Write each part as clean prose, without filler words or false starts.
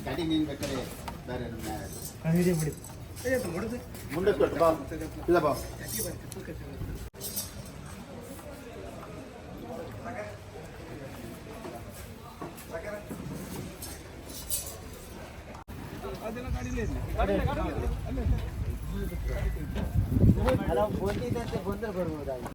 ಗಾಡಿ ನೀನು ಬೇಕಾದ್ರೆ ಬೇರೆ ಮುಂದೆ ಕೊಟ್ಟು ಬಾ ಇಲ್ಲ ಬಾ ಅಲ್ಲ ಬಂದಿದ್ದಂತೆ ಬಂದ್ರೆ ಬರ್ಬೋದಾಗಿ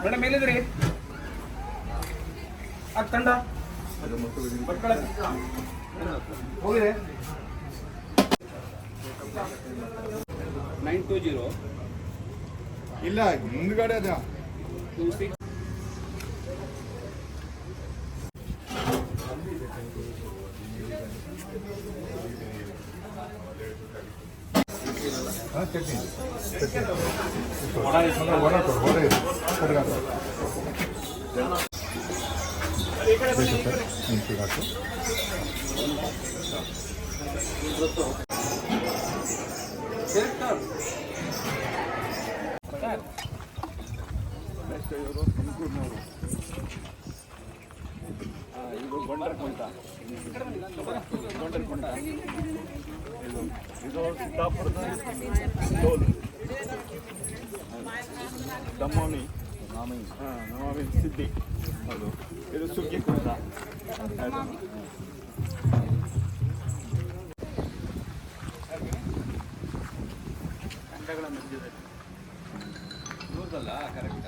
ಮೇಡಮ್ ಎಲ್ಲಿದ್ರಿ ಆ ತಂಡ ಹೋಗಿದೆ 920 ಇಲ್ಲ ಮುಂದ್ಗಡೆ ಅದ 26 ಇದು ಗೊಂಡರಕೊಂಡ ಇದು ಸಿದ್ದಾಪುರದ ದಮ್ಮೋನಿ ನಮಾಮಿ ಸಿದ್ದಿ ಹೌದು ಇದು ಸುಗ್ಗಿ ಕುಂಟ ಕಂಡಗಳನ್ನು ದೂರದಲ್ಲ ಕರೆಕ್ಟ್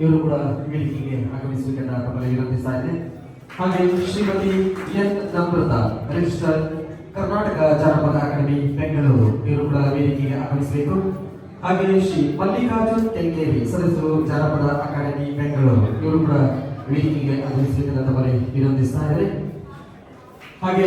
ಇವರು ಕೂಡ ವೇದಿಕೆಗೆ ಆಗಮಿಸಬೇಕೆಂದು ತಮ್ಮಲ್ಲಿ ವಿನಂತಿಸ್ತಾ ಇದ್ದೇನೆ. ಹಾಗೆ ಶ್ರೀಮತಿ ಎನ್ ನಮ್ರತಾ ರಿಜಿಸ್ಟರ್ ಕರ್ನಾಟಕ ಜಾನಪದ ಅಕಾಡೆಮಿ ಬೆಂಗಳೂರು ಇವರು ಕೂಡ ವೇದಿಕೆಗೆ ಆಗಮಿಸಬೇಕು. ಹಾಗೆಯೇ ಶ್ರೀ ಮಲ್ಲಿಕಾರ್ಜುನ್ ಕೆಂಗೇರಿ ಸದಸ್ಯರು ಜಾನಪದ ಅಕಾಡೆಮಿ ಬೆಂಗಳೂರು ಇವರು ಕೂಡ ವೇದಿಕೆಗೆ ಆಗಮಿಸಬೇಕೆಂದು ತಮ್ಮಲ್ಲಿ ವಿನಂತಿಸ್ತಾ ಇದ್ದಾರೆ. ಹಾಗೆ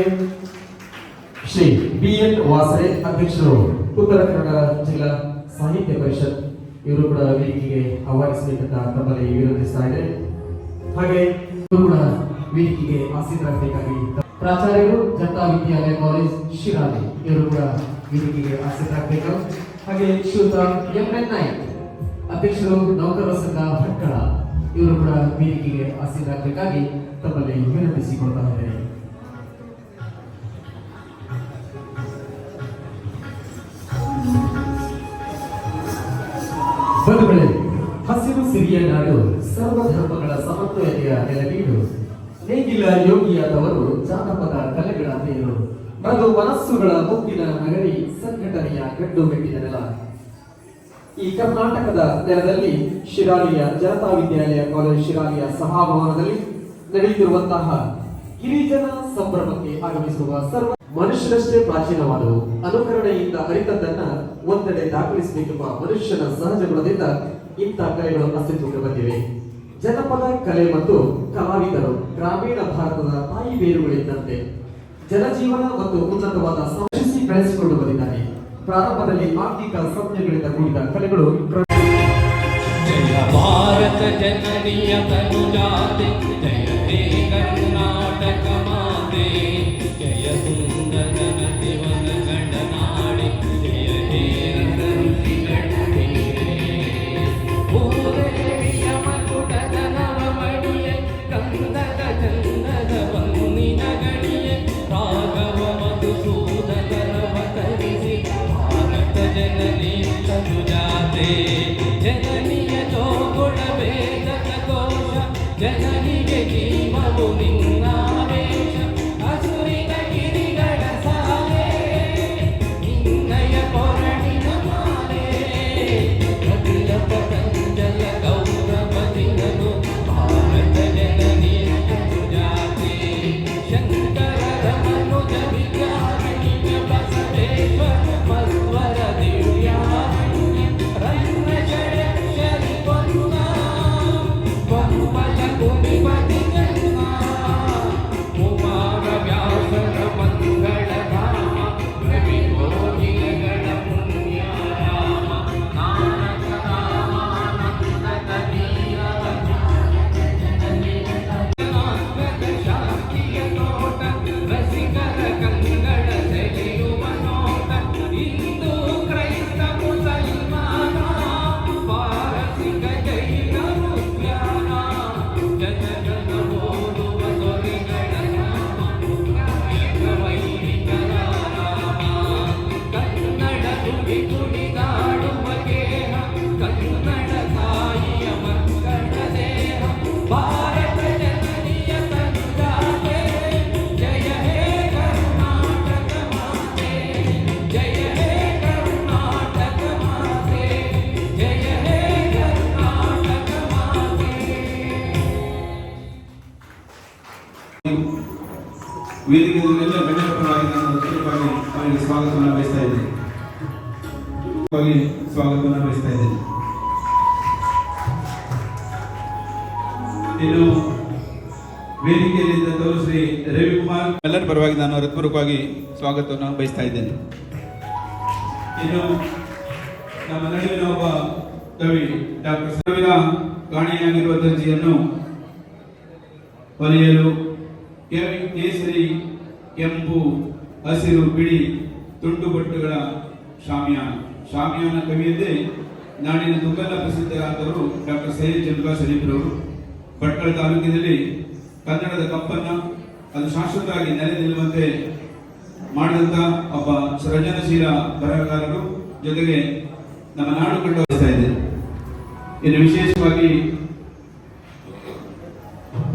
ಶ್ರೀ BN ವಾಸರೆ ಅಧ್ಯಕ್ಷರು ಉತ್ತರ ಕನ್ನಡ ಜಿಲ್ಲಾ ಸಾಹಿತ್ಯ ಪರಿಷತ್ ಇವರು ಕೂಡ ವೇದಿಕೆಗೆ ಆಹ್ವಾನಿಸಬೇಕಂತ ತಮ್ಮಲ್ಲಿ ವಿನಂತಿಸ್ತಾ ಇದ್ದಾರೆ. ಹಾಗೆ ಇವರು ಕೂಡ ವೇದಿಕೆಗೆ ಆಸೀನರಾಗಬೇಕಾಗಿ ಪ್ರಾಚಾರ್ಯರು ಜನತಾ ವಿದ್ಯಾಲಯ ಕಾಲೇಜ್ ಶಿರಾಲಿ ಇವರು ಕೂಡ ವೇದಿಕೆಗೆ ಆಸೀನರಾಗಬೇಕು. ಹಾಗೆ ಶ್ರೀಯುತ MN ನಾಯ್ಕ್ ಅಧ್ಯಕ್ಷರು ನೌಕರರ ಸಂಘ ಭಟ್ಕಳ ಇವರು ಕೂಡ ವೇದಿಕೆಗೆ ಆಸೀನರಾಗಬೇಕಾಗಿ ತಮ್ಮಲ್ಲಿ ವಿನಂತಿಸಿಕೊಳ್ತಾ ಇದ್ದಾರೆ. ಬಂಧುಗಳೇ, ಹಸಿರು ಸಿರಿಯ ನಾಡು ಸರ್ವಧರ್ಮಗಳ ಸಮನ್ವಯತೆಯ ನೆಲವೀಡು. ನೇಗಿಲ ಯೋಗಿಯಾದವರು ಜಾನಪದ ಕಲೆಗಳ ತೇರು. ಅದು ಮನಸ್ಸುಗಳ ಮುತ್ತಿನ ನಗರಿ, ಸಂಘಟನೆಯ ಗಡ್ಡು ಮೆಟ್ಟಿದ ನೆಲ. ಈ ಕರ್ನಾಟಕದ ನೆಲದಲ್ಲಿ ಶಿರಾಲಿಯ ಜನತಾ ವಿದ್ಯಾಲಯ ಕಾಲೇಜ್ ಶಿರಾಲಿಯ ಸಭಾಭವನದಲ್ಲಿ ನಡೆಯುತ್ತಿರುವಂತಹ ಗಿರಿಜನ ಸಂಭ್ರಮಕ್ಕೆ ಆಗಮಿಸುವ ಸರ್ವ ಮನುಷ್ಯರಷ್ಟೇ ಪ್ರಾಚೀನವಾದವು. ಅನುಕರಣೆಯಿಂದ ಅರಿತದ್ದನ್ನ ಒಂದೆಡೆ ದಾಖಲಿಸಬೇಕೆಂಬ ಮನುಷ್ಯನ ಸಹಜ ಗುಣದಿಂದ ಇಂಥ ಕಲೆಗಳು ಅಸ್ತಿತ್ವಕ್ಕೆ ಬಂದಿವೆ. ಜನಪದ ಕಲೆ ಮತ್ತು ಕಲಾವಿದರು ಗ್ರಾಮೀಣ ಭಾರತದ ತಾಯಿ ಬೇರುಗಳಿದ್ದಂತೆ ಜನಜೀವನ ಮತ್ತು ಉನ್ನತವಾದ ಸಂರಕ್ಷಿಸಿ ಬೆಳೆಸಿಕೊಂಡು ಬಂದಿದ್ದಾರೆ. ಪ್ರಾರಂಭದಲ್ಲಿ ಆರ್ಥಿಕ ಸಂಜ್ಞೆಗಳಿಂದ ಕೂಡಿದ ಕಲೆಗಳು ಜಯ ಭಾರತ ಜನನಿಯ ತನುಜಾತೆ, ಜಯ ಹೇ ಕರ್ನಾಟಕ ಮಾತೆ, ಜಯ ಸುಂದರ ನದಿವನ ಗಣನಾಡೆ, ಜಯ ಹೇ ಭೂದೇವಿಯ ಮಕುಟದ ನವಮಣಿಯೇ, ಕಂದದ ಚಂದದ ಬಂದಿನ ಗಣಿಯೇ, ರಾಘವ ಮಧುಸೂದನರವ ತರಿಸಿ ಭಾರತ ಜನನಿ ತನುಜಾತೆ, ಜನನಿಯ ಜೋಗುಳ ವೇದಕ ಕೋಶ, ಜನನಿಗೆ ಜೀವವು ನಿನ್ನಾವೇಶ, ಹಸುರಿನ ಗಿರಿಗಳ ಸಾಲೆ, ನಿನ್ನಯ ಕೊರಳಿನ ಮಾಲೆ, ಕಪಿಲ ಪತಂಜಲ ಗೌರವ ದಿನನು ಭಾರತ ಜನನಿ ತನುಜಾತೆ, ಶಂಕರರ ಮನುಜ ವಿದ್ಯಾರಣ್ಯ ಬಸವೇಶ್ವರ ಮಧ್ವರ ದಿವ್ಯಾರಣ್ಯ, ರನ್ನ ಷಡಕ್ಷರಿ ಪೊನ್ನ ಬಹುಪದ ಕುಣಿಪತಿ ಜನ್ಮ, ಕುಮಾರ ವ್ಯಾಸರ ಮಂಗಳ ಧಾಮ, ರವಿ ಗೋಗಿಲಗಳ ಪುಣ್ಯ ರಾಮ, ನಾನಕ ರಾಮಾನಂದ ಕಬೀರ ಜನಾಂಗದ ಶಾಂತಿಯ ತೋಟ, ರಸಿಕರ ಕಂಗಳ ಸೆಳೆಯುವ ನೋಟ, ಹಿಂದೂ ಕ್ರೈಸ್ತ ಮುಸಲ್ಮಾನ, ಪಾರಸಿಕ ಜೈನ ಮುಸ್ಲ್ಯಾನ, ಜನ ಜನ ಓದುವ ದೊರೆಗಳ ನಾಮ, ವೈದಿಕರ ರಾಮ, ಕನ್ನಡ ನುಡಿ ಕುಣಿದಾಡುವ ಗೇಹ, ಕನ್ನಡ ತಾಯಿಯ ಮಕ್ಕಳ ದೇಹ, ಭಾರತ ಜನನಿಯ ತನುಜಾತೆ, ಜಯ ಹೇ ಕರ್ನಾಟಕ ಮಾತೆ, ಜಯ ಹೇ ಕರ್ನಾಟಕ ಮಾತೆ, ಜಯ ಹೇ ಕರ್ನಾಟಕ ಮಾತೆ. ವೇದಿಕೆಯಲ್ಲೆಲ್ಲ ಗಣ್ಯರ ಪರವಾಗಿ ನಾನು ಹೃತ್ಪೂರ್ವಕವಾಗಿ ಅವರಿಗೆ ಸ್ವಾಗತವನ್ನು ಬಯಸ್ತಾ ಇದ್ದೇನೆ. ಇನ್ನು ವೇದಿಕೆಯಲ್ಲಿದ್ದಂಥವರು ಶ್ರೀ ರವಿಕುಮಾರ್ ಎಲ್ಲರ ಪರವಾಗಿ ನಾನು ಹೃತ್ಪೂರ್ವಕವಾಗಿ ಸ್ವಾಗತವನ್ನು ಬಯಸ್ತಾ ಇದ್ದೇನೆ. ಇನ್ನು ನಮ್ಮ ನಡುವಿನ ಒಬ್ಬ ಕವಿ ಡಾಕ್ಟರ್ ಸಾವಿರ ಕಾಣೆಯಾಗಿರುವ ದರ್ಜಿಯನ್ನು ಹೊಲಿಯಲು ಕೇಸರಿ, ಕೆಂಪು, ಹಸಿರು, ಬಿಳಿ ತುಂಡುಬಟ್ಟುಗಳ ಶಾಮಿಯಾನ ಕವಿಯದ್ದೇ ನಾಡಿನ ತುಂಬೆಲ್ಲ ಪ್ರಸಿದ್ಧರಾದವರು ಡಾಕ್ಟರ್ ಸೈಯದ್ ಜಲ್ಬಾ ಶರೀಫ್ರವರು. ಭಟ್ಕಳ ತಾಲೂಕಿನಲ್ಲಿ ಕನ್ನಡದ ಕಂಪನ್ನ ಅದು ಶಾಶ್ವತವಾಗಿ ನೆಲೆ ನಿಲ್ಲುವಂತೆ ಮಾಡಿದಂಥ ಒಬ್ಬ ಸೃಜನಶೀಲ ಬರಹಗಾರರು, ಜೊತೆಗೆ ನಮ್ಮ ನಾಡು ಕಂಡು ಇದೆ. ಇನ್ನು ವಿಶೇಷವಾಗಿ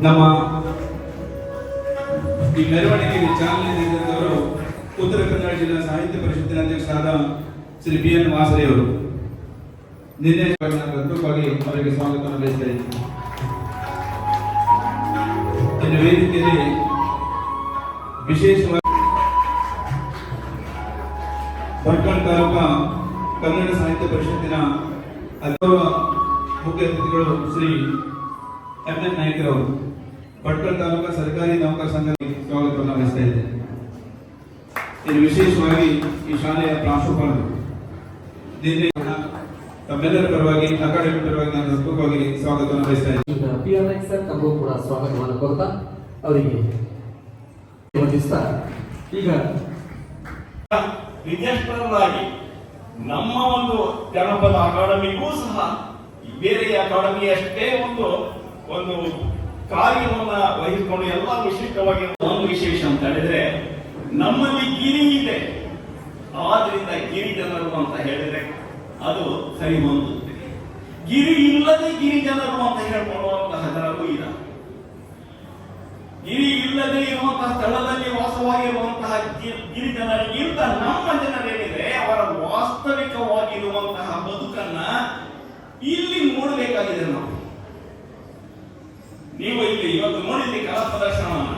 ನಮ್ಮ ಈ ಮೆರವಣಿಗೆಗೆ ಚಾಲನೆ ನೀಡಿದಂತವರು ಉತ್ತರ ಕನ್ನಡ ಜಿಲ್ಲಾ ಸಾಹಿತ್ಯ ಪರಿಷತ್ತಿನ ಅಧ್ಯಕ್ಷರಾದ ಶ್ರೀ BN ವಾಸರೆ ಅವರು. ನಿನ್ನೆ ಹೃತ್ಪೂರ್ವಕವಾಗಿ ಅವರಿಗೆ ಸ್ವಾಗತವನ್ನು ಬಯಸ್ತಾ ಇದ್ದೀನಿ. ಇನ್ನು ವೇದಿಕೆಯಲ್ಲಿ ವಿಶೇಷವಾಗಿ ಭಟ್ಕಳ ತಾಲೂಕಾ ಕನ್ನಡ ಸಾಹಿತ್ಯ ಪರಿಷತ್ತಿನ ಅಗೌರವ ಮುಖ್ಯ ಅತಿಥಿಗಳು ಶ್ರೀ ಎಂ.ಎನ್. ನಾಯ್ಕರವರು ಭಟ್ಕಳ ತಾಲೂಕಾ ಸರ್ಕಾರಿ ನೌಕರ ಸಂಘಕ್ಕೆ ಸ್ವಾಗತವನ್ನು ವಹಿಸ್ತಾ ಇದ್ದೇನೆ. ಇನ್ನು ವಿಶೇಷವಾಗಿ ಈ ಶಾಲೆಯ ಪ್ರಾಂಶುಪಾಲರು ತಮ್ಮೆಲ್ಲರ ಪರವಾಗಿ ಅಕಾಡೆಮಿ ಪರವಾಗಿ ನಾನು ಹೃತ್ಪೂರ್ವಕವಾಗಿ ಸ್ವಾಗತವನ್ನು ವಹಿಸ್ತಾ ಇದ್ದೇನೆ. PRX ಸರ್ ತಮಗೂ ಕೂಡ ಸ್ವಾಗತವನ್ನು ಕೋರ್ತಾ ಅವರಿಗೆ ವಂದಿಸ್ತಾ ಈಗ ರಿಜಿಸ್ಟ್ರರ್ ನಮ್ಮ ಒಂದು ಜನಪದ ಅಕಾಡೆಮಿಗೂ ಸಹ ಬೇರೆ ಅಕಾಡೆಮಿಯಷ್ಟೇ ಒಂದು ಕಾರ್ಯವನ್ನ ವಹಿಸಿಕೊಂಡು ಎಲ್ಲ ವಿಶಿಷ್ಟವಾಗಿ ಒಂದು ವಿಶೇಷ ಅಂತ ಹೇಳಿದ್ರೆ ನಮ್ಮಲ್ಲಿ ಗಿರಿ ಇದೆ, ಆದ್ರಿಂದ ಗಿರಿ ಜನರು ಅಂತ ಹೇಳಿದ್ರೆ ಅದು ಸರಿ ಹೊಂದುತ್ತೆ. ಗಿರಿ ಇಲ್ಲದೆ ಗಿರಿ ಜನರು ಅಂತ ಹೇಳ್ಕೊಳ್ಳುವಂತಹ ಜನರು ಇಲ್ಲ. ಗಿರಿ ಇಲ್ಲದೆ ಇರುವಂತಹ ಸ್ಥಳದಲ್ಲಿ ವಾಸವಾಗಿರುವಂತಹ ಗಿರಿಜನರಿಗಿಂತ ನಮ್ಮ ಜನರೇನಿದೆ ಅವರ ವಾಸ್ತವಿಕವಾಗಿರುವಂತಹ ಬದುಕನ್ನ ಇಲ್ಲಿ ನೋಡಬೇಕಾಗಿದೆ. ನೀವು ಇಲ್ಲಿ ಇವತ್ತು ನೋಡಿದ್ರಿ ಕಲಾ ಪ್ರದರ್ಶನವನ್ನ.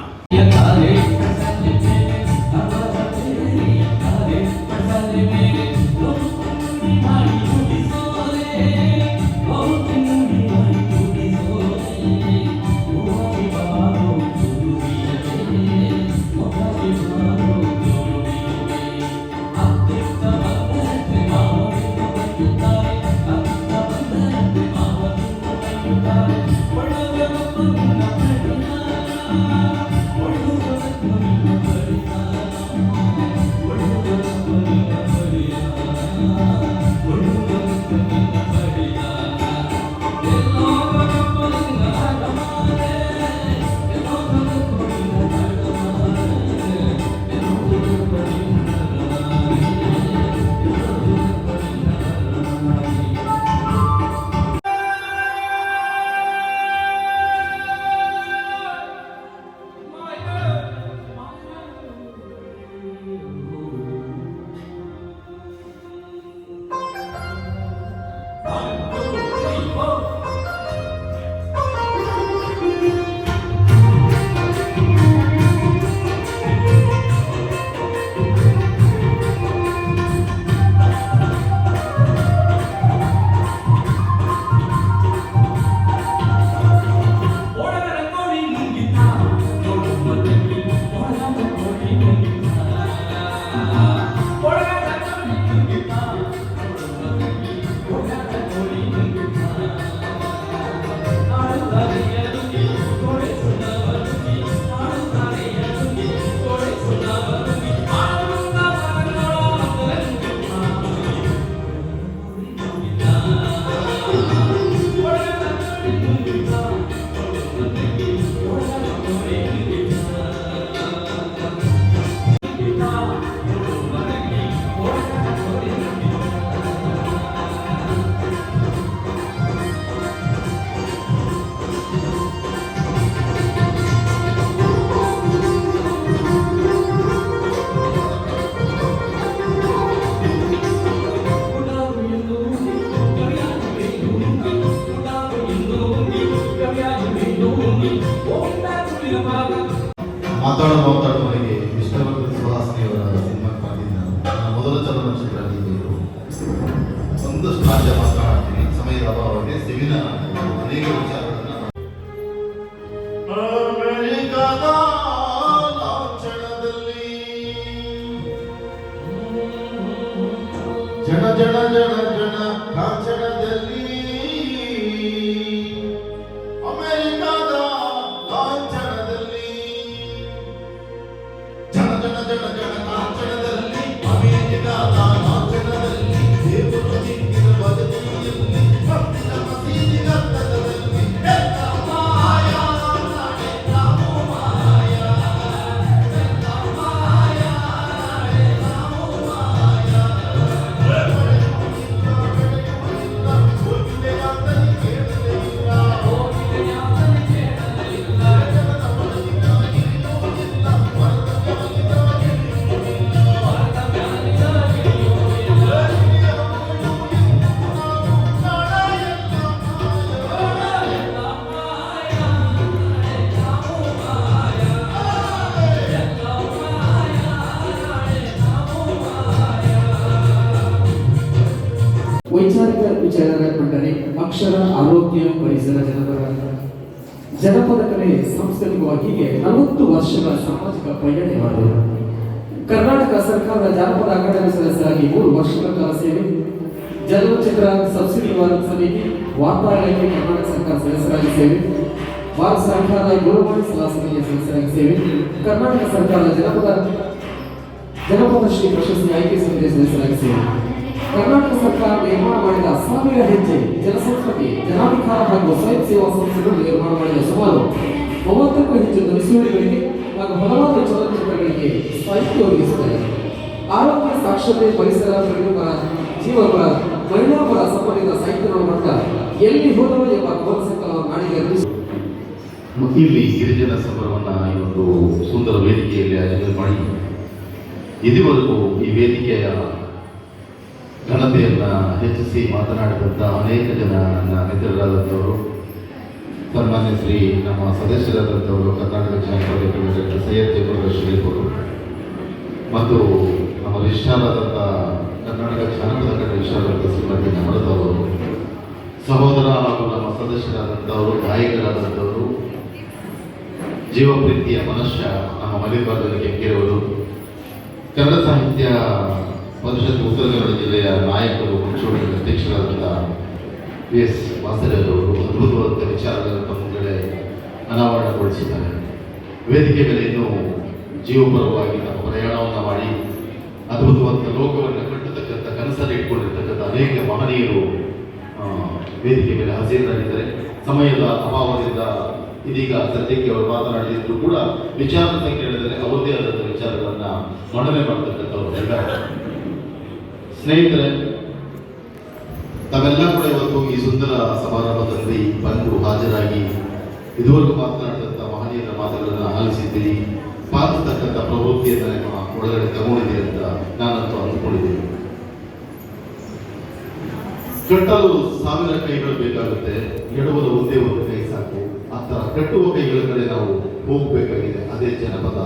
ಮಾತಾಡುವವರಿಗೆ ವಿಷ್ಣುವರ್ಧನ್ ಸುಹಾಸಿನಿಯವರ ಸಿನಿಮಾಕ್ಕೆ ಬಂದಿದ್ದು ನನ್ನ ಮೊದಲ ಚಲನಚಿತ್ರ ಇದು. ಒಂದಷ್ಟು ರಾಜ್ಯ ಮಾತನಾಡ್ತೀನಿ, ಸಮಯದ ಅಭಾವಕ್ಕೆ ಸೆಮಿನಾರ್ ಅನೇಕ ವಿಚಾರಗಳನ್ನು ಅಮೆರಿಕದ ಲಾಂಛನದಲ್ಲಿ ಜನ ಜನ ಜನ ಜನ ಲಾಂಛನದಲ್ಲಿ ಅಮೆರಿಕದ ಲಾಂಛನದಲ್ಲಿ ಜನ ಜನ ಜನ ಜನ ಲಾಂಛನದಲ್ಲಿ ಅಮೆರಿಕದ ಲಾಂಛನದಲ್ಲಿ ದೇವರು ನಿಂತಿನ ಬದುಕಿನಲ್ಲಿ ಭಕ್ತಿಯ ಮಸೀದಿ ಗದ್ದಲದಲ್ಲಿ ಎಲ್ಲ ಮಾಯಾ ನಾಳೆ ನಾವು ಮಾಯಾ ಎಲ್ಲ ಮಾಯಾ ನಾಳೆ ನಾವು ಮಾಯಾ ಹೋಗಿದೆ ಅಂತಲೇ ಕೇಳಲೇ ಇಲ್ಲ ಹೋಗಿದೆ ಅಂತಲೇ ಕೇಳಲೇ ಇಲ್ಲ ಜನನ ಬದುಕಿಗಾಗಿ ಇರುವುದಿಲ್ಲ ವರದ ಮ್ಯಾಲಿನ ಗಿಳಿಯುವುದಿಲ್ಲ ವರದ ಮ್ಯಾಲಿನ ಗಿಳಿಯುವುದಿಲ್ಲ ಅಕ್ಷರ, ಆರೋಗ್ಯ, ಪರಿಸರ, ಜನಪದ ಕಲೆ ಸಾಂಸ್ಕೃತಿಕವಾಗಿ ಹೀಗೆ 40 ವರ್ಷಗಳ ಸಾಮಾಜಿಕ ಪಯಣ ಮಾಡಿದರು. ಕರ್ನಾಟಕ ಸರ್ಕಾರದ ಜಾನಪದ ಅಕಾಡೆಮಿ ಸದಸ್ಯರಾಗಿ 3 ವರ್ಷಗಳ ಕಾಲ ಸೇವೆ, ಚಲನಚಿತ್ರ ಸಬ್ಸಿಡಿ ನಿವಾರಕ ಸಮಿತಿ, ವಾರ್ತಾ ಇಲಾಖೆ ಕರ್ನಾಟಕ ಸರ್ಕಾರ ಸದಸ್ಯರಾಗಿ ಸೇವೆ, ಭಾರತ ಸರ್ಕಾರದ ದೂರವಾಣಿ ಸಲಹಾ ಸಮಿತಿಯ ಸದಸ್ಯರಾಗಿ ಸೇವೆ, ಕರ್ನಾಟಕ ಸರ್ಕಾರದ ಜನಪದ ಶ್ರೀ ಪ್ರಶಸ್ತಿ ಆಯ್ಕೆ ಸಮಿತಿಯ ಸದಸ್ಯರಾಗಿ ಸೇವೆ, ಕರ್ನಾಟಕ ಸರ್ಕಾರ ನಿರ್ಮಾಣ ಮಾಡಿದ 1000 ಹೆಜ್ಜೆ ಜನಸಂಸ್ಕೃತಿ, ಜನಾಧಿಕಾರ ಹಾಗೂ ಸ್ವಯಂ ಸೇವಾ ಸಂಸ್ಥೆಗಳು ನಿರ್ಮಾಣ ಮಾಡಿದ ಸುಮಾರು 30ಕ್ಕೂ ಹೆಚ್ಚು ಧ್ವನಿಸುವಳಿಗಳಿಗೆ ಹಾಗೂ ಹಲವಾರು ಚಲನಚಿತ್ರಗಳಿಗೆ ಸಾಹಿತ್ಯ ಒದಗಿಸಿದ್ದಾರೆ. ಆರೋಗ್ಯ, ಸಾಕ್ಷರತೆ, ಪರಿಸರ, ಪ್ರಗತಿಪರ, ಜೀವಪರ, ಮಹಿಳಾಪರ ಸಂಬಂಧಿತ ಸಾಹಿತ್ಯವನ್ನು ಮಟ್ಟ ಎಲ್ಲಿ ಹೋದರೂ ಎಂಬ ಕವನ ಸಂಕಲನ ಮಾಡಿದ ಇಲ್ಲಿ ಗಿರಿಜನ ಸಂಭ್ರಮವನ್ನು ಈ ಒಂದು ಸುಂದರ ವೇದಿಕೆಯಲ್ಲಿ ಆಯೋಜನೆ ಮಾಡಿ ಇದುವರೆಗೂ ಈ ವೇದಿಕೆಯ ಘನತೆಯನ್ನು ಹೆಚ್ಚಿಸಿ ಮಾತನಾಡಿದಂಥ ಅನೇಕ ಜನ ನನ್ನ ಮಿತ್ರರಾದಂಥವರು, ಸನ್ಮಾನ್ಯ ಶ್ರೀ ನಮ್ಮ ಸದಸ್ಯರಾದಂಥವರು ಕರ್ನಾಟಕ ಜಾನಪದ ಡಾಕ್ಟರ್ ಸೈಯದ್ ಜಬರ್ದಸ್ತ್ ಶರೀಫ್ ಅವರು ಮತ್ತು ನಮ್ಮ ರಿಜಿಸ್ಟ್ರಾರಾದಂಥ ಕರ್ನಾಟಕ ಜಾನಪದ ಅಕಾಡೆಮಿ ರಿಜಿಸ್ಟ್ರಾರಾದಂಥ ಶ್ರೀಮತಿ ನಮ್ರತವರು, ಸಹೋದರ ಹಾಗೂ ನಮ್ಮ ಸದಸ್ಯರಾದಂಥವರು, ಗಾಯಕರಾದಂಥವರು, ಜೀವಪ್ರೀತಿಯ ಮನುಷ್ಯ ನಮ್ಮ ಮಲ್ಲಿಕಾರ್ಜುನ ಕೆಂಗೇರವರು, ಕನ್ನಡ ಸಾಹಿತ್ಯ ಪರಿಷತ್ ಉತ್ತರ ಕನ್ನಡ ಜಿಲ್ಲೆಯ ನಾಯಕರು, ಮುಂಚೂಣಿ ಅಧ್ಯಕ್ಷರಾದಂಥ PS ವಾಸರವರು ಅದ್ಭುತವಾದ ವಿಚಾರಗಳನ್ನು ತಮ್ಮ ಮುಂದೆ ಅನಾವರಣಗೊಳಿಸಿದ್ದಾರೆ. ವೇದಿಕೆ ಮೇಲೆ ಇನ್ನೂ ಜೀವಪರವಾಗಿ ನಮ್ಮ ಪ್ರಯಾಣವನ್ನು ಮಾಡಿ ಅದ್ಭುತವಾದ ಲೋಕವನ್ನು ಕಟ್ಟತಕ್ಕಂಥ ಕನಸನ್ನು ಇಟ್ಕೊಂಡಿರ್ತಕ್ಕಂಥ ಅನೇಕ ಮಹನೀಯರು ವೇದಿಕೆ ಮೇಲೆ ಹಾಜರಾಗಿದ್ದಾರೆ. ಸಮಯದ ಅಭಾವದಿಂದ ಇದೀಗ ಸದ್ಯಕ್ಕೆ ಅವರು ಮಾತನಾಡಿದ್ರು ಕೂಡ ವಿಚಾರ ಸಂಕಿರಣದಲ್ಲಿ ಅವರದೇ ಆದಂಥ ವಿಚಾರಗಳನ್ನು ಮಂಡನೆ ಮಾಡತಕ್ಕಂಥವ್ರು ಎಲ್ಲ ಸ್ನೇಹಿತರೆ, ತಾವೆಲ್ಲ ಕೂಡ ಇವತ್ತು ಈ ಸುಂದರ ಸಮಾರಂಭದಲ್ಲಿ ಬಂದು ಹಾಜರಾಗಿ ಇದುವರೆಗೂ ಮಾತನಾಡಿದಂಥ ಮಹನೀಯರ ಮಾತುಗಳನ್ನು ಆಲಿಸಿದ್ದೀರಿ, ಪಾಲಿಸತಕ್ಕಂಥ ಪ್ರವೃತ್ತಿಯನ್ನು ನಿಮ್ಮ ಒಳಗಡೆ ತಗೊಂಡಿದ್ದೀರಿ ಅಂತ ನಾನಂತೂ ಅಂದುಕೊಂಡಿದ್ದೀನಿ. ಕಟ್ಟಲು 1000 ಕೈಗಳು ಬೇಕಾಗುತ್ತೆ, ಎಡುವುದು ಒಂದೇ ಒಂದು ಕೈ ಸಾಕು. ಆ ಥರ ಕಟ್ಟುವ ಕೈಗಳ ಕಡೆ ನಾವು ಹೋಗಬೇಕಾಗಿದೆ. ಅದೇ ಜನಪದ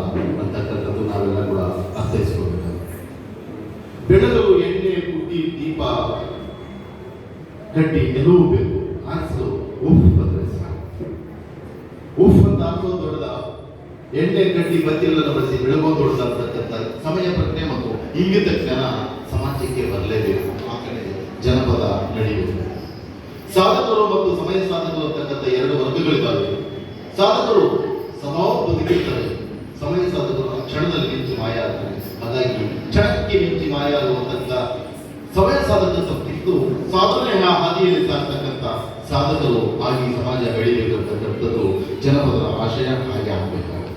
ಅಂತಕ್ಕಂಥದ್ದು ನಾವೆಲ್ಲ ಕೂಡ ಅರ್ಥೈಸಿಕೊಳ್ಬೇಕಾಗುತ್ತೆ. ಬೆಳಗಲು ಎಣ್ಣೆ, ಕುಟ್ಟಿ, ದೀಪ, ಕಡ್ಡಿ ಎಲ್ಲವೂ ಬೇಕು. ಆರಿಸಲು ಉಫ್ ಬಂದರೆ ಸಾಕು. ಉಫ್ ಅಂತ ಹಾಕೋದು ದೊಡ್ಡದ, ಎಣ್ಣೆ, ಕಡ್ಡಿ, ಬತ್ತಿಗಳನ್ನು ಬಳಸಿ ಬೆಳಗೋದು ದೊಡ್ಡದಾಗ್ತಕ್ಕಂಥ ಸಮಯ ಪ್ರಜ್ಞೆ ಮತ್ತು ಇಂಗಿತ ಜ್ಞಾನ ಸಮಾಜಕ್ಕೆ ಬರಲೇಬೇಕು. ಆ ಕಡೆ ಜನಪದ ನಡೆಯಬೇಕು. ಸಾಧಕರು ಮತ್ತು ಸಮಯ ಸಾಧಕರು ಅಂತಕ್ಕಂಥ 2 ವರ್ಗಗಳಿದ್ದಾವೆ. ಸಾಧಕರು ಸದಾ ಬದುಕಿರ್ತಾರೆ, ಸಮಯ ಸಾಧಕರು ಕ್ಷಣದಲ್ಲಿ ಮಿಂಚಿ ಮಾಯ ಆಗ್ತಾರೆ. ಹಾಗಾಗಿ ಕ್ಷಣಕ್ಕೆ ಮಿಂಚಿ ಮಾಯ ಆಗುವಂತಕ್ಕ ಸಮಯ ಸಾಧಕ ತಪ್ಪಿದ್ದು ಸಾಧನೆಯ ಹಾದಿಯಲ್ಲಿ ಸಾಕ್ತಕ್ಕಂಥ ಸಾಧಕರು ಆಗಿ ಸಮಾಜ ಬೆಳಿಬೇಕು ಅಂತಕ್ಕಂಥದ್ದು ಜನಪದರ ಆಶಯ. ಹಾಗೆ ಆಗಬೇಕಾಗುತ್ತೆ.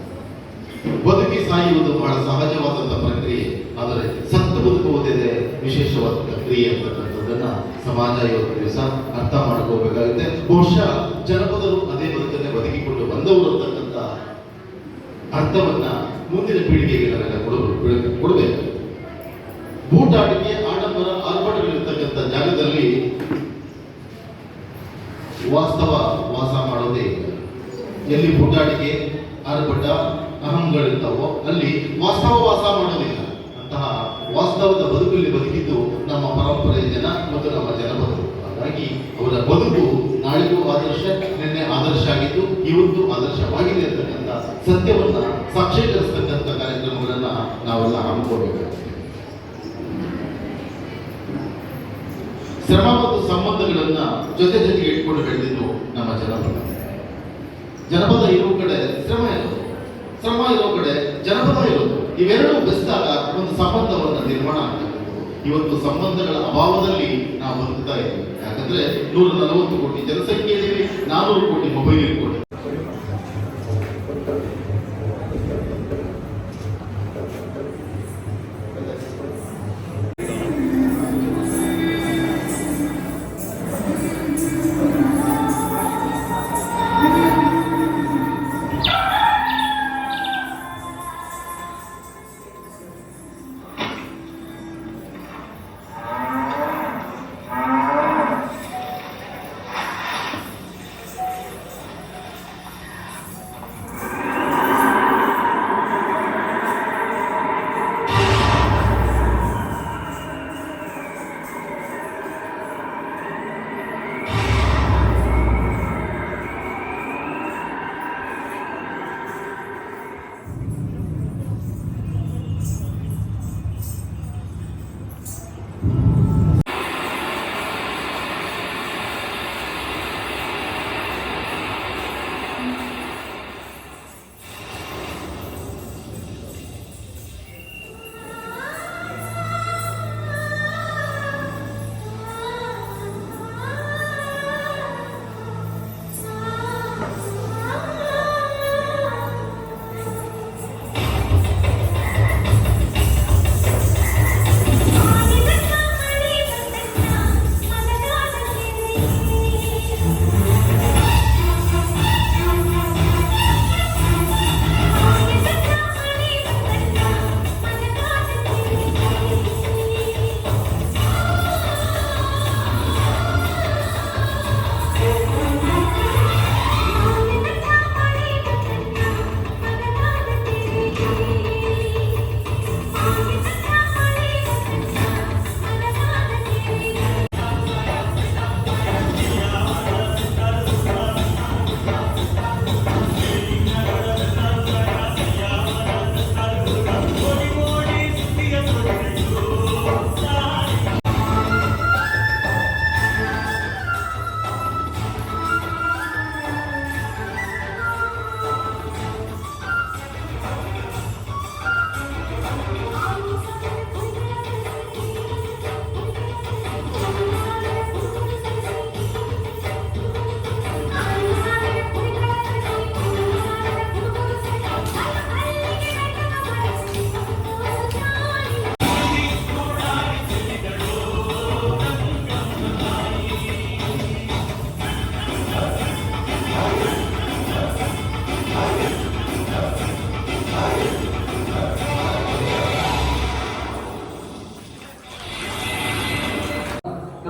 ಬದುಕಿ ಸಾಯುವುದು ಬಹಳ ಸಹಜವಾದಂಥ ಪ್ರಕ್ರಿಯೆ, ಆದರೆ ಸತ್ತು ಬದುಕುವುದೇ ವಿಶೇಷವಾದಂಥ ಕ್ರಿಯೆ ಅಂತಕ್ಕಂಥದ್ದನ್ನ ಸಮಾಜ ಇವತ್ತು ದಿವಸ ಅರ್ಥ ಮಾಡ್ಕೋಬೇಕಾಗುತ್ತೆ. ಬಹುಶಃ ಜನಪದರು ಅದೇ ಬದುಕನ್ನೇ ಬದುಕಿಕೊಂಡು ಬಂದವರು ಅಂತಕ್ಕಂಥ ಅರ್ಥವನ್ನ ಮುಂದಿನ ಪೀಳಿಗೆಗೆ ನಾವೆಲ್ಲ ಕೊಡಬೇಕು. ಬೂಟಾಟಿಕೆ, ಆಡಂಬರ, ಆರ್ಭಟಗಳಿರ್ತಕ್ಕಂಥ ಜಾಗದಲ್ಲಿ ವಾಸ್ತವ ವಾಸ ಮಾಡೋದೇ ಇಲ್ಲ. ಎಲ್ಲಿ ಬೂಟಾಟಿಕೆ, ಆರ್ಭಟ, ಅಹಂಗಳಿರ್ತಾವೋ ಅಲ್ಲಿ ವಾಸ್ತವ ವಾಸ ಮಾಡೋದಿಲ್ಲ. ಅಂತಹ ವಾಸ್ತವದ ಬದುಕಲ್ಲಿ ಬದುಕಿದ್ದು ನಮ್ಮ ಪರಂಪರೆಯ ಜನ ಮತ್ತು ನಮ್ಮ ಜನಪದರು. ಹಾಗಾಗಿ ಅವರ ಬದುಕು ನಾಳಿಗೂ ಆದರ್ಶ, ನಿನ್ನೆ ಆದರ್ಶ ಆಗಿದ್ದು ಇವತ್ತು ಆದರ್ಶವಾಗಿದೆ ಅಂತಕ್ಕಂಥ ಸತ್ಯವನ್ನ ಸಾಕ್ಷೀಕರಿಸತಕ್ಕಂಥ ಕಾರ್ಯಕ್ರಮಗಳನ್ನ ನಾವೆಲ್ಲ ಹಮ್ಮಿಕೊಳ್ಬೇಕಾಗುತ್ತೆ. ಶ್ರಮ ಮತ್ತು ಸಂಬಂಧಗಳನ್ನ ಜೊತೆಗೆ ಇಟ್ಕೊಂಡು ಬೆಳೆದಿದ್ದು ನಮ್ಮ ಜನಪದ. ಜನಪದ ಇರೋ ಕಡೆ ಶ್ರಮ ಇರೋದು, ಶ್ರಮ ಇರೋ ಕಡೆ ಜನಪದ ಇರೋದು. ಇವೆರಡೂ ಬೆಸ್ದಾಗ ಒಂದು ಸಂಬಂಧವನ್ನು ನಿರ್ಮಾಣ ಆಗ್ತಕ್ಕಂಥದ್ದು. ಇವತ್ತು ಸಂಬಂಧಗಳ ಅಭಾವದಲ್ಲಿ ನಾವು ಬದುಕ್ತಾ ಇದ್ದೀವಿ. ಯಾಕಂದ್ರೆ 140 ಕೋಟಿ ಜನಸಂಖ್ಯೆ ಇದ್ದೀವಿ, 400 ಕೋಟಿ ಮೊಬೈಲ್ ಇಟ್ಕೊಂಡು.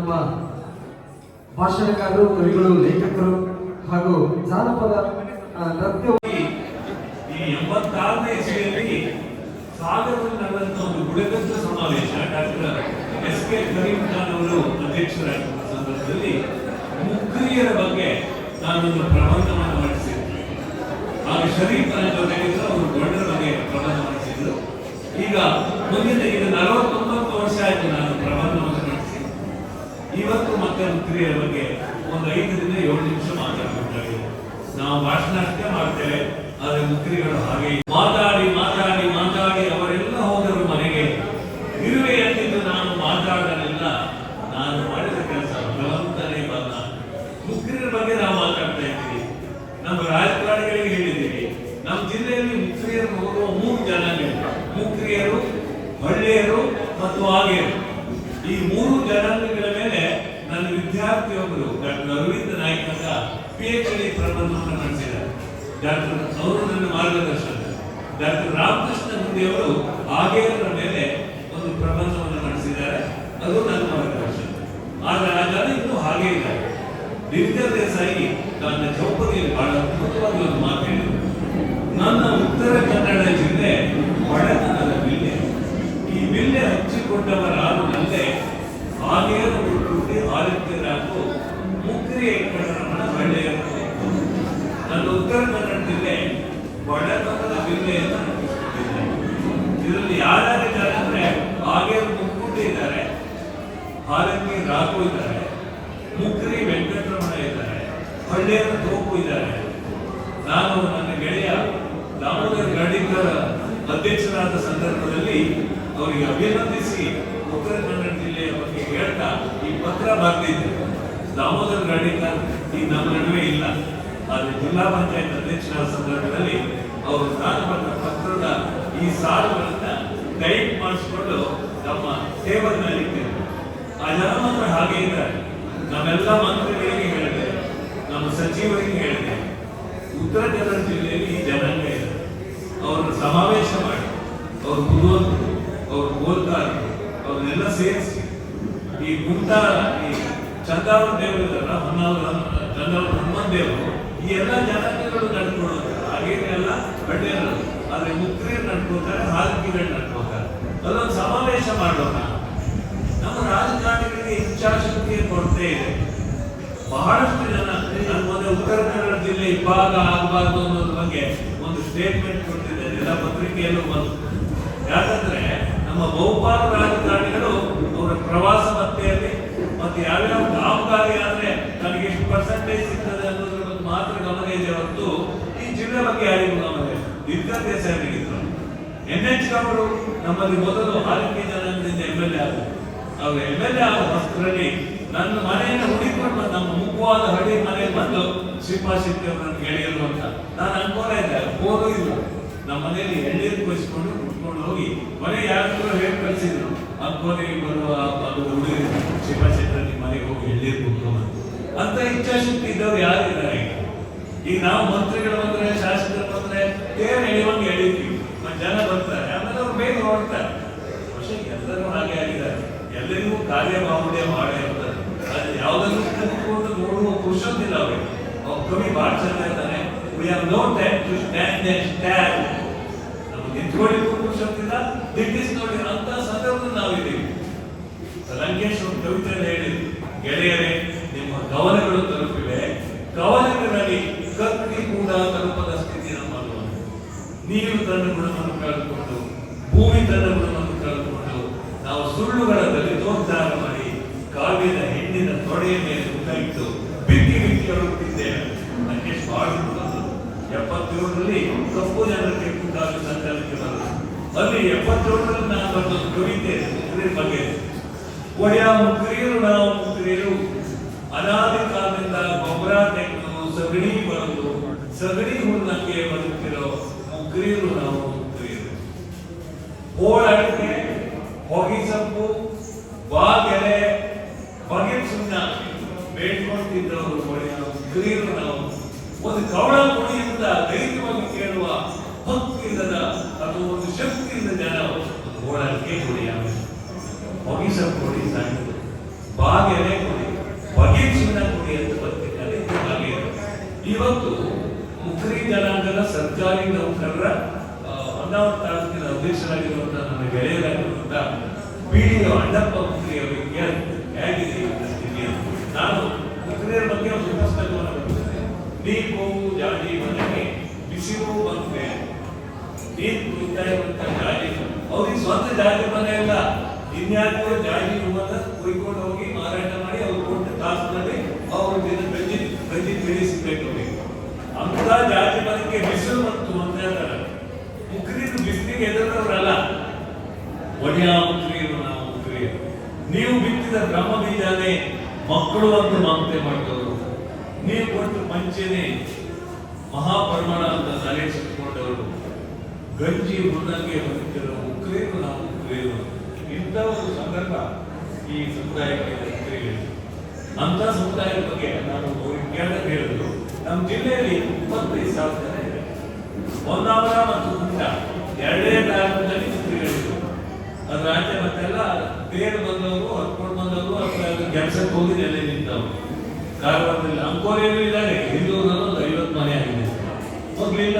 ನಮ್ಮ ಭಾಷಣಕಾರರು, ಕವಿಗಳು, ಲೇಖಕರು ಹಾಗೂ ಜಾನಪದ ನೃತ್ಯ. ಈ 86ನೇ ಇಸವಿಯಲ್ಲಿ ಸಾಗರದಲ್ಲಿ ನಡೆದಂತ ಒಂದು ಬುಡಕಟ್ಟು ಸಮಾವೇಶ doctor S K Karim Khan ಅವರು ಅಧ್ಯಕ್ಷರಾಗಿರುವ ಸಂದರ್ಭದಲ್ಲಿ ಮುಕ್ರಿಯರ ಬಗ್ಗೆ ನಾನೊಂದು ಪ್ರಬಂಧವನ್ನು ಮಂಡಿಸಿದ್ದೆ. ಆಗ ಶರೀಫ್ ನನ್ನ ಜೊತೆಗಿದ್ದ ಅವರು ದೊಡ್ಡರ ಬಗ್ಗೆ ಪ್ರಬಂಧ ಮಂಡಿಸಿದ್ರು. ಈಗ ಮುಂದಿನ 49 ವರ್ಷ ಆಯ್ತು ನಾನು ಪ್ರಬಂಧವನ್ನು ಮಂಡಿಸಿ. ಇವತ್ತು ಮತ್ತೆ ಮುಕ್ರಿಯರ ಬಗ್ಗೆ ಒಂದು 5 ರಿಂದ 7 ನಿಮಿಷ ಮಾತಾಡಬೇಕಾಗಿದೆ. ನಾವು ಭಾಷಣ ಅಷ್ಟೇ ಮಾಡ್ತೇವೆ, ಆದರೆ ಮುಕ್ರಿಗಳು ಹಾಗೆ ಮಾತಾಡಿ ಮಾತಾಡಿ ಮಾತಾಡಿ ಅವರೆಲ್ಲ ಹೋದರು ಮನೆಗೆ. ಇರುವೆ ಅಂತಿದ್ದು ನಾನು ಮಾತಾಡಲಿಲ್ಲ, ನಾನು ಮಾಡಿದ ಕೆಲಸ ಭಗವಂತನೇ ಬಲ್ಲ. ಮುಕ್ರಿಯರ ಬಗ್ಗೆ ನಾವು ಮಾತಾಡ್ತಾ ಇದ್ದೀವಿ, ನಮ್ಮ ರಾಜಕಾರಣಿಗಳಿಗೆ ಹೇಳಿದ್ದೀವಿ. ನಮ್ಮ ಜಿಲ್ಲೆಯಲ್ಲಿ ಮುಕ್ರಿಯರು ಹೋಗುವ 3 ಜನಾಂಗಗಳು: ಮುಕ್ರಿಯರು, ಹಳ್ಳಿಯರು ಮತ್ತು ಆಗೇರು. ಈ 3 ಜನಾಂಗಗಳ ಮೇಲೆ ನನ್ನ ವಿದ್ಯಾರ್ಥಿಯೊಬ್ಬರು ಡಾಕ್ಟರ್ ಅರವಿಂದ ನಾಯ್ಕ ಅಂತ PhD ಪ್ರಬಂಧವನ್ನು ನಡೆಸಿದ್ದಾರೆ. ಡಾಕ್ಟರ್ ಅವರು ನನ್ನ ಮಾರ್ಗದರ್ಶನ. ಡಾಕ್ಟರ್ ರಾಮಕೃಷ್ಣ ಗುಂಡಿಯವರು ಆಗೇರರ ಮೇಲೆ ಒಂದು ಪ್ರಬಂಧವನ್ನು ನಡೆಸಿದ್ದಾರೆ, ಅದು ನನ್ನ ಮಾರ್ಗದರ್ಶನ. ಆದರೆ ಆ ಜನ ಇನ್ನೂ ಹಾಗೆ ಇದ್ದಾರೆ. ದಿನಕರ್ ದೇಸಾಯಿ ನನ್ನ ಚೌಪದಿಯಲ್ಲಿ ಬಹಳ ಅದ್ಭುತವಾಗಿ ಒಂದು ಮಾತು ಹೇಳಿದರು. ನನ್ನ ಉತ್ತರ ಕನ್ನಡ ಜಿಲ್ಲೆ ಬಡತನದ ಬಿಲ್ಲೆ. ಈ ಬಿಲ್ಲೆ ಹಚ್ಚಿಕೊಂಡವರಾದಲ್ಲದೆ ಆಗೇರು ಹುಟ್ಟಿ ಆದಿತ್ಯರಾಗೂ ಮುಕ್ರಿಯ ಕನ್ನಡ ಒಳ್ಳೆಯರು. ನನ್ನ ಉತ್ತರ ಕನ್ನಡ ಜಿಲ್ಲೆ ಬಡತನದ ಬಿಲ್ಲೆಯನ್ನು ರೂಪಿಸಿಕೊಂಡಿದೆ. ಇದರಲ್ಲಿ ಯಾರ್ಯಾರಿದ್ದಾರೆ ಅಂದ್ರೆ ಆಗೇರು ಮುಕ್ಕುಂಡಿ ಇದ್ದಾರೆ, ಹಾಲಕ್ಕಿ ರಾಘು ಇದ್ದಾರೆ, ಮುಕ್ರಿ ವೆಂಕಟರಮಣ ಇದ್ದಾರೆ, ಹಳ್ಳಿಯರ ತೋಪು ಇದ್ದಾರೆ. ನಾನು ನನ್ನ ಗೆಳೆಯ ದಾಮೋದರ ಗಾಡಿಕರ್ ಅಧ್ಯಕ್ಷರಾದ ಸಂದರ್ಭದಲ್ಲಿ ಅವರಿಗೆ ಅಭಿನಂದಿಸಿ ಉತ್ತರ ಕನ್ನಡ ಜಿಲ್ಲೆಯ ಬಗ್ಗೆ ಹೇಳ್ತಾ ಈ ಪತ್ರ ಬರೆದಿದ್ದೆ. ದಾಮೋದರ ಗಾಡಿಕರ್ ಈ ನಮ್ಮ ನಡುವೆ ಇಲ್ಲ, ಆದರೆ ಜಿಲ್ಲಾ ಪಂಚಾಯತ್ ಅಧ್ಯಕ್ಷರಾದ ಸಂದರ್ಭದಲ್ಲಿ ಅವರು ನಾನು ಬರೆದ ಪತ್ರದ ಈ ಸಾಲುಗಳನ್ನ ಟೈಪ್ ಮಾಡಿಸಿಕೊಂಡು ನಮ್ಮ ಟೇಬಲ್ ಮೇಲೆ ಇಟ್ಟಿದ್ದಾರೆ. ಆ ಜನ ಮಾತ್ರ ಹಾಗೆ ಇದ್ದಾರೆ. ನಮ್ಮೆಲ್ಲ ಮಂತ್ರಿಗಳಿಗೆ ಹೇಳಿದೆ, ನಮ್ಮ ಸಚಿವರಿಗೆ ಹೇಳಿದೆ, ಉತ್ತರ ಕನ್ನಡ ಜಿಲ್ಲೆಯಲ್ಲಿ ಈ ಜನಾಂಗ ಇದೆ, ಅವರನ್ನು ಸಮಾವೇಶ ಮಾಡಿ ಅವರು ಬುದ್ಧಿವಂತರು, ಅವರು ಓದ್ತಾರರು, ಅವ್ರನ್ನೆಲ್ಲ ಸೇರಿಸಿ ಈ ಗುಂಟಾ ಈ ಚಂದಾವರ ದೇವರಿದಾರ ಚಂದಾವರ ಹನುಮಂತ ದೇವರು ಈ ಎಲ್ಲ ಜನಾಂಗಗಳು ನಡ್ಕೊಳ್ಳೋದು ಹಾಗೇನೆಲ್ಲ ಬಡ್ಡಿಯರು. ಆದ್ರೆ ಮುಕ್ರಿಯರು ನಡ್ಕೋತಾರೆ, ಹಾಲಕ್ಕಿಗಳು ನಡ್ಕೋತಾರೆ. ಅದೊಂದು ಸಮಾವೇಶ ಮಾಡೋಣ. ನಮ್ಮ ರಾಜಕಾರಣಿಗಳಿಗೆ ಇಚ್ಛಾಶಕ್ತಿಯನ್ನು ಕೊಡ್ತೇ ಇದೆ. ಬಹಳಷ್ಟು ಜನ ನನ್ನ ಮೊದಲು ಉತ್ತರ ಕನ್ನಡ ಜಿಲ್ಲೆ ಇಬ್ಬಾಗ ಆಗಬಾರ್ದು ಅನ್ನೋದ್ರ ಬಗ್ಗೆ ಒಂದು ಸ್ಟೇಟ್ಮೆಂಟ್ ಕೊಟ್ಟಿದ್ದಾರೆ, ಎಲ್ಲ ಪತ್ರಿಕೆಯಲ್ಲೂ ಬಂತು. ಯಾಕಂದ್ರೆ ನಮ್ಮ ಬಹುಪಾಲು ರಾಜಕಾರಣಿಗಳು ಅವರ ಪ್ರವಾಸ ಭತ್ಯೆಯಲ್ಲಿ ಮತ್ತೆ ಯಾವ್ಯಾವ ಕಾಮಗಾರಿ ಆದ್ರೆ ನನಗೆ ಎಷ್ಟು ಪರ್ಸೆಂಟೇಜ್ ಸಿಗ್ತದೆ ಅನ್ನೋದ್ರ ಬಗ್ಗೆ ಮಾತ್ರ ಗಮನ ಇದೆ ಹೊರತು ಈ ಜಿಲ್ಲೆ ಬಗ್ಗೆ ಯಾರಿಗೂ ಗಮನ ಇಲ್ಲ. ದಿನಕರ್ ದೇಸಾಯಿ ಆಗಿದ್ರು, NH ಅವರು ನಮ್ಮಲ್ಲಿ ಮೊದಲು ಹಾಲಕ್ಕಿ ಜನಾಂಗದಿಂದ MLA ಆದರು. ಅವರು MLA ಆದ ಹೊಸರಲ್ಲಿ ನನ್ನ ಮನೆಯನ್ನು ಹುಡುಕೊಂಡು ನಮ್ಮ ಮುಖ್ಯವಾದ ಹಳ್ಳಿ ಮನೆಗೆ ಬಂದು ಶ್ರೀಪಾಲ್ ಶೆಟ್ಟಿ ಅವರು ನನ್ನ ಗೆಳೆಯರು ಅಂತ ನಾನು ಅನ್ಕೋತಾ ಇದ್ದೆ. ಹೋದೂ ಇಲ್ಲ, ನಮ್ಮ ಮನೆಯಲ್ಲಿ ಎಳ್ನೀರು ಕೊಯಿಸ್ಕೊಂಡು ಕುಟ್ಕೊಂಡು ಹೋಗಿ ಮನೆ ಯಾರು ಹೇಳಿ ಕಳಿಸಿದ್ರು. ಅನ್ಕೋನಿಗೆ ಬರುವ ಅದು ಹುಡುಗಿ ಶ್ರೀಪಾಲ್ ಶೆಟ್ಟಿ ನಿಮ್ಮ ಮನೆಗೆ ಹೋಗಿ ಎಳ್ನೀರು ಕುಟ್ಕೊಂಡು ಅಂತ ಇಚ್ಛಾಶಕ್ತಿ ಇದ್ದವ್ರು ಯಾರಿದ್ದಾರೆ? ಈಗ ನಾವು ಮಂತ್ರಿಗಳು ಬಂದ್ರೆ, ಶಾಸಕರು ಬಂದ್ರೆ ತೇರು ಎಳೆಯುವಂಗೆ ಎಳಿತೀವಿ, ಜನ ಬರ್ತಾರೆ, ಆಮೇಲೆ ಅವ್ರು ಬೇಗ ಹೊರಡ್ತಾರೆ. പക്ഷേ ಎಲ್ಲರೂ ಹಾಗೆ ಆಗಿದ್ದಾರೆ. ಎಲ್ಲರಿಗೂ ಕಾರ್ಯಬಾಹುಳ್ಯ ಮಾಡೇ ಇರ್ತಾರೆ. ಅದು ಯಾವುದನ್ನು ಕೂತ್ಕೊಂಡು ನೋಡುವ ಪುರುಷೊಂದಿಲ್ಲ ಅವರಿಗೆ. ಕವಿ ಬಹಳ ಚಂದ ಇದ್ದಾನೆ, we have no time to stand and stare. ನಮಗೆ ನಿಂತ್ಕೊಳ್ಳಿಕ್ಕೂ ಪುರುಷೊಂದಿಲ್ಲ, ದಿಟ್ಟಿಸಿ ನೋಡಿ ಅಂತ ಸಂದರ್ಭದಲ್ಲಿ ನಾವಿದ್ದೀವಿ. ಲಂಕೇಶ್ ಒಂದು ಕವಿತೆಯಲ್ಲಿ ಹೇಳಿದ್ರು, ಗೆಳೆಯರೇ ನಿಮ್ಮ ಕವನಗಳು ತಲುಪಿವೆ, ಕವನಗಳಲ್ಲಿ ಕತ್ತಿ ಕೂಡ ತಲುಪದ ಸ್ಥಿತಿ ನಮ್ಮದು. ನೀರು ತನ್ನ ಗುಣವನ್ನು ಕಳೆದುಕೊಂಡು, ಭೂಮಿ ತನ್ನ ಗುಣವನ್ನು ಕಳೆದುಕೊಂಡು, ನಾವು ಸುಳ್ಳುಗಳ ದಲಿತೋದ್ಧಾರ ಮಾಡಿ ಕಾವ್ಯದ ಹೆಣ್ಣಿನ ತೊಡೆಯ ಮೇಲೆ ಮುಖ ಇಟ್ಟು ಬಿಕ್ಕಿ ಬಿಕ್ಕಿ ಹೊರಟಿದ್ದೇವೆ. ಲಂಕೇಶ್ ಬಹಳ 77ರಲ್ಲಿ ಕಪ್ಪು ಜನಕ್ಕೆ ಕಾವ್ಯ ಸಂಕಲನಕ್ಕೆ ಬಂದರು. ಅಲ್ಲಿ 77ರಲ್ಲಿ ನಾನು ಬರೆದೊಂದು ಕವಿತೆ ಮುಕ್ರಿಯರ ಬಗ್ಗೆ. ಒಡೆಯ ಮುಕ್ರಿಯರು ನಾವು ಮುಕ್ರಿಯರು, ಅನಾದಿ ಕಾಲದಿಂದ ಗೊಬ್ಬರ ತೆಗೆದು ಸಗಣಿ ಬರೆದು ಸಗಣಿ ಹುಲ್ಲಕ್ಕೆ ಬದುಕಿರೋ ಮುಕ್ರಿಯರು ನಾವು ಮುಕ್ರಿಯರು. ಹೋಳಡಿಕೆ, ಹೊಗಿಸಪ್ಪು, ಬಾಗೆಲೆ, ಬಗೆ ಸುಣ್ಣ ಬೇಡ್ಕೊಳ್ತಿದ್ದವರು ಒಡೆಯ ಮುಕ್ರಿಯರು ನಾವು. ಒಂದು ಕವಳ ಕುಣಿಯಿಂದ ಧೈರ್ಯವಾಗಿ ಕೇಳುವ ಹಕ್ಕಿಲ್ಲದ ಅದು ಒಂದು ಶಕ್ತಿಯಿಂದ ಜನ ಹೋಳಡಿಕೆ ಹೊಡೆಯ ಹೊಗಿಸಪ್ಪು ಹೊಡಿ ಸಾಯಿತು. ಬಾಗಿಯಲ್ಲೇ ಕೊಡಿ, ಬಗೆ ಚಿನ್ನ ಕೊಡಿ ಅಂತ ಬರ್ತಿದ್ದಾರೆ. ಇದು ಹಾಗೆ ಇವತ್ತು ಮುಕ್ರಿ ಜನಾಂಗದ ಸರ್ಕಾರಿ ನೌಕರರ ಹೊನ್ನಾವರ ತಾಲೂಕಿನ ಅಧ್ಯಕ್ಷರಾಗಿರುವಂತಹ ನನ್ನ ಗೆಳೆಯರಾಗಿರುವಂತಹ ಪಿಡಿಒ ಅಣ್ಣಪ್ಪ ಮುಕ್ರಿ ಅವರಿಗೆ ಹೇಗಿದೆ ಇವತ್ತು ಸ್ಥಿತಿ ಅಂತ. ನಾನು ಮುಕ್ರಿಯರ ಬಗ್ಗೆ ಒಂದು ಪುಸ್ತಕವನ್ನು ಬರೆದಿದ್ದೆ. ನೀರು ಜಾತಿ ಮನೆಗೆ ಬಿಸಿಲು ಬಂದ್ರೆ ನೀರು ಕುಡಿತಾ ಇರುವಂತಹ ಜಾತಿ, ಅವ್ರಿಗೆ ಸ್ವಂತ ಜಾತಿ ಮನೆ ಇಲ್ಲ, ಇನ್ಯಾಕೋ ಜಾತಿ ಹೂವನ್ನ ಕುಯ್ಕೊಂಡು ಹೋಗಿ ಮಾರಾಟ ಮಾಡಿ ಅವ್ರು ಕೊಟ್ಟ ಕಾಸಿನಲ್ಲಿ ಅವರು ಗಂಜಿ ತಿಳಿಸಬೇಕು. ಅಂತ ಜಾತಿ ಮನೆಗೆ ಬಿಸಿಲು ಬಂತು ಅಂತ ಹೇಳ್ತಾರೆ. ಮುಕ್ರಿಯರು ಬಿಸಿಲಿಗೆ ಎದುರವರಲ್ಲ, ಒಡೆಯ ಮುಕ್ರಿಯರು, ನಾವು ಮುಕ್ರಿಯರು. ನೀವು ಬಿತ್ತಿದ ಬ್ರಹ್ಮ ಬೀಜನೇ ಮಕ್ಕಳು ಅಂತ ಮಮತೆ ಮಾಡಿದವರು, ನೀವು ಕೊಟ್ಟು ಪಂಚನೆ ಮಹಾಪರಿಮಾಣ ಅಂತ ತಲೆ ಸುತ್ತಕೊಂಡವರು, ಗಂಜಿ ಹುಣ್ಣಂಗೆ ಹೊಂದಿರುವ ಮುಕ್ರಿಯರು, ನಾವು ಮುಕ್ರಿಯರು. ಇಂಥ ಒಂದು ಸಂದರ್ಭ ಈ ಸಮುದಾಯಕ್ಕೆ ಅಂತ ಸಮುದಾಯದ ಬಗ್ಗೆ ನಾನು ಹೇಳಿದ್ರು. ನಮ್ಮ ಜಿಲ್ಲೆಯಲ್ಲಿ 25,000 ಜನ ಇದೆ. ಹೊನ್ನಾವರ ಮತ್ತು ಕುಂಟ ಎರಡೇ ತಾಲೂಕಿನಲ್ಲಿ ಮುಕ್ರಿಗಳಿದ್ರು. ಅದ್ರ ಆಚೆ ಮತ್ತೆಲ್ಲ ಬೇರೆ ಬಂದವರು, ಹತ್ಕೊಂಡು ಬಂದವರು, ಅಥವಾ ಕೆಲಸಕ್ಕೆ ಹೋಗಿ ನೆಲೆ ನಿಂತವರು. ಕಾರವಾರದಲ್ಲಿ ಅಂಕೋಲೆಯಲ್ಲೂ ಇದ್ದಾರೆ, ಹಿಂದೂರಲ್ಲಿ ಒಂದು 50 ಮನೆ ಆಗಿದೆ. ಮೊದಲಿಲ್ಲ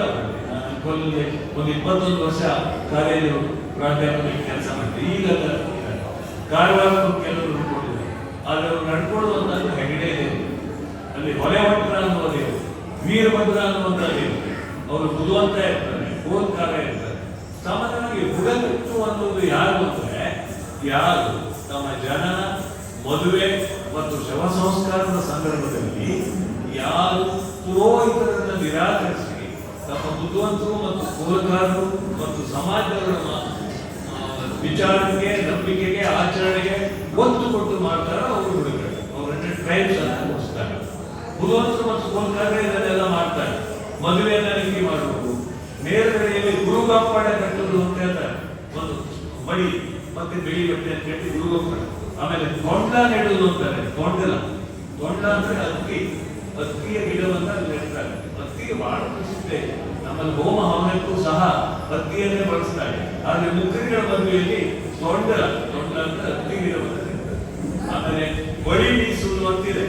ಅಂಕೋಲಲ್ಲಿ ಒಂದು 21 ವರ್ಷ ಕಾಲೇಜು ಪ್ರಾಧ್ಯಾಪಕ ಕೆಲಸ ಮಾಡ್ತೀವಿ. ಈಗ ಕಾರವಾರ ಕೆಲವರು ನಡ್ಕೊಂಡಿದ್ದಾರೆ. ಆದ್ರೆ ಅವ್ರು ನಡ್ಕೊಳ್ಳುವಂತ ಹೆಗಡೆ ಅಲ್ಲಿ ಹೊಳೆಭಟ್ರ ಅನ್ನುವ ದೇವರು, ವೀರಭದ್ರ ಅನ್ನುವಂತ ದೇವರು, ಅವರು ಬುದ್ಧಿವಂತ ಇರ್ತಾರೆ, ಓದ್ಕಾರ ಇರ್ತಾರೆ. ಸಾಮಾನ್ಯವಾಗಿ ಬುಡಕಟ್ಟು ಅನ್ನೋದು ಯಾರು ಅಂದ್ರೆ, ಯಾರು ತಮ್ಮ ಜನನ, ಮದುವೆ ಮತ್ತು ಶವ ಸಂಸ್ಕಾರದ ಸಂದರ್ಭದಲ್ಲಿ ಯಾರು ಪುರೋಹಿತರನ್ನ ನಿರಾಕರಿಸಿ ತಮ್ಮ ಬುದ್ಧಿವಂತರು ಮತ್ತು ಕೋಲಕಾರರು ಮತ್ತು ಸಮಾಜದ ವಿಚಾರಕ್ಕೆ, ನಂಬಿಕೆಗೆ, ಆಚರಣೆಗೆ ಒತ್ತು ಕೊಟ್ಟು ಮಾಡ್ತಾರ ಅವರು ಹುಡುಗರು. ಅವರನ್ನ ಟ್ರೈಬ್ಸ್ ಅಂತ ಮುಗಿಸ್ತಾರೆ. ಬುದ್ಧಿವಂತರು ಮತ್ತು ಕೋಲಕಾರರು ಇದನ್ನೆಲ್ಲ ಮಾಡ್ತಾರೆ. ಮದುವೆಯನ್ನ ರೀತಿ ಮಾಡಬೇಕು, ನೇರಗಡೆಯಲ್ಲಿ ಗುರುಗಪ್ಪಡೆ ಕಟ್ಟುವುದು ಅಂತ ಹೇಳ್ತಾರೆ. ಒಂದು ಮಡಿ ಮತ್ತೆ ಬಿಳಿ ಬಟ್ಟೆ ಅಂತ ಹೇಳಿ ಗುರುಗಪ್ಪಡೆ. ಆಮೇಲೆ ತೊಂಡ ನೆಡುವುದು ಅಂತಾರೆ. ತೊಂಡ ಅಂದ್ರೆ ಅಕ್ಕಿಯ ಗಿಡವನ್ನ ನೆಡ್ತಾರೆ. ಅಕ್ಕಿಗೆ ಬಹಳ ಪ್ರಸಿದ್ಧಿ. ನಮ್ಮಲ್ಲಿ ಹೋಮ ಹವನಕ್ಕೂ ಸಹ ಅಕ್ಕಿಯನ್ನೇ ಬಳಸ್ತಾರೆ. ಆದ್ರೆ ಮುಕ್ರಿಗಳ ಮದುವೆಯಲ್ಲಿ ತೊಂಡ ಅಂದ್ರೆ ಅಕ್ಕಿ ಗಿಡವನ್ನ ನೆಡ್ತಾರೆ. ಆಮೇಲೆ ಬಳಿ ಬೀಸುವುದು ಅಂತಿದೆ.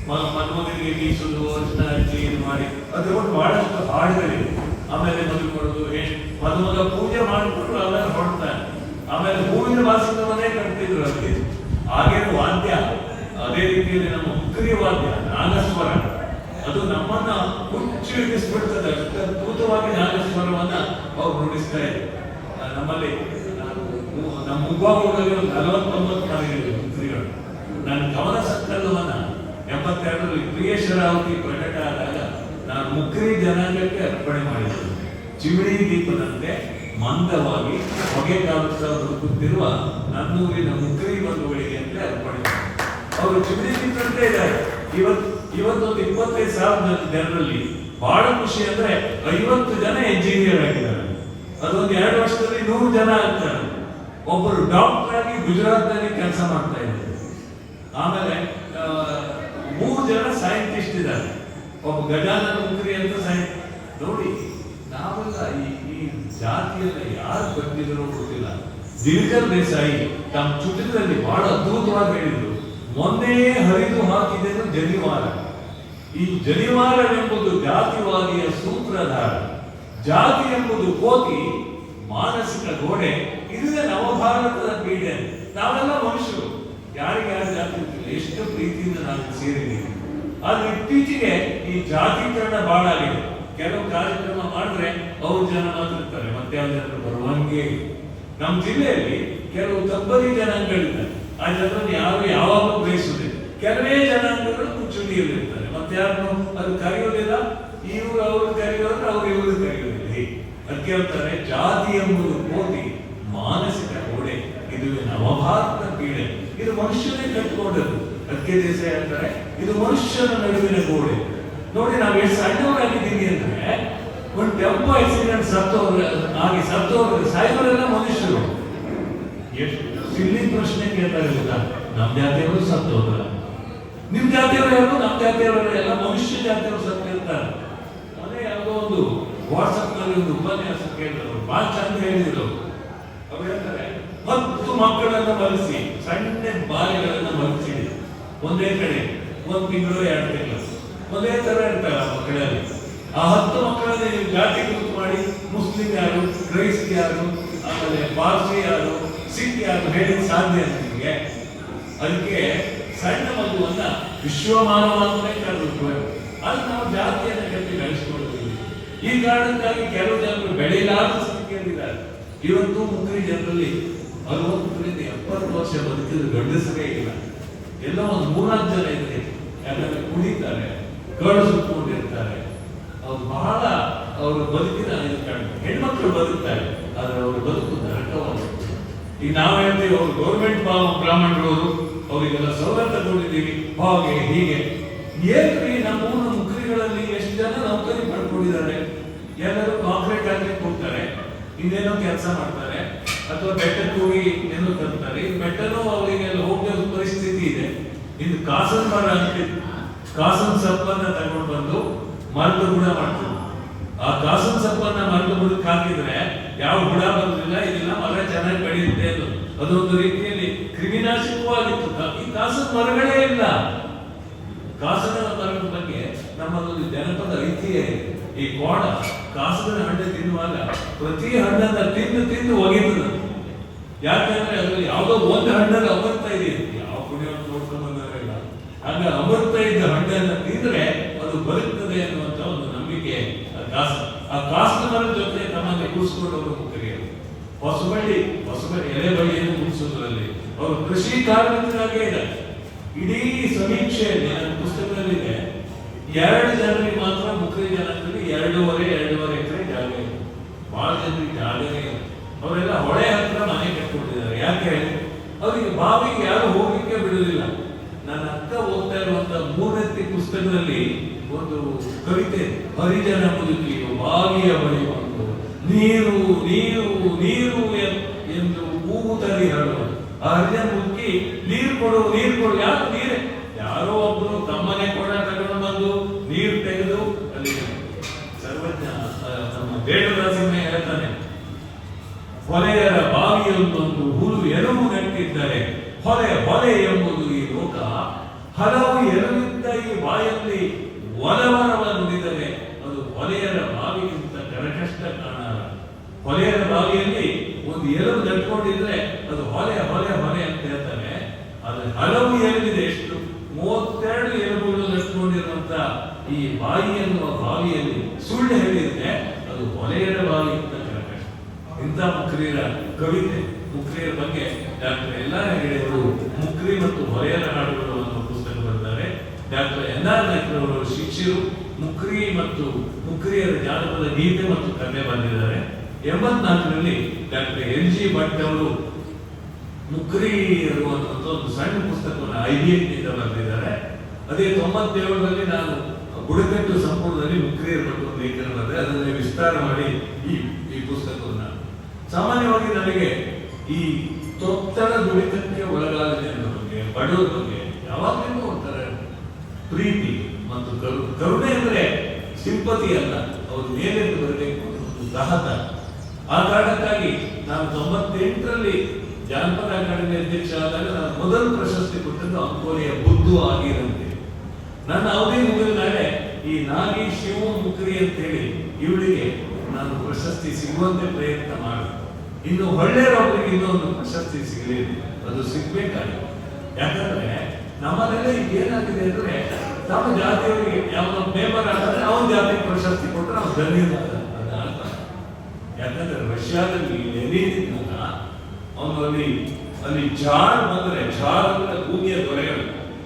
ಮನ್ಮಗನಿಗೆ ಬೀಸುವುದು, ಅರ್ಶನ ಹಚ್ಚಿ ಇದು ಮಾಡಿ ಅದ್ರ ಬಹಳಷ್ಟು ಹಾಡುಗಳಿವೆ. ಆಮೇಲೆ ಮದುವೆ ಮಾಡೋದು, ಮದುಮಗ ಪೂಜೆ ಮಾಡಿಕೊಂಡು ಅದನ್ನು ಹೊಡ್ತಾನೆ. ಆಮೇಲೆ ಹೂವಿನ ವಾಸದ ಮನೆ ಕಟ್ತಿದ್ರು ಅಲ್ಲಿ. ಹಾಗೇನು ವಾದ್ಯ ಅದೇ ರೀತಿಯಲ್ಲಿ ನಮ್ಮ ಮುಕ್ರಿ ವಾದ್ಯ ನಾಗಸ್ವರ, ಅದು ನಮ್ಮನ್ನ ಹುಚ್ಚು ಹಿಡಿಸ್ಬಿಡ್ತದೆ. ಅಷ್ಟು ಅದ್ಭುತವಾಗಿ ನಾಗಸ್ವರವನ್ನ ಅವ್ರು ನುಡಿಸ್ತಾ ಇದ್ರು. ನಮ್ಮಲ್ಲಿ ನಮ್ಮ ಮುಗ್ವಾಗೂಡಲ್ಲಿ ಒಂದು 49 ಮನೆಗಳಿವೆ ಮುಕ್ರಿಗಳು. ನನ್ನ ಗಮನ ಸಂಕಲನವನ್ನ 72ರಲ್ಲಿ ಪ್ರಿಯೇಶ್ವರಾವತಿ ಪ್ರಕಟ ಆದಾಗ ನಾನು ಮುಕ್ರಿ ಜನಾಂಗಕ್ಕೆ ಅರ್ಪಣೆ ಮಾಡಿದ್ದೆ. ಚಿಮಿಡಿ ದೀಪದಂತೆ ಮಂದವಾಗಿ ಹೊಗೆ ಕಾಲುತ್ತಾ ಹುಡುಕುತ್ತಿರುವ ನನ್ನೂರಿನ ಮುಕ್ರಿ ಬಂಧುಗಳಿಗೆ ಅಂತ ಅರ್ಪಣೆ ಮಾಡಿದ್ದೆ. ಅವರು ಚಿಮಿಡಿ ದೀಪದಂತೆ ಇದ್ದಾರೆ. ಇವತ್ತೊಂದು 25,000 ಜನರಲ್ಲಿ ಬಹಳ ಖುಷಿ ಅಂದ್ರೆ 50 ಜನ ಎಂಜಿನಿಯರ್ ಆಗಿದ್ದಾರೆ. ಅದೊಂದು 2 ವರ್ಷದಲ್ಲಿ 100 ಜನ ಆಗ್ತಾರೆ. ಒಬ್ಬರು ಡಾಕ್ಟರ್ ಆಗಿ ಗುಜರಾತ್ ನಲ್ಲಿ ಕೆಲಸ ಮಾಡ್ತಾ ಇದ್ದಾರೆ. ಆಮೇಲೆ 3 ಜನ ಸೈಂಟಿಸ್ಟ್ ಇದ್ದಾರೆ. ಒಬ್ಬ ಗಜಾನನ ಮುಕ್ರಿ ಅಂತ ನೋಡಿ. ನಾವೆಲ್ಲ ಈ ಜಾತಿಯನ್ನ ಯಾರು ಕಟ್ಟಿದ್ರು ಗೊತ್ತಿಲ್ಲ. ದಿನಕರ್ ದೇಸಾಯಿ ತಮ್ಮ ಚುಟುಕದಲ್ಲಿ ಬಹಳ ಅದ್ಭುತವಾಗಿ ಹೇಳಿದ್ರು, ಮೊನ್ನೆ ಹರಿದು ಹಾಕಿದೆನು ಜನಿವಾರ. ಈ ಜನಿವಾರವೆಂಬುದು ಜಾತಿವಾದಿಯ ಸೂತ್ರಧಾರ. ಜಾತಿ ಎಂಬುದು ಕೋತಿ, ಮಾನಸಿಕ ಗೋಡೆ. ಇದುವೇ ನವಭಾರತದ ಪೀಡೆ. ನಾವೆಲ್ಲ ಮನುಷ್ಯರು, ಯಾರಿಗ್ಯಾರು ಜಾತಿ ಗೊತ್ತಿಲ್ಲ. ಎಷ್ಟು ಪ್ರೀತಿಯಿಂದ ನಾವು ಸೇರಿದ್ದೀವಿ. ಆದ್ರೆ ಇತ್ತೀಚೆಗೆ ಈ ಜಾತೀಕರಣ ಬಹಳ ಆಗಿದೆ. ಕೆಲವು ಕಾರ್ಯಕ್ರಮ ಮಾಡಿದ್ರೆ ಅವ್ರ ಜನ ಮಾತಾಡ್ತಾರೆ, ಮತ್ತೆ ಯಾವ ಜನರು ಬರುವಂಗೆ. ನಮ್ಮ ಜಿಲ್ಲೆಯಲ್ಲಿ ಕೆಲವು ತಬ್ಬಲಿ ಜನಾಂಗಗಳಿದ್ದಾರೆ. ಆ ಜನರನ್ನು ಯಾರು ಯಾವಾಗಲೂ ಬಯಸುವುದಿಲ್ಲ. ಕೆಲವೇ ಜನಾಂಗಗಳು ಮುಚ್ಚುಡಿಯಲ್ಲಿರ್ತಾರೆ. ಮತ್ತೆ ಯಾರನ್ನು ಅದು ಕರೆಯೋದಿಲ್ಲ. ಇವರು ಅವರು ಕರೆಯೋದ್ರೆ ಅವ್ರು ಇವರು ಕರೆಯೋದಿಲ್ಲ. ಅದಕ್ಕೆ ಹೇಳ್ತಾರೆ, ಜಾತಿ ಎಂಬುದು ಕೋಟಿ, ಮಾನಸಿಕ ಗೋಡೆ. ಇದು ನವಭಾರತ ಪೀಡೆ. ಇದು ಮನುಷ್ಯನೇ ಕಟ್ಟಿಕೊಂಡದ್ದು. ಅದಕ್ಕೆ ದೇಸಾಯಿ ಹೇಳ್ತಾರೆ, ಇದು ಮನುಷ್ಯನ ನಡುವಿನ ಗೋಡೆ. ನೋಡಿ, ನಾವು ಎಷ್ಟು ಸಣ್ಣವರಾಗಿದ್ದೀವಿ ಅಂದ್ರೆ, ಒಂದು ಟೆಂಪೋ ಆಕ್ಸಿಡೆಂಟ್ ಸತ್ತೋದ್ರೆ ಸಾಯೋರೆಲ್ಲ ಮನುಷ್ಯರು. ಎಷ್ಟು ಸಿಲ್ಲಿ ಪ್ರಶ್ನೆ ಕೇಳ್ತಾರೆ ಗೊತ್ತಾ? ನಮ್ಮ ಜಾತಿಯವರು ಸತ್ತೋದ್ರ, ನಿಮ್ ಜಾತಿಯವರು ಯಾರು? ನಮ್ಮ ಜಾತಿಯವರು ಎಲ್ಲ ಮನುಷ್ಯ ಜಾತಿಯವರು ಸತ್ತಿರ್ತಾರೆ. ಅದೇ ಯಾವುದೋ ಒಂದು ವಾಟ್ಸಪ್ ನಲ್ಲಿ ಒಂದು ಉಪನ್ಯಾಸ ಕೇಳಿದ್ರು, ಬಹಳ ಚಂದ ಹೇಳಿದ್ರು. ಅವ್ರು ಹೇಳ್ತಾರೆ, 10 ಮಕ್ಕಳನ್ನ ಮಲಸಿ, ಸಣ್ಣ ಬಾಲ್ಯಗಳನ್ನ ಮಲಸಿಡಿ, ಒಂದೇ ಕಡೆ 1 ತಿಂಗಳು 2 ತಿಂಗಳು ಒಂದೇ ತರ ಇರ್ತಾರೆ ಆ ಮಕ್ಕಳಲ್ಲಿ. ಆ 10 ಮಕ್ಕಳಲ್ಲಿ ನೀವು ಜಾತಿ ಗುರುತು ಮಾಡಿ ಮುಸ್ಲಿಂ ಯಾರು, ಕ್ರೈಸ್ತ ಯಾರು, ಆಮೇಲೆ ಪಾರ್ಸಿ ಯಾರು, ಸಿಖ್ ಯಾರು ಹೇಳಿ ಸಾಧ್ಯ ಅಂತ ನಿಮಗೆ. ಅದಕ್ಕೆ ಸಣ್ಣ ಮಗುವನ್ನ ವಿಶ್ವಮಾನವ ಅಂತಲೇ ಕರೆದು ಅದು ನಾವು ಜಾತಿಯನ್ನು ಕಟ್ಟಿ ಬೆಳೆಸ್ಕೊಳ್ತೀವಿ. ಈ ಕಾರಣಕ್ಕಾಗಿ ಕೆಲವು ಜನರು ಬೆಳೆಯಲಾದ ಸ್ಥಿತಿಯಲ್ಲಿದ್ದಾರೆ. ಇವತ್ತು ಮುಕ್ರಿ ಜನರಲ್ಲಿ 60ರಿಂದ 70 ವರ್ಷ ಬದುಕಿದ ಗಂಡಸರೇ ಇಲ್ಲ. ಎಲ್ಲ ಒಂದು 3-4 ಜನ ಇದ್ರೆ ಯಾಕಂದ್ರೆ ಕುಡಿತಾರೆ, ಕಳು ಸುತ್ತಕೊಂಡಿರ್ತಾರೆ. ಅವ್ರು ಬಹಳ ಅವ್ರ ಬದುಕಿನ ಹೆಣ್ಮಕ್ಳು ಬದುಕ್ತಾರೆ, ಆದ್ರೆ ಅವ್ರ ಬದುಕು ನರಕವಾಗುತ್ತೆ. ಈಗ ನಾವು ಹೇಳ್ತೀವಿ ಅವ್ರು ಗೌರ್ಮೆಂಟ್ ಬ್ರಾಹ್ಮಣರು, ಅವರಿಗೆಲ್ಲ ಸವಲತ್ತು ತಗೊಂಡಿದ್ದೀವಿ ಹಾಗೆ ಹೀಗೆ. ಏನ್ರಿ ನಮ್ಮ ಮುಕ್ರಿಗಳಲ್ಲಿ ಎಷ್ಟು ಜನ ನೌಕರಿ ಪಡ್ಕೊಂಡಿದ್ದಾರೆ? ಎಲ್ಲರೂ ಕಾಂಕ್ರೀಟ್ ಹಾಕ್ಲಿಕ್ಕೆ ಹೋಗ್ತಾರೆ, ಇನ್ನೇನೋ ಕೆಲಸ ಮಾಡ್ತಾರೆ, ಅಥವಾ ಬೆಟ್ಟಕ್ಕೆ ಹೋಗಿ ಏನೋ ತರ್ತಾರೆ. ಈ ಬೆಟ್ಟನೂ ಅವರಿಗೆಲ್ಲ ಹೋಗೋ ಪರಿಸ್ಥಿತಿ ಇದೆ. ಇನ್ನು ಕಾಸನ್ ಮರ ಅಂತಿತ್ತು, ಕಾಸನ್ ಸೊಪ್ಪನ್ನ ತಗೊಂಡು ಬಂದು ಮರದ ಗುಡ ಮಾಡ್ತಾರೆ. ಆ ಕಾಸನ್ ಸೊಪ್ಪನ್ನ ಮರದ ಗುಡಕ್ಕೆ ಹಾಕಿದ್ರೆ ಯಾವ ಗುಡ ಬರೋದಿಲ್ಲ, ಇದೆಲ್ಲ ಮರ ಚೆನ್ನಾಗಿ ಬೆಳೆಯುತ್ತೆ. ಅದೊಂದು ರೀತಿಯಲ್ಲಿ ಕ್ರಿಮಿನಾಶಕವಾಗಿತ್ತು. ಈ ಕಾಸನ ಮರಗಳೇ ಇಲ್ಲ. ಕಾಸನ ಮರದ ಬಗ್ಗೆ ನಮ್ಮದೊಂದು ಜನಪದ ಐತಿಹ್ಯ ಇದೆ. ಈ ಕೋಣ ಕಾಸದ ಹಣ್ಣು ತಿನ್ನುವಾಗ ಪ್ರತಿ ಹಣ್ಣನ್ನ ತಿಂದು ಒಗೆತದ. ಯಾಕಂದ್ರೆ ಅದರಲ್ಲಿ ಯಾವುದೋ ಒಂದು ಹಣ್ಣಲ್ಲಿ ಅಮೃತ ಇದೆ, ಯಾವ ಪುಣ್ಯವನ್ನು ನೋಡ್ಕೊಂಡು ಬಂದಾರೆಲ್ಲ. ಆಗ ಅಮೃತ ಇದ್ದ ಹಣ್ಣನ್ನ ತಿಂದ್ರೆ ಅದು ಬರುತ್ತದೆ ಅನ್ನುವಂತ ಒಂದು ನಂಬಿಕೆ. ಆ ಕಾಸನ ಮರದ ಜೊತೆ ತಮ್ಮನ್ನು ಕೂರಿಸ್ಕೊಂಡವರು ಮುಖರಿಯರು. ಹೊಸಬಳ್ಳಿ ಎಲೆ ಬಳ್ಳಿಯನ್ನು ಮುಗಿಸೋದ್ರಲ್ಲಿ ಅವರು ಕೃಷಿ ಕಾರ್ಮಿಕರಾಗೇ ಇದ್ದಾರೆ. ಇಡೀ ಸಮೀಕ್ಷೆಯಲ್ಲಿ ನನ್ನ ಪುಸ್ತಕದಲ್ಲಿದೆ 2 ಜನರಿಗೆ ಮಾತ್ರ ಮುಕ್ರಿ ಜನಾಂಗದಲ್ಲಿ 2.5 ಎಕರೆ ಜಾಗ ಇದೆ. ಬಹಳ ಜನರಿಗೆ ಜಾಗನೇ ಇಲ್ಲ. ಅವರೆಲ್ಲ ಹೊಳೆ ಹತ್ರ ಮನೆ ಕಟ್ಕೊಂಡಿದ್ದಾರೆ. ಯಾಕೆ? ಅವರಿಗೆ ಬಾವಿಗೆ ಯಾರು ಹೋಗ್ಲಿಕ್ಕೆ ಬಿಡುವುದಿಲ್ಲ. ನನ್ನ ಅಕ್ಕ ಓದ್ತಾ ಇರುವಂತ 3ನೇ ಪುಸ್ತಕದಲ್ಲಿ ಒಂದು ಕವಿತೆ, ಹರಿಜನ ಮುದುಕಿಯು ಬಾವಿಯ ಬಳಿ ಬಂದು ನೀರು ನೀರು ನೀರು ಎಂದು ಕೂಗುತ್ತಲೇ ಹೇಳುವ ಆ ಹರಿಜನ ಮುದುಕಿ ನೀರು ಕೊಡು ಯಾರು ನೀರೇ? ಯಾರೋ ಒಬ್ರು ತಮ್ಮನೆ ಕೂಡ ತಗೊಂಡು ಬಂದು ನೀರು ತೆಗೆದು ಅಲ್ಲಿ ಸರ್ವಜ್ಞ ನಮ್ಮ ಬೇಡದಾಸಿಮೆ ಹೇಳ್ತಾನೆ, ಹೊಲೆಯರ ಬಾವಿಯೊಂದೊಂದು ಹುಲು ಎಲುಬು ನೆಟ್ಟಿದ್ದರೆ ಹೊಲೆ ಎಂಬುದು ಈ ಲೋಕ, ಹಲವು ಎಲುವಿದ್ದ ಈ ಬಾಯಲ್ಲಿ ಒಲವರವ ನುಡಿದರೆ ಅದು ಹೊಲೆಯರ ಬಾವಿಗಿಂತ ಕರಕಷ್ಟ ಕಾಣಾರ. ಹೊಲೆಯರ ಬಾವಿಯಲ್ಲಿ ಒಂದು ಎಲುಬು ನಟ್ಕೊಂಡಿದ್ರೆ ಅದು ಹೊಲೆ ಅಂತ ಹೇಳ್ತಾರೆ. ಆದ್ರೆ ಹಲವು ಎಲುಬಿದೆ. ಎಷ್ಟು? 32 ಎಲುಬುಗಳು ನಟ್ಕೊಂಡಿರುವಂತ ಈ ಬಾಯಿ ಎನ್ನುವ ಬಾವಿಯಲ್ಲಿ ಸುಳ್ಳು ಹೇಳಿದ್ರೆ ಅದು ಹೊಲೆಯರ ಬಾವಿಗಿಂತ ಕರಕಷ್ಟ. ಇಂಥ ಮುಕ್ರಿಯರ ಕವಿತೆ, ಮುಕ್ರಿಯರ ಬಗ್ಗೆ ಡಾಕ್ಟರ್ ಎಲ್ಲಾರ ಹೆಗಡೆಯವರು ಮುಕ್ರಿ ಮತ್ತು ಹೊಲೆಯರ ಹಾಡುಗಳು ಅನ್ನೋ ಪುಸ್ತಕ ಬರೆದಿದ್ದಾರೆ. ಡಾಕ್ಟರ್ NR ನಾಯ್ಕರವರು ಶಿಕ್ಷರು ಮುಕ್ರಿ ಮತ್ತು ಮುಕ್ರಿಯರ ಜಾನಪದ ಗೀತೆ ಮತ್ತು ಕಥೆ ಬರೆದಿದ್ದಾರೆ. 84ರಲ್ಲಿ ಡಾಕ್ಟರ್ NG ಭಟ್ ಅವರು ಮುಕ್ರಿ ಇರುವಂತಹ ಒಂದು ಸಣ್ಣ ಪುಸ್ತಕವನ್ನು IBM ನಿಂದ ಬರೆದಿದ್ದಾರೆ. ಅದೇ 97ರಲ್ಲಿ ನಾನು ಬುಡಕಟ್ಟು ಸಂಪೂರ್ಣದಲ್ಲಿ ಮುಕ್ರಿಯರ ಬಗ್ಗೆ ಒಂದು ಲೇಖನ ಬರೆದೆ. ಅದನ್ನು ವಿಸ್ತಾರ ಮಾಡಿ ಈ ಪುಸ್ತಕವನ್ನು ಸಾಮಾನ್ಯವಾಗಿ ನನಗೆ ಈ ತೊತ್ತಡ ದುಡಿತಕ್ಕೆ ಒಳಗಾಗದೆ ಬಗ್ಗೆ, ಬಡವರ ಬಗ್ಗೆ ಯಾವಾಗಲೂ ಒಂಥರ ಪ್ರೀತಿ ಮತ್ತು ಕರುಣೆ. ಅಂದ್ರೆ ಸಿಂಪತಿ ಅಲ್ಲ, ಅವ್ರ ಮೇಲೆ ಬರಬೇಕು ಒಂದು ದಾಹತ. ಆ ಕಾರಣಕ್ಕಾಗಿ ನಾನು 98ರಲ್ಲಿ ಜಾನಪದ ಅಕಾಡೆಮಿ ಅಧ್ಯಕ್ಷ ಆದಾಗ ನಾನು ಮೊದಲು ಪ್ರಶಸ್ತಿ ಕೊಟ್ಟದ್ದು ಅಂಕೋಲೆಯ ಬುದ್ದು ಆಗಿರಂತೆ. ನನ್ನ ಅವಧಿ ಮುಗಿದ ನಾಳೆ ಈ ನಾಗಿ ಶಿವ ಮುಕ್ರಿ ಅಂತ ಹೇಳಿ ಇವಳಿಗೆ ನಾನು ಪ್ರಶಸ್ತಿ ಸಿಗುವಂತೆ ಪ್ರಯತ್ನ ಮಾಡಿದೆ. ಇನ್ನು ಒಳ್ಳೆಯವರಿಗೆ ಇನ್ನೊಂದು ಪ್ರಶಸ್ತಿ ಸಿಗಲಿಲ್ಲ, ಅದು ಸಿಗ್ಬೇಕಾಗಿದೆ. ಯಾಕಂದ್ರೆ ನಮ್ಮಲ್ಲೆಲ್ಲ ಈಗ ಏನಾಗಿದೆ ಅಂದ್ರೆ ನಮ್ಮ ಜಾತಿಯವರಿಗೆ ಯಾವ ಮೆಂಬರ್ ಆಗಿದ್ರೆ ಅವನ ಜಾತಿ ಪ್ರಶಸ್ತಿ ಕೊಟ್ಟರೆ ಅವ್ನು ಧನ್ಯವಾದ ಅದ ಅರ್ಥ. ಯಾಕಂದ್ರೆ ರಷ್ಯಾದಲ್ಲಿ ಲೆನಿನ್ ಅವನು ಅಲ್ಲಿ ಝಾಡ್ ಬಂದ್ರೆ ಝಾಡ್ ಅಂದ್ರೆ ಭೂಮಿಯ ದೊರೆಗಳು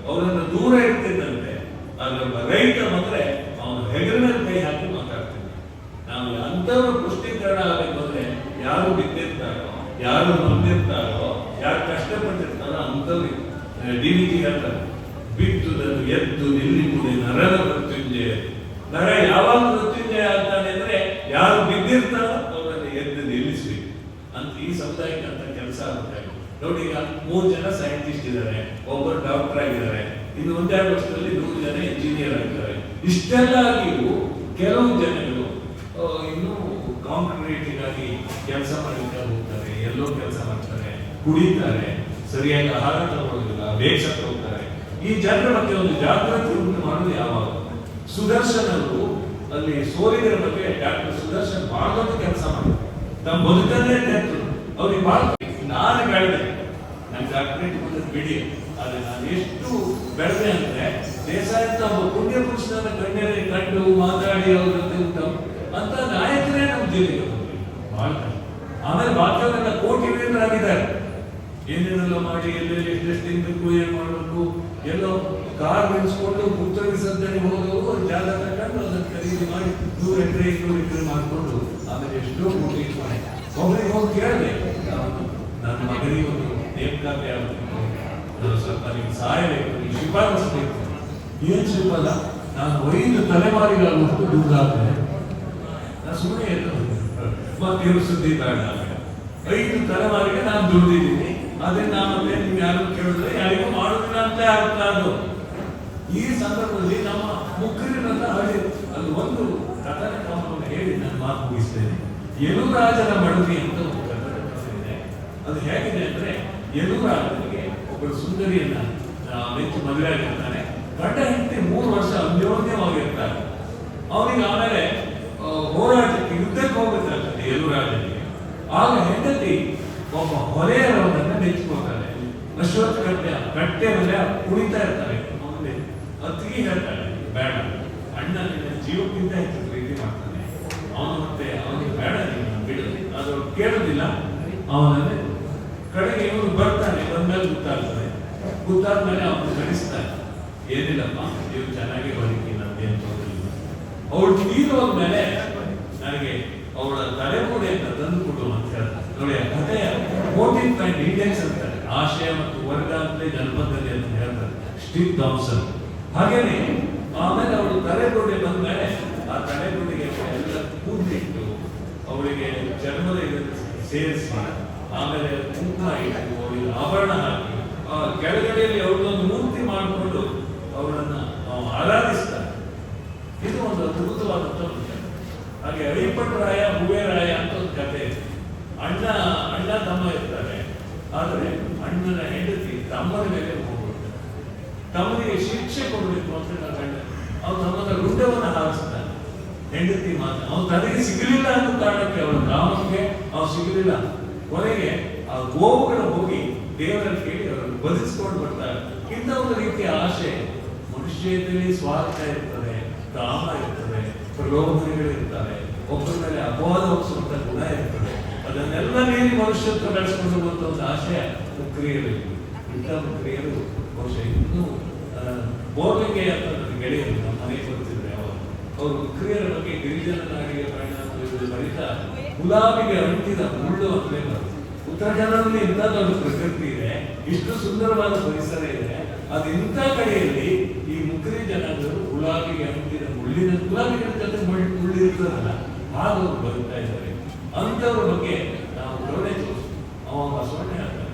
ಅವರನ್ನು ದೂರ ಇಡ್ತಿದ್ದಂತೆ. ಅದ್ರ ರೈತ ಬಂದ್ರೆ ಅವನು ಹೆಗಲ ಕೈ ಹಾಕಿ ಮಾತಾಡ್ತಿದ್ದ. ನಾವು ಅಂತವ್ರು ಪುಷ್ಟೀಕರಣ ಆಗಬೇಕು ಅಂದ್ರೆ ಯಾರು ಬಿದ್ದಿರ್ತಾರೋ, ಯಾರು ನೊಂದಿರ್ತಾರೋ, ಯಾರು ಕಷ್ಟಪಟ್ಟಿರ್ತಾರೋ ಅಂತವ್ರು DVG ಹೇಳ್ತಾರೆ, ಬಿತ್ತುದನ್ನು ಎದ್ದು ನಿಲ್ಲಿಸುವುದೇ ನರನ ಮೃತ್ಯುಂಜಯ. ನರ ಯಾವಾಗ ಮೃತ್ಯುಂಜಯ ಆಗ್ತಾನೆ ಅಂದ್ರೆ ಯಾರು ಬಿದ್ದಿರ್ತಾರೋ ಅವರನ್ನು ಎದ್ದು ನಿಲ್ಲಿಸ್ಬೇಕು ಅಂತ ಈ ಸಮುದಾಯಕ್ಕೆ ಅಂತ ಕೆಲಸ ಆಗುತ್ತೆ. ನೋಡಿ, ಈಗ 3 ಜನ ಸೈಂಟಿಸ್ಟ್ ಇದ್ದಾರೆ, ಒಬ್ಬರು ಡಾಕ್ಟರ್ ಆಗಿದ್ದಾರೆ, ಇನ್ನು 1-2 ವರ್ಷದಲ್ಲಿ 100 ಜನ ಇಂಜಿನಿಯರ್ ಆಗಿದ್ದಾರೆ. ಇಷ್ಟೆಲ್ಲ ಆಗಿಯೂ ಕೆಲವು ಜನಗಳು ಇನ್ನು ಕಾಂಕ್ರೀಟಿಂಗ್ ಆಗಿ ಕೆಲಸ ಮಾಡಲಿಕ್ಕೆ ಹೋಗ್ತಾರೆ, ಎಲ್ಲೋ ಕೆಲಸ ಮಾಡ್ತಾರೆ, ಕುಡಿತಾರೆ, ಸರಿಯಾಗಿ ಆಹಾರ ತಗೊಳ್ಳೋದಿಲ್ಲ, ವೇಷಕ್ಕೆ ಹೋಗ್ತಾರೆ. ಈ ಜನರ ಬಗ್ಗೆ ಒಂದು ಜಾಗೃತಿ ಉಂಟು ಮಾಡೋದು ಯಾವಾಗ ಸುದರ್ಶನರು ಅಲ್ಲಿ ಸೋಲಿಗರ ಬಗ್ಗೆ ಡಾಕ್ಟರ್ ಸುದರ್ಶನ್ ಬಹಳ ದೊಡ್ಡ ಕೆಲಸ ಮಾಡಿದ್ರು. ನಮ್ಮ ಬದುಕನ್ನೇ ತೆತ್ತು ಅವ್ರಿಗೆ ಬಹಳ ನಾನು ಬೆಳೆದೆ, ನನ್ ಡಾಕ್ಟರೇಟ್ ಬಂದದ್ದು ಬಿಡಿ, ಆದ್ರೆ ನಾನು ಎಷ್ಟು ಬೆಳೆದೆ ಅಂದ್ರೆ ದೇಶಾಯತ್ತ ಒಬ್ಬ ಪುಣ್ಯ ಪುರುಷನ ಗಣ್ಯರೇ ಕಂಡು ಮಾತಾಡಿ ಅವ್ರ ಜೊತೆ ಉಂಟು ಅಂತ ನಾಯಕರೇ ನಮ್ಮ ಜಿಲ್ಲೆಗೆ ಬಹಳ. ಆಮೇಲೆ ಬಾಕಿಯವರೆಲ್ಲ ಕೋಟಿ ವೀರರಾಗಿದ್ದಾರೆ, ಏನೇನೆಲ್ಲ ಮಾಡಿ ಎಲ್ಲೆಲ್ಲಿ ಎಷ್ಟೆಷ್ಟು ತಿನ್ಬೇಕು, ಏನ್ ಮಾಡಬೇಕು, ಎಲ್ಲೋ ಕಾರ್ ನಿಲ್ಸ್ಕೊಂಡು ಉತ್ತರ ವಿಸರ್ಜನೆ ಹೋದವರು ಜಾಗ ತಗೊಂಡು ಅದನ್ನು ಖರೀದಿ ಮಾಡಿ 100 ಎಕರೆ 200 ಎಕರೆ ಮಾಡಿಕೊಂಡು ಆಮೇಲೆ ಎಷ್ಟೋ ಕೋಟಿ ಮಾಡಿ ಒಬ್ಬರಿಗೆ ಹೋಗಿ ಕೇಳಿದೆ, ನನ್ನ ಮಗನಿಗೆ ಒಂದು ನೇಮಕಾತಿ ಆಗಬೇಕು, ಸ್ವಲ್ಪ ನಿಮ್ಗೆ ಸಹಾಯ ಬೇಕು, ನೀವು ಶಿಫಾರಸು ಬೇಕು. ಏನ್ ಶಿಫಾರ? ನಾನು 5 ತಲೆಮಾರಿಗಳಷ್ಟು ದುಡ್ಡು ಹಾಕ್ತೇನೆ, ನಾನು ಸುಮ್ಮನೆ ಮತ್ತೇನು ಸುದ್ದಿ ಬೇಡ, 5 ತಲೆಮಾರಿಗೆ ನಾನು ದುಡ್ದಿದ್ದೀನಿ, ಅದನ್ನ ನಾನಂತೆ ನೀವು ಯಾರು ಕೇಳಿದ್ರೆ ಯಾರಿಗೂ ಮಾಡೋದಿಲ್ಲ ಅಂತ ಅರ್ಥ. ಅದು ಈ ಸಂದರ್ಭದಲ್ಲಿ ನಮ್ಮ ಮುಖರಿನಂತ ಹಳ್ಳಿ ಅದು ಒಂದು ಕಥನ ಕ್ರಮವನ್ನು ಹೇಳಿ ನಾನು ಮಾತು ಮುಗಿಸ್ತೇನೆ. ಯಲುರಾಜನ ಮಡದಿ ಅಂತ ಒಂದು ಕಥನ ಕ್ರಮ ಇದೆ. ಅದು ಹೇಗಿದೆ ಅಂದ್ರೆ, ಯಲುರಾಜನಿಗೆ ಒಬ್ಬಳು ಸುಂದರಿಯನ್ನ ಮೆಚ್ಚು ಮದುವೆ ಆಗಿರ್ತಾನೆ. ಗಂಡ ಹೆಂಡತಿ 3 ವರ್ಷ ಅನ್ಯೋನ್ಯವಾಗಿರ್ತಾರೆ. ಅವನಿಗೆ ಆಮೇಲೆ ಹೋರಾಟಕ್ಕೆ ಯುದ್ಧಕ್ಕೆ ಹೋಗ್ಬೇಕಾಗ್ತದೆ ಯಲುರಾಜನಿಗೆ. ಆಗ ಹೆಂಡತಿ ಒಬ್ಬ ಹೊಲೆಯರವನ್ನ ಮೆಚ್ಚಿಕೊಳ್ತಾಳೆ. ಅಶ್ವತ್ಥ ಕಟ್ಟೆ ಮೇಲೆ ಕುಣಿತಾ ಇರ್ತಾರೆ. ಅವನಿಗೆ ಅತ್ತಿಗೆ ಹೇಳ್ತಾಳೆ, ಬೇಡ, ಅಣ್ಣ ನಿನ್ನ ಜೀವಕ್ಕಿಂತ ಹೆಚ್ಚು ಪ್ರೀತಿ ಮಾಡ್ತಾನೆ, ಅವನು ಮತ್ತೆ ಅವನಿಗೆ ಬೇಡ, ನೀನು ಬಿಡು. ಅದು ಕೇಳೋದಿಲ್ಲ. ಅವನನ್ನೇ ಕಡೆಗೆ ಇವನು ಬರ್ತಾನೆ, ಬಂದ್ಮೇಲೆ ಗೊತ್ತಾದ್ಮೇಲೆ ಅವನು ಕಳಿಸ್ತಾನೆ, ಏನಿಲ್ಲಪ್ಪ ನೀವು ಚೆನ್ನಾಗಿ ಬದುಕಿ, ನಂದೇನು ತೊಂದರಿಲ್ಲ. ಅವಳು ತೀರೋದ್ಮೇಲೆ ನನಗೆ ಅವಳ ತಲೆಮೂಡೆಯನ್ನು ತಂದು ಕೊಡು ಅಂತ ಹೇಳ್ತಾರೆ. ನೋಡಿ, ಆ ಕಥೆಯ 14 ಪಾಯಿಂಟ್ ಇಂಡೆಕ್ಸ್ ಅಂತಾರೆ, ಆಶಯ ಮತ್ತು ವರ್ಗ ಅಂತಲೇ ಜನಪದದಲ್ಲಿ ಅಂತ ಹೇಳ್ತಾರೆ ಸ್ಟೀವ್ ಥಾಮ್ಸನ್. ಹಾಗೇನೆ ಆಮೇಲೆ ಅವಳು ತಲೆಗೂಡೆ ಬಂದ ಮೇಲೆ ಆ ತಲೆಗೂಡೆಗೆ ಎಲ್ಲ ಕೂದಿಟ್ಟು ಅವಳಿಗೆ ಚರ್ಮದ ಸೇರಿಸಿ ಆಮೇಲೆ ಕುಂಕುಮ ಇಟ್ಟು ಅವಳಿಗೆ ಆಭರಣ ಹಾಕಿ ಕೆಳಗಡೆಯಲ್ಲಿ ಅವಳೊಂದು ಮೂರ್ತಿ ಮಾಡಿಕೊಂಡು ಅವಳನ್ನ ಆರಾಧಿಸ್ತಾರೆ. ಇದು ಒಂದು ಅದ್ಭುತವಾದಂತ ವಿಷಯ. ಹಾಗೆ ಅಳಿಪಟ್ಟರಾಯ ಹೂವೇರಾಯ ಅಂತ ಒಂದು ಕಥೆ ಇದೆ. ಅಣ್ಣ ತಮ್ಮ ಇರ್ತಾರೆ, ಆದರೆ ಅಣ್ಣನ ಹೆಂಡತಿ ತಮ್ಮನ ಮೇಲೆ ಹೋಗ್ಬಿಡ್ತಾರೆ. ತಮ್ಮನಿಗೆ ಶಿಕ್ಷೆ ಕೊಡಬೇಕು ಅಂತ ಗಂಡ ಅವ್ನು ತಮ್ಮನ ರುಂಡವನ್ನು ಹಾರಿಸ್ತಾನೆ. ಹೆಂಡತಿ ಮಾತ್ರ ಅವನು ತನಗೆ ಸಿಗಲಿಲ್ಲ ಅನ್ನೋ ಕಾರಣಕ್ಕೆ ಅವನ ಗ್ರಾಮಕ್ಕೆ ಅವ್ನು ಸಿಗಲಿಲ್ಲ. ಕೊನೆಗೆ ಆ ಗೋವುಗಳು ಹೋಗಿ ದೇವರಲ್ಲಿ ಕೇಳಿ ಅವರನ್ನು ಬದುಕಿಸ್ಕೊಂಡು ಬರ್ತಾರೆ. ಇಂಥ ಒಂದು ರೀತಿಯ ಆಶೆ ಮನುಷ್ಯದಲ್ಲಿ ಸ್ವಾರ್ಥ ಇರ್ತದೆ, ಕಾಮ ಇರ್ತದೆ, ಪ್ರಲೋಭನೆಗಳಿರ್ತವೆ, ಒಬ್ಬರ ಮೇಲೆ ಅಪವಾದ ಹೊರಿಸುವಂತ ಗುಣ ಇರ್ತದೆ. ಅದನ್ನೆಲ್ಲ ಮೀರಿ ಮನುಷ್ಯತ್ವ ನಡೆಸಿಕೊಂಡು ಬರುವಂತ ಒಂದು ಆಶಯ ಮುಕ್ರಿಯರಲ್ಲಿ. ಇಂಥ ಮುಕ್ರಿಯರು ಬಹುಶಃ ಇನ್ನೂ ಬೋರ್ಲಿಂಗೆ ಅಂತ ನನ್ನ ಗೆಳೆಯರು ನಮ್ಮ ಮನೆಗೆ ಬರ್ತಿದ್ರೆ ಅವರು ಮುಕ್ರಿಯರ ಬಗ್ಗೆ ಗಿರಿಜನ ನಾಡಿಗೆ ಪರಿಣಾಮ ಬರಿತಾ ಗುಲಾಬಿಗೆ ಅಂಟಿದ ಮುಳ್ಳು ಅಂತಲೇ ಬರುತ್ತೆ. ಉತ್ತರ ಕನ್ನಡದಲ್ಲಿ ಇಂಥ ದೊಡ್ಡ ಪ್ರಕೃತಿ ಇದೆ, ಇಷ್ಟು ಸುಂದರವಾದ ಪರಿಸರ ಇದೆ, ಅದು ಇಂಥ ಕಡೆಯಲ್ಲಿ ಈ ಮುಕ್ರಿ ಜನಾಂಗರು ಗುಲಾಬಿಗೆ ಅಂಟಿದ ಮುಳ್ಳಿನ ಗುಲಾಬಿಗಳ ಜೊತೆ ಮುಳ್ಳಿರ್ತದಲ್ಲ ಹಾಗೆ ಅವರು ಬದುಕ್ತಾ ಇದ್ದಾರೆ. ಅಂಥವ್ರ ಬಗ್ಗೆ ನಾವು ಕರುಣೆ ತೋರಿಸ್ತೀವಿ. ಅವ ಬಸವಣ್ಣ ಹೇಳ್ತಾರೆ,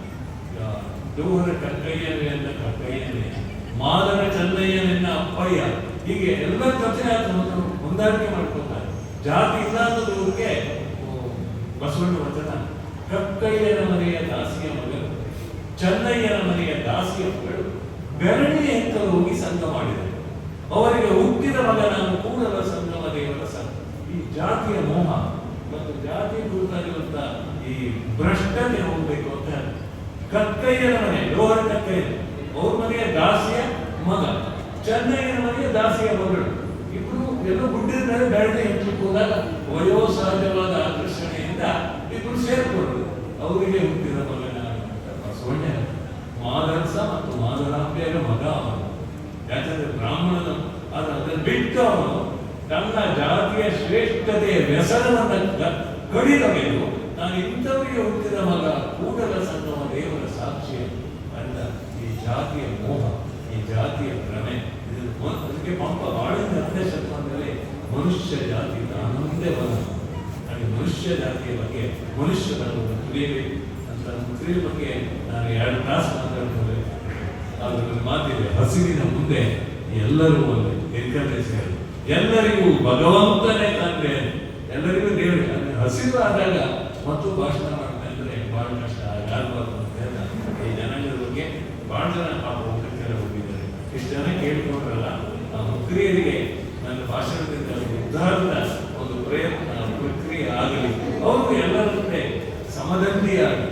ಜೋಹರ ಕಕ್ಕಯ್ಯನೆಲ್ಲ ಕಕ್ಕಯ್ಯನೇ, ಮಾದರ ಚನ್ನಯ್ಯನೆನ್ನ ಅಪ್ಪಯ್ಯ, ಹೀಗೆ ಎಲ್ಲ ಕಥೆ ಹೊಂದಾಣಿಕೆ ಮಾಡ್ಕೊತಾರೆ. ಜಾತಿ ಇಲ್ಲ ಅನ್ನೋದಕ್ಕೆ ಬಸವಣ್ಣ ವಚನ, ಕಕ್ಕಯ್ಯನ ಮನೆಯ ದಾಸಿಯ ಮಗಳು, ಚನ್ನಯ್ಯನ ಮನೆಯ ದಾಸಿಯ ಮಗಳು ಬೆರಳಿಯ ಎತ್ತಲು ಹೋಗಿ ಸಂಘ ಮಾಡಿದರು. ಅವರಿಗೆ ಹುಟ್ಟಿದ ಮಗ ನಾನು ಕೂಡಲ ಸಂಗಮ ದೇವರ ಸಂಘ. ಈ ಜಾತಿಯ ಮೋಹ ಮತ್ತು ಜಾತಿ ಕುರಿತಾಗಿರುವಂತ ಈ ಭ್ರಷ್ಟತೆ ಹೋಗ್ಬೇಕು ಅಂತ ಕಕ್ಕಯ್ಯನ ಮನೆ, ಲೋಹರ ಕಕ್ಕಯ್ಯ ಅವ್ರ ಮನೆಯ ದಾಸಿಯ ಮಗ, ಚೆನ್ನಯ್ಯನ ಮನೆಯ ದಾಸಿಯ ಮಗಳು, ಇಬ್ರು ಎಲ್ಲೋ ಗುಡ್ಡಿದ್ದಾರೆ. ಬೆರಳಿ ಎತ್ತಲಿಕ್ಕೆ ಹೋದಾಗ ವಯೋಸಹಜವಾದ ಆಕರ್ಷಣೆಯಿಂದ ಇಬ್ರು ಸೇರ್ಕೊಂಡ್ರು. ಅವರಿಗೆ ಹುಟ್ಟಿದ ಮಗನ ಬಸವಣ್ಣ ಮಾದರಸ ಮತ್ತು ಮಾದರಾಂಬೆಯ ಮಗ ಅವನು. ಯಾಕಂದ್ರೆ ಬ್ರಾಹ್ಮಣನ ಅದನ್ನು ಬಿಟ್ಟು ಅವನು ತನ್ನ ಜಾತಿಯ ಶ್ರೇಷ್ಠತೆಯ ವ್ಯಸನವನ್ನ ಕಡಿದೊಗೆದು ನಾನು ಇಂಥವರಿಗೆ ಹುಟ್ಟಿದ ಮಗ ಕೂಡಲ ಸಂಗಮ ದೇವರ ಸಾಕ್ಷಿ ಅಂತ ಈ ಜಾತಿಯ ಮೋಹ, ಈ ಜಾತಿಯ ಭ್ರಮೆ, ಅದಕ್ಕೆ ಪಂಪ ಬಾಳಿನ 10ನೇ ಶತಮಾನದಲ್ಲಿ ಮನುಷ್ಯ ಜಾತಿ ಮುಂದೆ ಬಂದ ಹಾಗೆ ಮನುಷ್ಯ ಜಾತಿಯ ಬಗ್ಗೆ ಮನುಷ್ಯನ ಒಂದು ತಿಳಿಯಬೇಕು ಅಂತ ತಿಳಿಯ ಬಗ್ಗೆ ನಾನು 2 ತಾಸು ಮಾತಾಡ್ತೇವೆ. ಅದ್ರ ಮಾತಿದೆ, ಹಸಿರಿನ ಮುಂದೆ ಎಲ್ಲರೂ ಒಂದು ಏಕದೇಶರು, ಎಲ್ಲರಿಗೂ ಭಗವಂತನೇ ತಂದೆ, ಎಲ್ಲರಿಗೂ ದೇವರಿಗೆ. ಹಸಿರು ಆದಾಗ ಮತ್ತು ಭಾಷಣ ಮಾಡ್ತಾ ಇದ್ರೆ ಬಹಳ ಕಷ್ಟ ಆಗಬಾರ್ದು ಅಂತ ಹೇಳ್ತಾರೆ. ಈ ಜನಾಂಗದ ಬಗ್ಗೆ ಬಹಳ ಜನ ಪಾಪ ಹೋಗಿದ್ದಾರೆ. ಜನ ಕೇಳ್ಕೊಂಡ್ರಲ್ಲ ಆ ಮುಕ್ರಿಯರಿಗೆ ನನ್ನ ಭಾಷಣದಿಂದ ಉದ್ಧಾರದ ಒಂದು ಪ್ರಕ್ರಿಯೆ ಆಗಲಿ, ಅವರು ಎಲ್ಲರಂತೆ ಸಮದಂಡಿಯಾಗಿ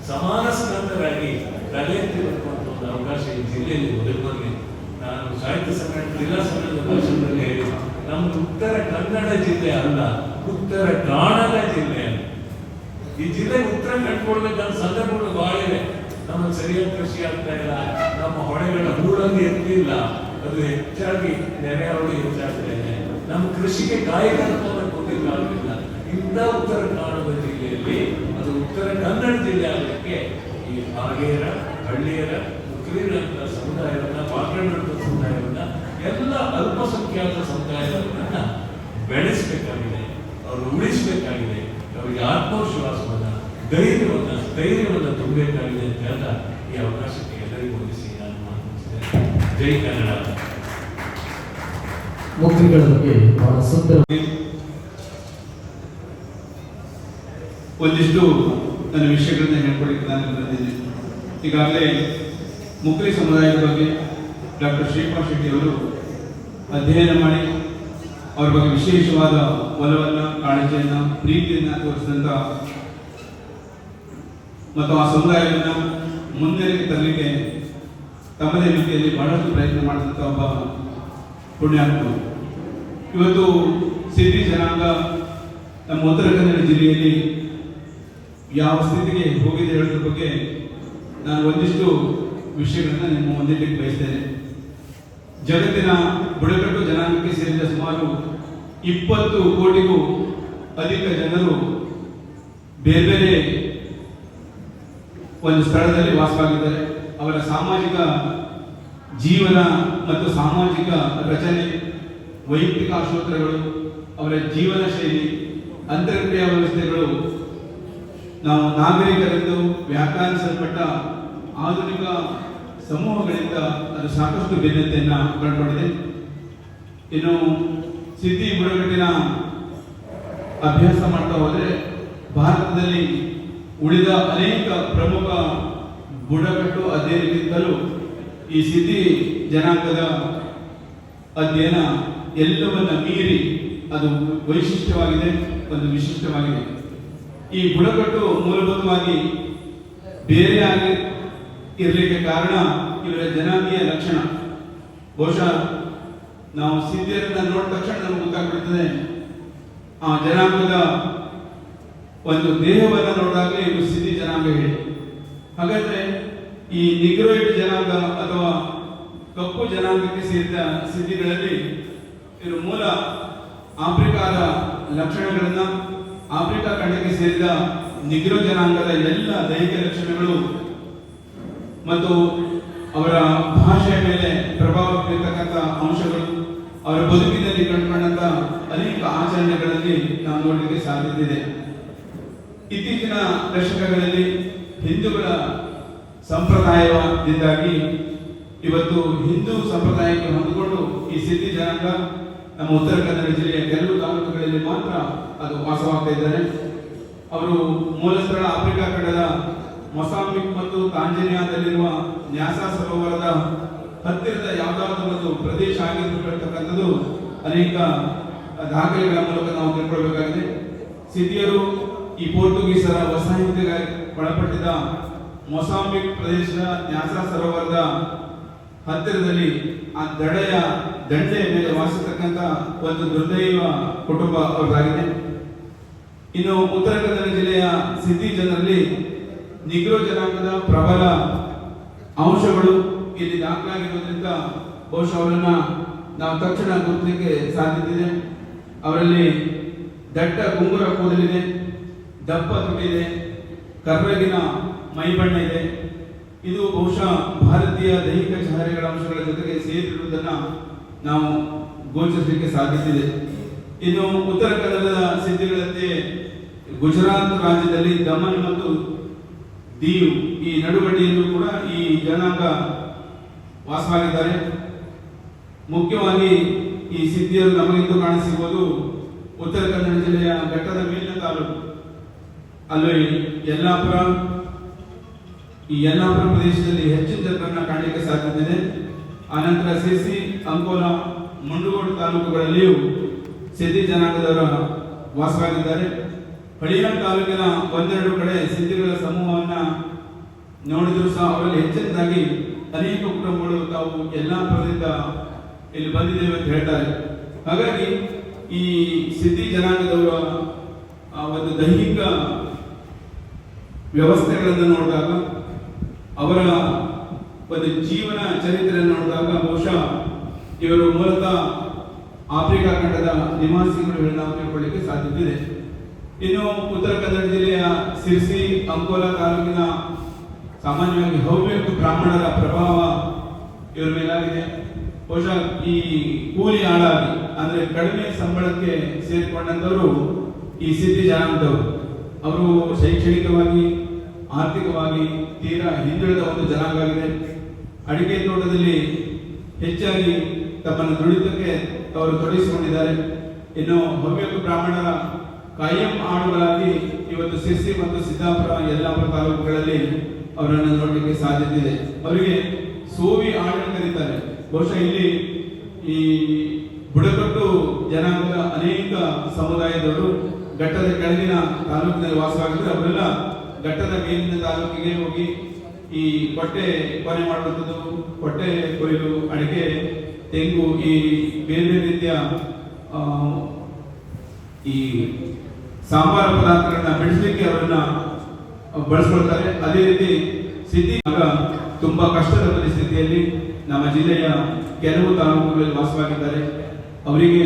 ಸಮಾನ ಸ್ಕಂದರಾಗಿ ತಲೆ ಎತ್ತಿರುವಂತ ಒಂದು ಅವಕಾಶ ಈ ಜಿಲ್ಲೆಯಲ್ಲಿ ಒದಗಿ. ನಾನು ಸಾಹಿತ್ಯ ಸಮ್ಮೇಳನ ಜಿಲ್ಲಾ ಸಮ್ಮೇಳನದ ಭಾಷಣದಲ್ಲಿ ಹೇಳಿ, ನಮ್ದು ಉತ್ತರ ಕನ್ನಡ ಜಿಲ್ಲೆ ಅಲ್ಲ, ಉತ್ತರ ಕಾಣದ ಜಿಲ್ಲೆ ಅಲ್ಲ. ಈ ಜಿಲ್ಲೆಗೆ ಉತ್ತರ ಕಂಡುಕೊಳ್ಬೇಕಂತ ಸಂದರ್ಭಗಳು ಬಹಳ ಇವೆ. ನಮಗೆ ಸರಿಯಾದ ಕೃಷಿ ಆಗ್ತಾ ಇಲ್ಲ, ನಮ್ಮ ಹೊಳೆಗಳ ಹೂಳಲ್ಲಿ ಎತ್ತಿಲ್ಲ, ಅದು ಹೆಚ್ಚಾಗಿ ನೆರೆಹೊಳೆ ಹೆಚ್ಚಾಗ್ತಾ ಇದೆ, ನಮ್ಮ ಕೃಷಿಗೆ ಕಾಯಕಲ್ಪವನ್ನು ಕೊಡಲಿಕ್ಕಾಗಲಿಲ್ಲ. ಇಂಥ ಉತ್ತರ ಕನ್ನಡ ಜಿಲ್ಲೆಯಲ್ಲಿ ಅದು ಉತ್ತರ ಕನ್ನಡ ಜಿಲ್ಲೆ ಆಗಲಿಕ್ಕೆ ಈ ಹಾಗೇರ, ಹಳ್ಳಿಯರ, ಮುಕ್ರೀರಂತ ಸಮುದಾಯವನ್ನ, ಪಾತ್ರರಂತ ಸಮುದಾಯವನ್ನ, ಎಲ್ಲ ಅಲ್ಪಸಂಖ್ಯಾತ ಸಮುದಾಯವನ್ನ ಬೆಳೆಸಬೇಕಾಗಿದೆ, ಅವರು ಉಳಿಸಬೇಕಾಗಿದೆ, ಅವರಿಗೆ ಆತ್ಮವಿಶ್ವಾಸವನ್ನ, ಧೈರ್ಯವನ್ನ ತುಂಬಬೇಕಾಗಿದೆ ಅಂತ ಹೇಳ್ತಾ ಈ ಅವಕಾಶಕ್ಕೆ ಎಲ್ಲರಿಗೂ ಹೊಂದಿಸಿ ನಾನು ಮಾತನಾಡ್ತಿದ್ದೇನೆ. ಜೈ ಕನ್ನಡ. ಮುಕ್ರಿಗಳ ಬಗ್ಗೆ ಬಹಳ ಸುಂದರ ಒಂದಿಷ್ಟು ನನ್ನ ವಿಷಯಗಳನ್ನ ಹೇಳ್ಕೊಳಿಕ್ಕೆ ನಾನು ಬಂದಿದ್ದೀನಿ. ಈಗಾಗಲೇ ಮುಕ್ರಿ ಸಮುದಾಯದ ಬಗ್ಗೆ ಡಾಕ್ಟರ್ ಶ್ರೀಪಾಲ್ ಶೆಟ್ಟಿ ಅವರು ಅಧ್ಯಯನ ಮಾಡಿ ಅವ್ರ ಬಗ್ಗೆ ವಿಶೇಷವಾದ ಒಲವನ್ನು, ಕಾಳಜಿಯನ್ನು, ಪ್ರೀತಿಯನ್ನು ತೋರಿಸಿದಂಥ ಮತ್ತು ಆ ಸಮುದಾಯವನ್ನು ಮುನ್ನಡೆಗೆ ತರಲಿಕ್ಕೆ ತಮ್ಮದೇ ರೀತಿಯಲ್ಲಿ ಬಹಳಷ್ಟು ಪ್ರಯತ್ನ ಮಾಡಿದಂಥ ಒಬ್ಬ ಪುಣ್ಯಾತ್ಮರು. ಇವತ್ತು ಸಿದ್ಧಿ ಜನಾಂಗ ನಮ್ಮ ಉತ್ತರ ಕನ್ನಡ ಜಿಲ್ಲೆಯಲ್ಲಿ ಯಾವ ಸ್ಥಿತಿಗೆ ಹೋಗಿದೆ ಹೇಳೋದ್ರ ಬಗ್ಗೆ ನಾನು ಒಂದಿಷ್ಟು ವಿಷಯಗಳನ್ನ ನಿಮ್ಮ ಮುಂದಿಡಲಿಕ್ಕೆ ಬಯಸ್ತೇನೆ. ಜಗತ್ತಿನ ಬುಡಕಟ್ಟು ಜನಾಂಗಕ್ಕೆ ಸೇರಿದ ಸುಮಾರು 20 ಕೋಟಿಗೂ ಅಧಿಕ ಜನರು ಬೇರೆ ಬೇರೆ ಒಂದು ಸ್ಥಳದಲ್ಲಿ ವಾಸವಾಗಿದ್ದಾರೆ. ಅವರ ಸಾಮಾಜಿಕ ಜೀವನ ಮತ್ತು ಸಾಮಾಜಿಕ ರಚನೆ, ವೈಯಕ್ತಿಕ ಆಶೋತ್ತರಗಳು, ಅವರ ಜೀವನ ಶೈಲಿ, ಅಂತರ್ಕ್ರಿಯಾ ವ್ಯವಸ್ಥೆಗಳು ನಾವು ನಾಗರಿಕರೆಂದು ವ್ಯಾಖ್ಯಾನಿಸಲ್ಪಟ್ಟ ಆಧುನಿಕ ಸಮೂಹಗಳಿಂದ ಅದು ಸಾಕಷ್ಟು ಭಿನ್ನತೆಯನ್ನು ಕಂಡುಕೊಂಡಿದೆ. ಇನ್ನು ಸಿದ್ಧಿ ಬುಡಕಟ್ಟಿನ ಅಭ್ಯಾಸ ಮಾಡ್ತಾ ಹೋದರೆ ಭಾರತದಲ್ಲಿ ಉಳಿದ ಅನೇಕ ಪ್ರಮುಖ ಬುಡಕಟ್ಟು ಅಧ್ಯಯನಕ್ಕಿಂತಲೂ ಈ ಸಿದ್ಧಿ ಜನಾಂಗದ ಅಧ್ಯಯನ ಎಲ್ಲವನ್ನ ಮೀರಿ ಅದು ವೈಶಿಷ್ಟ್ಯವಾಗಿದೆ, ಒಂದು ವಿಶಿಷ್ಟವಾಗಿದೆ. ಈ ಬುಡಕಟ್ಟು ಮೂಲಭೂತವಾಗಿ ಬೇರೆಯಾಗಿ ಇರಲಿಕ್ಕೆ ಕಾರಣ ಇವರ ಜನಾಂಗೀಯ ಲಕ್ಷಣ. ಬಹುಶಃ ನಾವು ಸಿದ್ಧಿಯರನ್ನ ನೋಡಿದ ತಕ್ಷಣ ನಮ್ಗೆ ಗೊತ್ತಾಗ್ಬಿಡ್ತದೆ ಆ ಜನಾಂಗದ ಒಂದು ದೇಹವನ್ನು ನೋಡಿದಾಗಲೇ ಇವರು ಸಿದ್ಧಿ ಜನಾಂಗ ಹೇಳಿ. ಹಾಗಾದ್ರೆ ಈ ನಿಗ್ರೋಯಿಡ್ ಜನಾಂಗ ಅಥವಾ ಕಪ್ಪು ಜನಾಂಗಕ್ಕೆ ಸೇರಿದ ಸಿದ್ಧಿಗಳಲ್ಲಿ ಇವರು ಮೂಲ ಆಫ್ರಿಕಾದ ಲಕ್ಷಣಗಳನ್ನ, ಆಫ್ರಿಕಾ ಖಂಡಕ್ಕೆ ಸೇರಿದ ನಿಗ್ರೋ ಜನಾಂಗದ ಎಲ್ಲ ದೈಹಿಕ ಲಕ್ಷಣಗಳು ಮತ್ತು ಅವರ ಭಾಷೆಯ ಮೇಲೆ ಪ್ರಭಾವ ಬೀರ್ತಕ್ಕಂಥ ಅಂಶಗಳು, ಅವರ ಬದುಕಿನಲ್ಲಿ ಕಂಡುಕೊಂಡಂತ ಅನೇಕ ಆಚರಣೆಗಳಲ್ಲಿ ನಾವು ನೋಡಲಿಕ್ಕೆ ಸಾಧ್ಯತೆ ಇದೆ. ಇತ್ತೀಚಿನ ದಶಕಗಳಲ್ಲಿ ಹಿಂದೂಗಳ ಸಂಪ್ರದಾಯದಿಂದಾಗಿ ಇವತ್ತು ಹಿಂದೂ ಸಂಪ್ರದಾಯಕ್ಕೆ ಹೊಂದಿಕೊಂಡು ಈ ಸಿದ್ಧಿ ಜನಾಂಗ ನಮ್ಮ ಉತ್ತರ ಕನ್ನಡ ಜಿಲ್ಲೆಯ ಕೆಲವು ತಾಲೂಕುಗಳಲ್ಲಿ ಮಾತ್ರ ಅದು ವಾಸವಾಗ್ತಾ ಇದ್ದಾರೆ. ಅವರು ಮೂಲ ಸ್ಥಳ ಆಫ್ರಿಕಾ ಖಂಡದ ಮೊಸಾಂಬಿಕ್ ಮತ್ತು ತಾಂಜಾನಿಯಾದಲ್ಲಿರುವ ನ್ಯಾಸಾ ಸರೋವರದ ಹತ್ತಿರದ ಯಾವುದಾದ್ರೂ ಒಂದು ಪ್ರದೇಶ ಆಗಿರತಕ್ಕಂಥದ್ದು ಅನೇಕ ದಾಖಲೆಗಳ ಮೂಲಕ ನಾವು ತಿಳ್ಕೊಳ್ಬೇಕಾಗಿದೆ. ಸಿದ್ಧಿಯರು ಈ ಪೋರ್ಚುಗೀಸರ ವಸಾಹತಿಗೆ ಒಳಪಟ್ಟಿದ್ದ ಮೊಸಾಂಬಿಕ್ ಪ್ರದೇಶದ ನ್ಯಾಸಾ ಸರೋವರದ ಹತ್ತಿರದಲ್ಲಿ ಆ ದಂಡೆಯ ಮೇಲೆ ವಾಸಿಸತಕ್ಕಂಥ ಒಂದು ದುರ್ದೈವ ಕುಟುಂಬ ಅವರಾಗಿದೆ. ಇನ್ನು ಉತ್ತರ ಕನ್ನಡ ಜಿಲ್ಲೆಯ ಸಿದ್ಧಿ ಜನರಲ್ಲಿ ನಿಗ್ರೋ ಜನಾಂಗದ ಪ್ರಬಲ ಅಂಶಗಳು ಇಲ್ಲಿ ದಾಖಲಾಗಿರುವುದರಿಂದ ಬಹುಶಃ ಅವರನ್ನ ನಾವು ತಕ್ಷಣ ಗುರುತಿಸಲಿಕ್ಕೆ ಸಾಧ್ಯತೆ ಇದೆ. ಅವರಲ್ಲಿ ದಟ್ಟ ಗುಂಗುರ ಕೂದಲಿದೆ, ದಪ್ಪ ತುಟಿದೆ, ಕರ್ರಗಿನ ಮೈಬಣ್ಣ ಇದೆ. ಇದು ಬಹುಶಃ ಭಾರತೀಯ ದೈಹಿಕ ಚಹರೆಗಳ ಅಂಶಗಳ ಜೊತೆಗೆ ಸೇರಿರುವುದನ್ನು ನಾವು ಗೋಚರಿಸಲಿಕ್ಕೆ ಸಾಧ್ಯತೆ ಇದೆ. ಇನ್ನು ಉತ್ತರ ಕನ್ನಡದ ಸಿದ್ಧಿಗಳಂತೆ ಗುಜರಾತ್ ರಾಜ್ಯದಲ್ಲಿ ದಮನ್ ಮತ್ತು ದೀವ್ ಈ ನಡುಗಡ್ಡೆಯಲ್ಲೂ ಕೂಡ ಈ ಜನಾಂಗ ವಾಸವಾಗಿದ್ದಾರೆ. ಮುಖ್ಯವಾಗಿ ಈ ಸಿದ್ಧಿಯರು ನಮಗಿಂದು ಕಾಣಸಿಗುವುದು ಉತ್ತರ ಕನ್ನಡ ಜಿಲ್ಲೆಯ ಘಟ್ಟದ ಮೇಲಿನ ತಾಲೂಕು. ಅಲ್ಲಿ ಯಲ್ಲಾಪುರ ಪ್ರದೇಶದಲ್ಲಿ ಹೆಚ್ಚಿನ ಜನರನ್ನ ಕಾಣಲಿಕ್ಕೆ ಸಾಧ್ಯತೆ ಇದೆ. ಆನಂತರ ಸಿರ್ಸಿ, ಅಂಕೋಲಾ, ಮುಂಡಗೋಡು ತಾಲೂಕುಗಳಲ್ಲಿಯೂ ಸಿದ್ಧಿ ಜನಾಂಗದವರ ವಾಸವಾಗಿದ್ದಾರೆ. ಹಳಿಯಾಳ ತಾಲೂಕಿನ ಒಂದೆರಡು ಕಡೆ ಸಿದ್ಧಿಗಳ ಸಮೂಹವನ್ನ ನೋಡಿದ್ರು ಸಹ ಅವರಲ್ಲಿ ಹೆಚ್ಚಿನದಾಗಿ ಅನೇಕ ಕುಟುಂಬಗಳು ತಾವು ಯಲ್ಲಾಪುರದಿಂದ ಇಲ್ಲಿ ಬಂದಿದ್ದೇವೆ ಅಂತ ಹೇಳ್ತಾರೆ. ಹಾಗಾಗಿ ಈ ಸಿದ್ಧಿ ಜನಾಂಗದವರ ಒಂದು ದೈಹಿಕ ವ್ಯವಸ್ಥೆಗಳನ್ನು ನೋಡಿದಾಗ, ಅವರ ಒಂದು ಜೀವನ ಚರಿತ್ರೆಯನ್ನು ನೋಡಿದಾಗ ಬಹುಶಃ ಇವರು ಮೂಲತಃ ಆಫ್ರಿಕಾ ಖಂಡದ ನಿವಾಸಿಗಳು ನಾವು ತಿಳ್ಕೊಳ್ಳಿಕ್ಕೆ ಸಾಧ್ಯತೆ ಇದೆ. ಇನ್ನು ಉತ್ತರ ಕನ್ನಡ ಜಿಲ್ಲೆಯ ಸಿರ್ಸಿ, ಅಂಕೋಲಾ ತಾಲೂಕಿನ ಸಾಮಾನ್ಯವಾಗಿ ಹವ್ಯಕ ಬ್ರಾಹ್ಮಣರ ಪ್ರಭಾವ ಇವರ ಮೇಲಾಗಿದೆ. ಬಹುಶಃ ಈ ಕೂಲಿ ಆಳಾಗಿ ಅಂದ್ರೆ ಕಡಿಮೆ ಸಂಬಳಕ್ಕೆ ಸೇರಿಕೊಂಡಂತವರು ಈ ಸಿದ್ಧಿ ಜನಾಂಗದವರು. ಅವರು ಶೈಕ್ಷಣಿಕವಾಗಿ, ಆರ್ಥಿಕವಾಗಿ ತೀರಾ ಹಿಂದುಳಿದ ಒಂದು ಜನಾಂಗ ಆಗಿದೆ. ಅಡಿಕೆ ತೋಟದಲ್ಲಿ ಹೆಚ್ಚಾಗಿ ತಮ್ಮನ್ನು ದುಡಿತಕ್ಕೆ ಅವರು ತೊಡಗಿಸಿಕೊಂಡಿದ್ದಾರೆ. ಇನ್ನು ಹವ್ಯಕ ಬ್ರಾಹ್ಮಣರ ಕಾಯಂ ಆಳುಗಳಾಗಿ ಇವತ್ತು ಸಿರ್ಸಿ ಮತ್ತು ಸಿದ್ದಾಪುರ, ಯಲ್ಲಾಪುರ ತಾಲೂಕುಗಳಲ್ಲಿ ಅವರನ್ನು ನೋಡಲಿಕ್ಕೆ ಸಾಧ್ಯತೆ ಇದೆ. ಅವರಿಗೆ ಸೋವಿ ಆಳು ಕರೀತಾರೆ. ಬಹುಶಃ ಇಲ್ಲಿ ಈ ಬುಡಕಟ್ಟು ಜನಾಂಗದ ಅನೇಕ ಸಮುದಾಯದವರು ಘಟ್ಟದ ಕೆಳಗಿನ ತಾಲೂಕಿನಲ್ಲಿ ವಾಸವಾಗಿದ್ದರೆ ಅವರೆಲ್ಲ ಘಟ್ಟದ ಮೇಲಿನ ತಾಲೂಕಿಗೆ ಹೋಗಿ ಈ ಕೊಟ್ಟೆ ಕೊನೆ ಮಾಡುವಂಥದ್ದು, ಕೊಟ್ಟೆ ಕೊಯ್ಲು, ಅಡಿಕೆ, ತೆಂಗು, ಈ ಬೇರೆ ಬೇರೆ ರೀತಿಯ ಈ ಸಾಂಬಾರ ಪದಾರ್ಥಗಳನ್ನ ಬಿಡಿಸಲಿಕ್ಕೆ ಅವರನ್ನ ಬಳಸ್ಕೊಳ್ತಾರೆ. ಅದೇ ರೀತಿ ಸಿದ್ಧಿ ತುಂಬಾ ಕಷ್ಟದ ಪರಿಸ್ಥಿತಿಯಲ್ಲಿ ನಮ್ಮ ಜಿಲ್ಲೆಯ ಕೆಲವು ತಾಲೂಕುಗಳಲ್ಲಿ ವಾಸವಾಗಿದ್ದಾರೆ. ಅವರಿಗೆ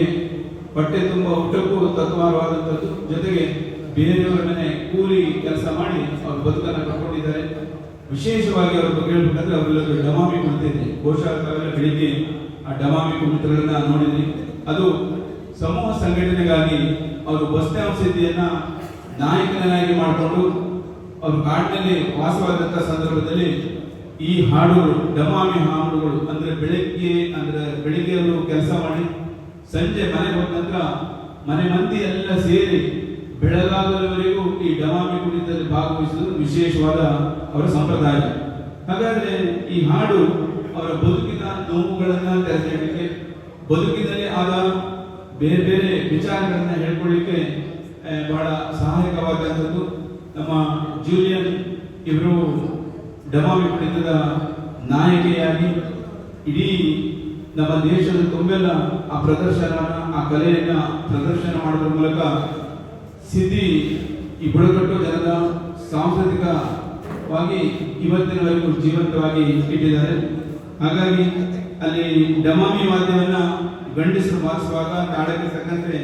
ಹೊಟ್ಟೆ ತುಂಬ ಊಟಕ್ಕೂ ತತ್ವಾರವಾದಂಥದ್ದು, ಜೊತೆಗೆ ಬೇರೆಯವರ ಮನೆ ಕೂಲಿ ಕೆಲಸ ಮಾಡಿ ಅವರು ಬದುಕನ್ನು ಕಟ್ಕೊಂಡಿದ್ದಾರೆ. ವಿಶೇಷವಾಗಿ ಅವ್ರ ಬಗ್ಗೆ ಹೇಳ್ಬೇಕಂದ್ರೆ ಅವರೆಲ್ಲ ಡಮಾಮಿ ಕುಣಿತ ಇದೆ. ಬಹುಶಃ ಬೆಳಿಗ್ಗೆ ಆ ಡಮಾಮಿ ಕುಣಿತಗಳನ್ನ ನೋಡಿದ್ರಿ. ಅದು ಸಮೂಹ ಸಂಘಟನೆಗಾಗಿ ಅವರು ಬಸ್ತಾವ್ ಸಿದ್ಧಿಯನ್ನ ನಾಯಕನಾಗಿ ಮಾಡಿಕೊಂಡು ಅವರು ಕಾಡಿನಲ್ಲಿ ವಾಸವಾದಂತ ಸಂದರ್ಭದಲ್ಲಿ ಈ ಹಾಡುಗಳು, ಡಮಾಮಿ ಹಾಡುಗಳು ಅಂದ್ರೆ ಬೆಳಿಗ್ಗೆ ಅವರು ಕೆಲಸ ಮಾಡಿ ಸಂಜೆ ಮನೆಗೆ ಹೋದ ನಂತರ ಮನೆ ಮಂದಿ ಎಲ್ಲ ಸೇರಿ ಬೆಳಗಾಗಲವರೆಗೂ ಈ ಡಮಾಮಿ ಕುಣಿತದಲ್ಲಿ ಭಾಗವಹಿಸುವುದು ವಿಶೇಷವಾದ ಅವರ ಸಂಪ್ರದಾಯ. ಹಾಗಾದ್ರೆ ಈ ಹಾಡು ಅವರ ಬದುಕಿನ ನೋವುಗಳನ್ನ ತೆರೆಸಲಿಕ್ಕೆ, ಬದುಕಿನಲ್ಲಿ ಆದ ಬೇರೆ ಬೇರೆ ವಿಚಾರಗಳನ್ನ ಹೇಳ್ಕೊಳ್ಳಿಕ್ಕೆ ಬಹಳ ಸಹಾಯಕವಾದಂಥದ್ದು. ನಮ್ಮ ಜೂಲಿಯನ್ ಇವರು ಡಮಾಮಿ ಕುಣಿತದ ನಾಯಕಿಯಾಗಿ ಇಡೀ ನಮ್ಮ ದೇಶದ ತುಂಬೆಲ್ಲ ಆ ಪ್ರದರ್ಶನ, ಆ ಕಲೆಯನ್ನ ಪ್ರದರ್ಶನ ಮಾಡೋದ್ರ ಮೂಲಕ ಸಿದ್ಧಿ ಈ ಬುಡಕಟ್ಟು ಜನರ ಸಾಂಸ್ಕೃತಿಕವಾಗಿ ಇವತ್ತಿನವರೆಗೂ ಜೀವಂತವಾಗಿ ಇಟ್ಟಿದ್ದಾರೆ. ಹಾಗಾಗಿ ಅಲ್ಲಿ ಡಮಾಮಿ ವಾದ್ಯವನ್ನ ಗಂಡಸರು ಬಾರಿಸುವಾಗ ತಾಳಕ್ಕೆ ತಕ್ಕಂತೆ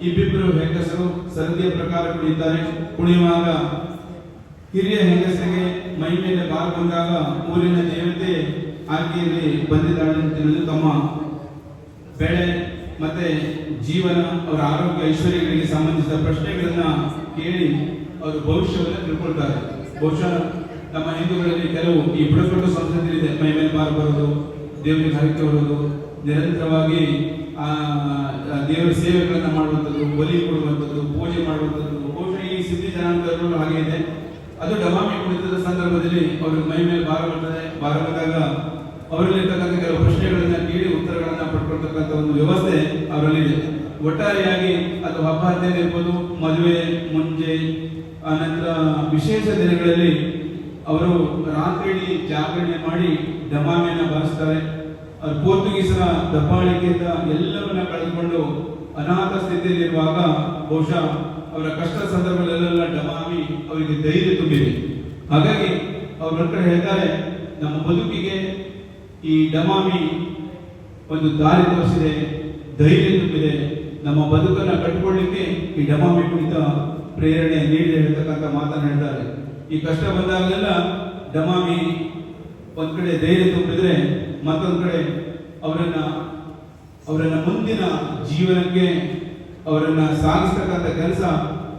ಇಬ್ಬಿಬ್ಬರು ಹೆಂಗಸರು ಸರದಿಯ ಪ್ರಕಾರ ಕುಣಿತಾರೆ. ಕುಣಿಯುವಾಗ ಹಿರಿಯ ಹೆಂಗಸರಿಗೆ ಮೈ ಮೇಲೆ ಬಾರ ಬಂದಾಗ ಊರಿನ ದೇವತೆ ಆಕೆಯಲ್ಲಿ ಬಂದಿದ್ದಾಳೆ ಅಂತ ತಿಳಿದು ತಮ್ಮ ಬೆಳೆ ಮತ್ತೆ ಜೀವನ, ಅವರ ಆರೋಗ್ಯ, ಐಶ್ವರ್ಯಗಳಿಗೆ ಸಂಬಂಧಿಸಿದ ಪ್ರಶ್ನೆಗಳನ್ನ ಕೇಳಿ ಅವರು ಭವಿಷ್ಯವನ್ನು ತಿಳ್ಕೊಳ್ತಾರೆ. ಬಹುಶಃ ನಮ್ಮ ಹಿಂದೂಗಳಲ್ಲಿ ಕೆಲವು ಈ ಬುಡಕಟ್ಟು ಸಂಸ್ಕೃತಿ ಇದೆ. ಮೈ ಮೇಲೆ ಬಾರ ಬರೋದು, ದೇವರಿಗೆ ಹರಕೆ ಹೊರೋದು, ನಿರಂತರವಾಗಿ ದೇವರ ಸೇವೆಗಳನ್ನ ಮಾಡುವಂಥದ್ದು, ಬಲಿ ಕೊಡುವಂಥದ್ದು, ಪೂಜೆ ಮಾಡುವಂಥದ್ದು. ಬಹುಶಃ ಈ ಸಿದ್ಧಿ ಜನಾಂಗದಲ್ಲೂ ಹಾಗೆ ಇದೆ. ಅದು ಡಮಾಮಿ ಕುಣಿತದ ಸಂದರ್ಭದಲ್ಲಿ ಅವ್ರಿಗೆ ಮೈ ಮೇಲೆ ಭಾರ ಬರ್ತದೆ. ಭಾರ ಬಂದಾಗ ಅವರಲ್ಲಿರ್ತಕ್ಕಂಥ ಕೆಲವು ಪ್ರಶ್ನೆಗಳನ್ನ ಕೇಳಿ ಉತ್ತರಗಳನ್ನ ಪಡ್ಕೊಳ್ತಕ್ಕಂಥ ಒಂದು ವ್ಯವಸ್ಥೆ ಅವರಲ್ಲಿದೆ. ಒಟ್ಟಾರೆಯಾಗಿ ಅದು ಹಬ್ಬ ಹರಿದಿನ ಇರ್ಬೋದು, ಮದುವೆ, ಮುಂಜೆ, ಆನಂತರ ವಿಶೇಷ ದಿನಗಳಲ್ಲಿ ಅವರು ರಾತ್ರಿ ಜಾಗರಣೆ ಮಾಡಿ ಡಮಾಮಿಯನ್ನ ಬಾರಿಸ್ತಾರೆ. ಪೋರ್ಚುಗೀಸರ ದಬ್ಬಾಳಿಕೆಯಿಂದ ಎಲ್ಲವನ್ನ ಕಳೆದುಕೊಂಡು ಅನಾಥ ಸ್ಥಿತಿಯಲ್ಲಿರುವಾಗ ಬಹುಶಃ ಅವರ ಕಷ್ಟ ಸಂದರ್ಭದಲ್ಲೆಲ್ಲ ಡಮಾಮಿ ಅವರಿಗೆ ಧೈರ್ಯ ತುಂಬಿದೆ. ಹಾಗಾಗಿ ಅವ್ರ ಕಡೆ ಹೇಳ್ತಾರೆ, ನಮ್ಮ ಬದುಕಿಗೆ ಈ ಡಮಾಮಿ ಒಂದು ದಾರಿ ತೋರಿಸಿದೆ, ಧೈರ್ಯ ತುಂಬಿದೆ. ನಮ್ಮ ಬದುಕನ್ನ ಕಟ್ಟಿಕೊಳ್ಳಿಕ್ಕೆ ಈ ಡಮಾಮಿ ಕುಣಿತ ಪ್ರೇರಣೆ ನೀಡಿದೆ ಹೇಳ್ತಕ್ಕಂಥ ಮಾತನ್ನು ಹೇಳ್ತಾರೆ. ಈ ಕಷ್ಟ ಬಂದಾಗಲೆಲ್ಲ ಡಮಾಮಿ ಒಂದ್ ಕಡೆ ಧೈರ್ಯ ತುಂಬಿದ್ರೆ, ಮತ್ತೊಂದ್ ಕಡೆ ಅವರನ್ನ ಮುಂದಿನ ಜೀವನಕ್ಕೆ ಅವರನ್ನ ಸಾಗಿಸ್ತಕ್ಕಂಥ ಕೆಲಸ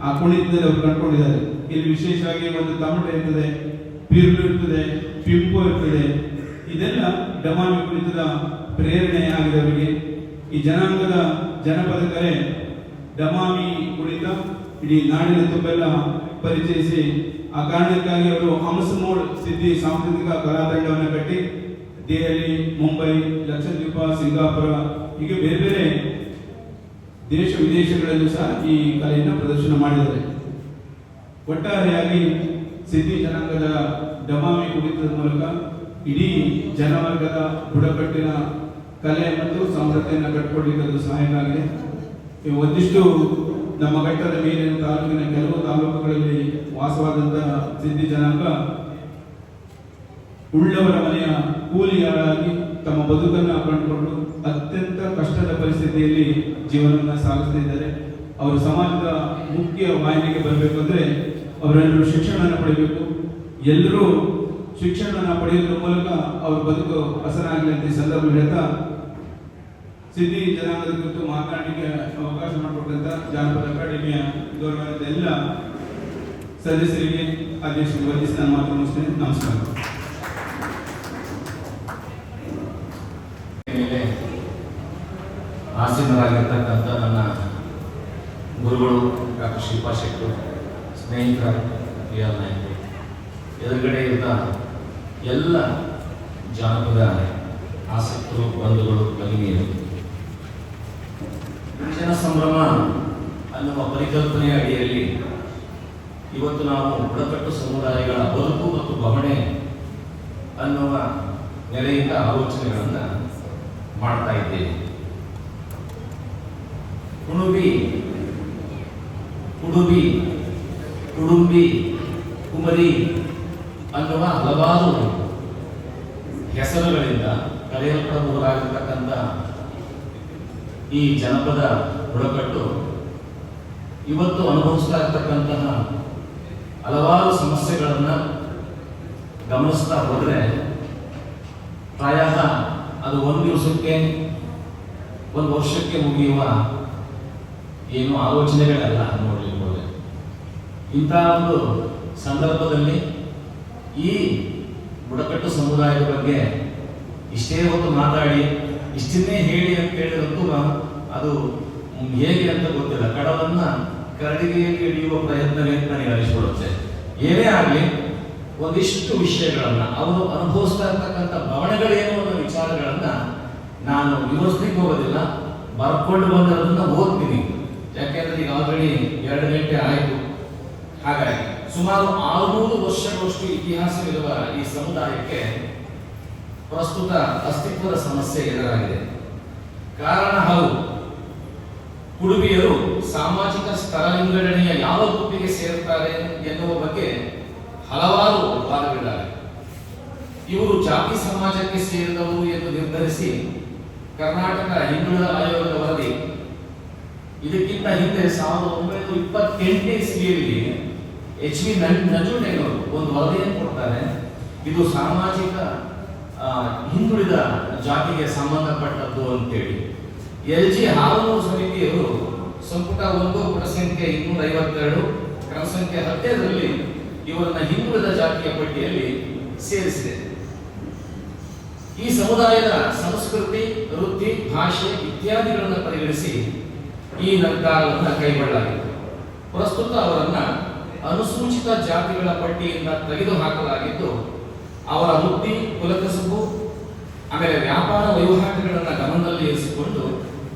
ಆ ಕುಣಿತದಲ್ಲಿ ಅವರು ಕಂಡುಕೊಂಡಿದ್ದಾರೆ. ಇಲ್ಲಿ ವಿಶೇಷವಾಗಿ ಒಂದು ತಮಟೆ ಇರ್ತದೆ, ಪಿರ್ಲು ಇರ್ತದೆ, ಪಿಂಪು ಇರ್ತದೆ. ಇದೆಲ್ಲ ಡಮಾಮಿ ಕುಣಿತದ ಪ್ರೇರಣೆ ಆಗಿದೆ ಅವರಿಗೆ. ಈ ಜನಾಂಗದ ಜನಪದ ಕಲೆ ಡಮಾಮಿ ಕುಣಿತ ಇಡೀ ನಾಡಿನ ತುಂಬೆಲ್ಲ ಪರಿಚಯಿಸಿ, ಆ ಕಾರಣಕ್ಕಾಗಿ ಅವರು ಹಂಸಮೋಡ್ ಸಿದ್ಧಿ ಸಾಂಸ್ಕೃತಿಕ ಕಲಾ ತಂಡವನ್ನು ಕಟ್ಟಿ ದೆಹಲಿ, ಮುಂಬೈ, ಲಕ್ಷದ್ವೀಪ, ಸಿಂಗಾಪುರ ಹೀಗೆ ಬೇರೆ ಬೇರೆ ದೇಶ ವಿದೇಶಗಳಲ್ಲೂ ಸಹ ಈ ಕಲೆಯನ್ನು ಪ್ರದರ್ಶನ ಮಾಡಿದ್ದಾರೆ. ಒಟ್ಟಾರೆಯಾಗಿ ಸಿದ್ಧಿ ಜನಾಂಗದ ಡಮಾಮಿ ಕುಣಿತದ ಮೂಲಕ ಇಡೀ ಜನವರ್ಗದ ಬುಡಕಟ್ಟಿನ ಕಲೆ ಮತ್ತು ಸಮೃದ್ಧಿಯನ್ನು ಕಟ್ಟಿಕೊಳ್ಳಲಿಕ್ಕೆ ಅದು ಸಹಾಯಕಾಗಿದೆ. ಒಂದಿಷ್ಟು ನಮ್ಮ ಘಟ್ಟದ ಮೇಲಿನ ತಾಲೂಕಿನ ಕೆಲವು ತಾಲೂಕುಗಳಲ್ಲಿ ವಾಸವಾದಂತಹ ಸಿದ್ಧಿ ಜನಾಂಗ ಉಳ್ಳವರ ಮನೆಯ ಕೂಲಿಯಾಳಾಗಿ ತಮ್ಮ ಬದುಕನ್ನು ಕಂಡುಕೊಂಡು ಅತ್ಯಂತ ಕಷ್ಟದ ಪರಿಸ್ಥಿತಿಯಲ್ಲಿ ಜೀವನವನ್ನು ಸಾಗಿಸ್ತಿದ್ದಾರೆ. ಅವರು ಸಮಾಜದ ಮುಖ್ಯ ವಾಹಿನಿಗೆ ಬರಬೇಕು ಅಂದರೆ ಅವರೆಲ್ಲರೂ ಶಿಕ್ಷಣವನ್ನು ಪಡೆಯಬೇಕು. ಎಲ್ಲರೂ ಶಿಕ್ಷಣವನ್ನು ಪಡೆಯೋದ್ರ ಮೂಲಕ ಅವರ ಬದುಕು ಹಸನಾಗಲಿ ಅಂತ ಈ ಸಂದರ್ಭ ಹೇಳ್ತಾ ಸಿದ್ಧಿ ಜನಾಂಗದ ಕುರಿತು ಮಾತನಾಡಲಿಕ್ಕೆ ಅವಕಾಶ ಮಾಡಿಕೊಟ್ಟಂತ ಜಾನಪದ ಅಕಾಡೆಮಿಯ ಗೌರವದ ಎಲ್ಲ ಸದಸ್ಯರಿಗೆ ಅಧ್ಯಕ್ಷರಿಗೆ ವಂದಿಸಿ ನಾನು ಮಾತು ಮುಗಿಸ್ತೇನೆ. ನಮಸ್ಕಾರ. ಆಸೀನರಾಗಿರ್ತಕ್ಕಂಥ ನನ್ನ ಗುರುಗಳು ಡಾಕ್ಟರ್ ಶಿಲ್ಪಾ ಶೆಟ್ಟರು, ಸ್ನೇಹಿತರ ರಿಯಾಲ್ ನಾಯಕರು, ಎದುರುಗಡೆ ಇದ್ದ ಎಲ್ಲ ಜಾನಪದ ಆಸಕ್ತರು, ಬಂಧುಗಳು, ಭಗಿನಿಯರು, ಜನ ಸಂಭ್ರಮ ಅನ್ನುವ ಪರಿಕಲ್ಪನೆಯ ಅಡಿಯಲ್ಲಿ ಇವತ್ತು ನಾವು ಬುಡಕಟ್ಟು ಸಮುದಾಯಗಳ ಬದುಕು ಮತ್ತು ಬವಣೆ ಅನ್ನುವ ನೆಲೆಯಿಂದ ಆಲೋಚನೆಗಳನ್ನು ಮಾಡ್ತಾ ಇದ್ದೇವೆ. ಕುಣುಬಿ, ಕುಡುಬಿ, ಕುಡುಂಬಿ, ಕುಮರಿ ಅನ್ನುವ ಹಲವಾರು ಹೆಸರುಗಳಿಂದ ಕರೆಯಲ್ಪಡಬಹುದಾಗಿರ್ತಕ್ಕಂಥ ಈ ಜನಪದ ಬುಡಕಟ್ಟು ಇವತ್ತು ಅನುಭವಿಸ್ತಾ ಇರ್ತಕ್ಕಂತಹ ಹಲವಾರು ಸಮಸ್ಯೆಗಳನ್ನು ಗಮನಿಸ್ತಾ ಹೋದರೆ ಪ್ರಾಯಃ ಅದು ಒಂದು ದಿವಸಕ್ಕೆ, ಒಂದು ವರ್ಷಕ್ಕೆ ಮುಗಿಯುವ ಏನು ಆಲೋಚನೆಗಳೆಲ್ಲ ನೋಡಲಿಕ್ಕೆ ಹೋದರೆ, ಇಂಥ ಒಂದು ಸಂದರ್ಭದಲ್ಲಿ ಈ ಬುಡಕಟ್ಟು ಸಮುದಾಯದ ಬಗ್ಗೆ ಇಷ್ಟೇ ಹೊತ್ತು ಮಾತಾಡಿ ಇಷ್ಟನ್ನೇ ಹೇಳಿ ಅಂತ ಹೇಳಿದಂತೂ ಅದು ಹೇಗೆ ಅಂತ ಗೊತ್ತಿಲ್ಲ. ಕಡವನ್ನ ಕರಡಿಗೆ ಹಿಡಿಯುವ ಪ್ರಯತ್ನವೇ ನನಗೆ ಅನಿಸ್ಕೊಡುತ್ತೆ. ಏನೇ ಆಗಲಿ ಒಂದಿಷ್ಟು ವಿಷಯಗಳನ್ನ ಅವರು ಅನುಭವಿಸ್ತಾ ಇರ್ತಕ್ಕಂಥ ಭಾವನೆಗಳೇನು ಅನ್ನೋ ವಿಚಾರಗಳನ್ನ ನಾನು ವಿವರಿಸ್ಲಿಕ್ಕೆ ಹೋಗೋದಿಲ್ಲ, ಬರ್ಕೊಂಡು ಬಂದಿರೋದನ್ನ ಓದ್ತೀನಿ. ಯಾಕೆಂದ್ರೆ ಈಗ ಆಲ್ರೆಡಿ 2 ಗಂಟೆ ಆಯಿತು. ಹಾಗಾಗಿ ಸುಮಾರು 600 ವರ್ಷಗಳಷ್ಟು ಇತಿಹಾಸವಿರುವ ಈ ಸಮುದಾಯಕ್ಕೆ ಪ್ರಸ್ತುತ ಅಸ್ತಿತ್ವದ ಸಮಸ್ಯೆ ಎದುರಾಗಿದೆ. ಕಾರಣ ಹಲವು. ಕುಡುಬಿಯರು ಸಾಮಾಜಿಕ ಸ್ತರ ವಿಂಗಡಣೆಯ ಯಾವ ಗುಂಪಿಗೆ ಸೇರುತ್ತಾರೆ ಎನ್ನುವ ಬಗ್ಗೆ ಹಲವಾರು ವಾದಗಳಿವೆ. ಇವರು ಜಾತಿ ಸಮಾಜಕ್ಕೆ ಸೇರಿದವರು ಎಂದು ನಿರ್ಧರಿಸಿ ಕರ್ನಾಟಕ ಹಿಂದುಳಿದ ಆಯೋಗದ ವರದಿ ಇದಕ್ಕಿಂತ ಹಿಂದೆ 1928 ಇಸ್ವಿಯಲ್ಲಿ HV ನಂಜುಂಡಯ್ಯನವರು ಒಂದು ವರದಿಯನ್ನು ಕೊಡ್ತಾರೆ. ಇದು ಸಾಮಾಜಿಕ ಹಿಂದುಳಿದ ಜಾತಿಗೆ ಸಂಬಂಧಪಟ್ಟದ್ದು ಅಂತೇಳಿ. LG ಹಾಲನೂರು ಸಮಿತಿಯವರು ಸಂಪುಟ 1 ಪುಟ ಸಂಖ್ಯೆ 252 ಕ್ರಮ ಸಂಖ್ಯೆ 15ರಲ್ಲಿ ಇವರನ್ನ ಹಿಂದುಳಿದ ಜಾತಿಯ ಪಟ್ಟಿಯಲ್ಲಿ ಸೇರಿಸಿದೆ. ಈ ಸಮುದಾಯದ ಸಂಸ್ಕೃತಿ, ವೃತ್ತಿ, ಭಾಷೆ ಇತ್ಯಾದಿಗಳನ್ನು ಪರಿಗಣಿಸಿ ಈ ನಿರ್ಧಾರವನ್ನು ಕೈಗೊಳ್ಳಲಾಗಿದೆ. ಪ್ರಸ್ತುತ ಅವರನ್ನ ಅನುಸೂಚಿತ ಜಾತಿಗಳ ಪಟ್ಟಿಯಿಂದ ತೆಗೆದುಹಾಕಲಾಗಿದ್ದು, ಅವರ ವೃತ್ತಿ, ಕುಲಕಸುಬು, ಆಮೇಲೆ ವ್ಯಾಪಾರ ವಹಿವಾಟುಗಳನ್ನು ಗಮನದಲ್ಲಿ ಇರಿಸಿಕೊಂಡು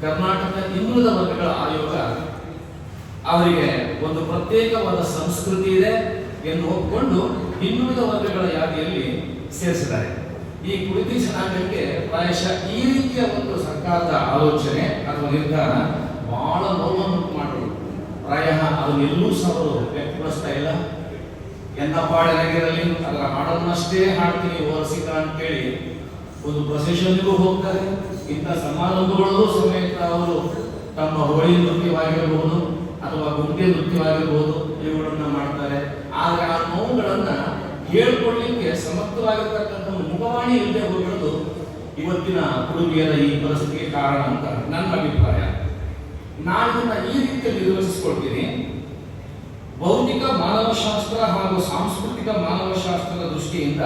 ಕರ್ನಾಟಕ ಹಿಂದುಳಿದ ವರ್ಗಗಳ ಆಯೋಗ ಅವರಿಗೆ ಒಂದು ಪ್ರತ್ಯೇಕವಾದ ಸಂಸ್ಕೃತಿ ಇದೆ ಎಂದು ಒಪ್ಪಿಕೊಂಡು ಹಿಂದುಳಿದ ವರ್ಗಗಳ ಯಾದಿಯಲ್ಲಿ ಸೇರಿಸಿದ್ದಾರೆ. ಈ ಕುರಿತಿ ಜನಾಂಗಕ್ಕೆ ಪ್ರಾಯಶಃ ಈ ರೀತಿಯ ಒಂದು ಸರ್ಕಾರದ ಆಲೋಚನೆ ಅಥವಾ ನಿರ್ಧಾರ ಬಹಳ ನೋವನ್ನು ಮಾಡೋದು. ಪ್ರಾಯಃ ಅದನ್ನೆಲ್ಲೂ ಸಹ ಅವರು ವ್ಯಕ್ತಪಡಿಸ್ತಾ ಇಲ್ಲ. ಎನ್ನ ಪಾಡಲಾಗಿರಲಿ ಅದರ ಹಾಡನ್ನಷ್ಟೇ ಹಾಡ್ತೀನಿ ಓರಿಸಿದ ಅಂತೇಳಿ ಒಂದು ಪ್ರೊಸೆಷನ್ಗೂ ಹೋಗ್ತಾರೆ. ಇಂಥ ಸಮಾರಂಭಗಳಲ್ಲೂ ಸಮೇತ ಅವರು ತಮ್ಮ ಹೋಳಿ ನೃತ್ಯವಾಗಿರಬಹುದು ಅಥವಾ ಗುಂಪೆ ನೃತ್ಯವಾಗಿರಬಹುದು ಇವುಗಳನ್ನ ಮಾಡ್ತಾರೆ. ಆದರೆ ಆ ನೋವುಗಳನ್ನ ಹೇಳ್ಕೊಡ್ಲಿಕ್ಕೆ ಸಮರ್ಥವಾಗಿರ್ತಕ್ಕಂಥ ಒಂದು ಮುಖವಾಣಿ ಇಲ್ಲದೆ ಹೋಗಿರೋದು ಇವತ್ತಿನ ಕುಡುಬಿಯರ ಈ ಪರಿಸ್ಥಿತಿಗೆ ಕಾರಣ ಅಂತ ನನ್ನ ಅಭಿಪ್ರಾಯ. ನಾನಿನ್ನ ಈ ರೀತಿಯಲ್ಲಿ ನಿರ್ವಹಿಸಿಕೊಳ್ತೀನಿ. ಭೌತಿಕ ಮಾನವಶಾಸ್ತ್ರ ಹಾಗೂ ಸಾಂಸ್ಕೃತಿಕ ಮಾನವಶಾಸ್ತ್ರದ ದೃಷ್ಟಿಯಿಂದ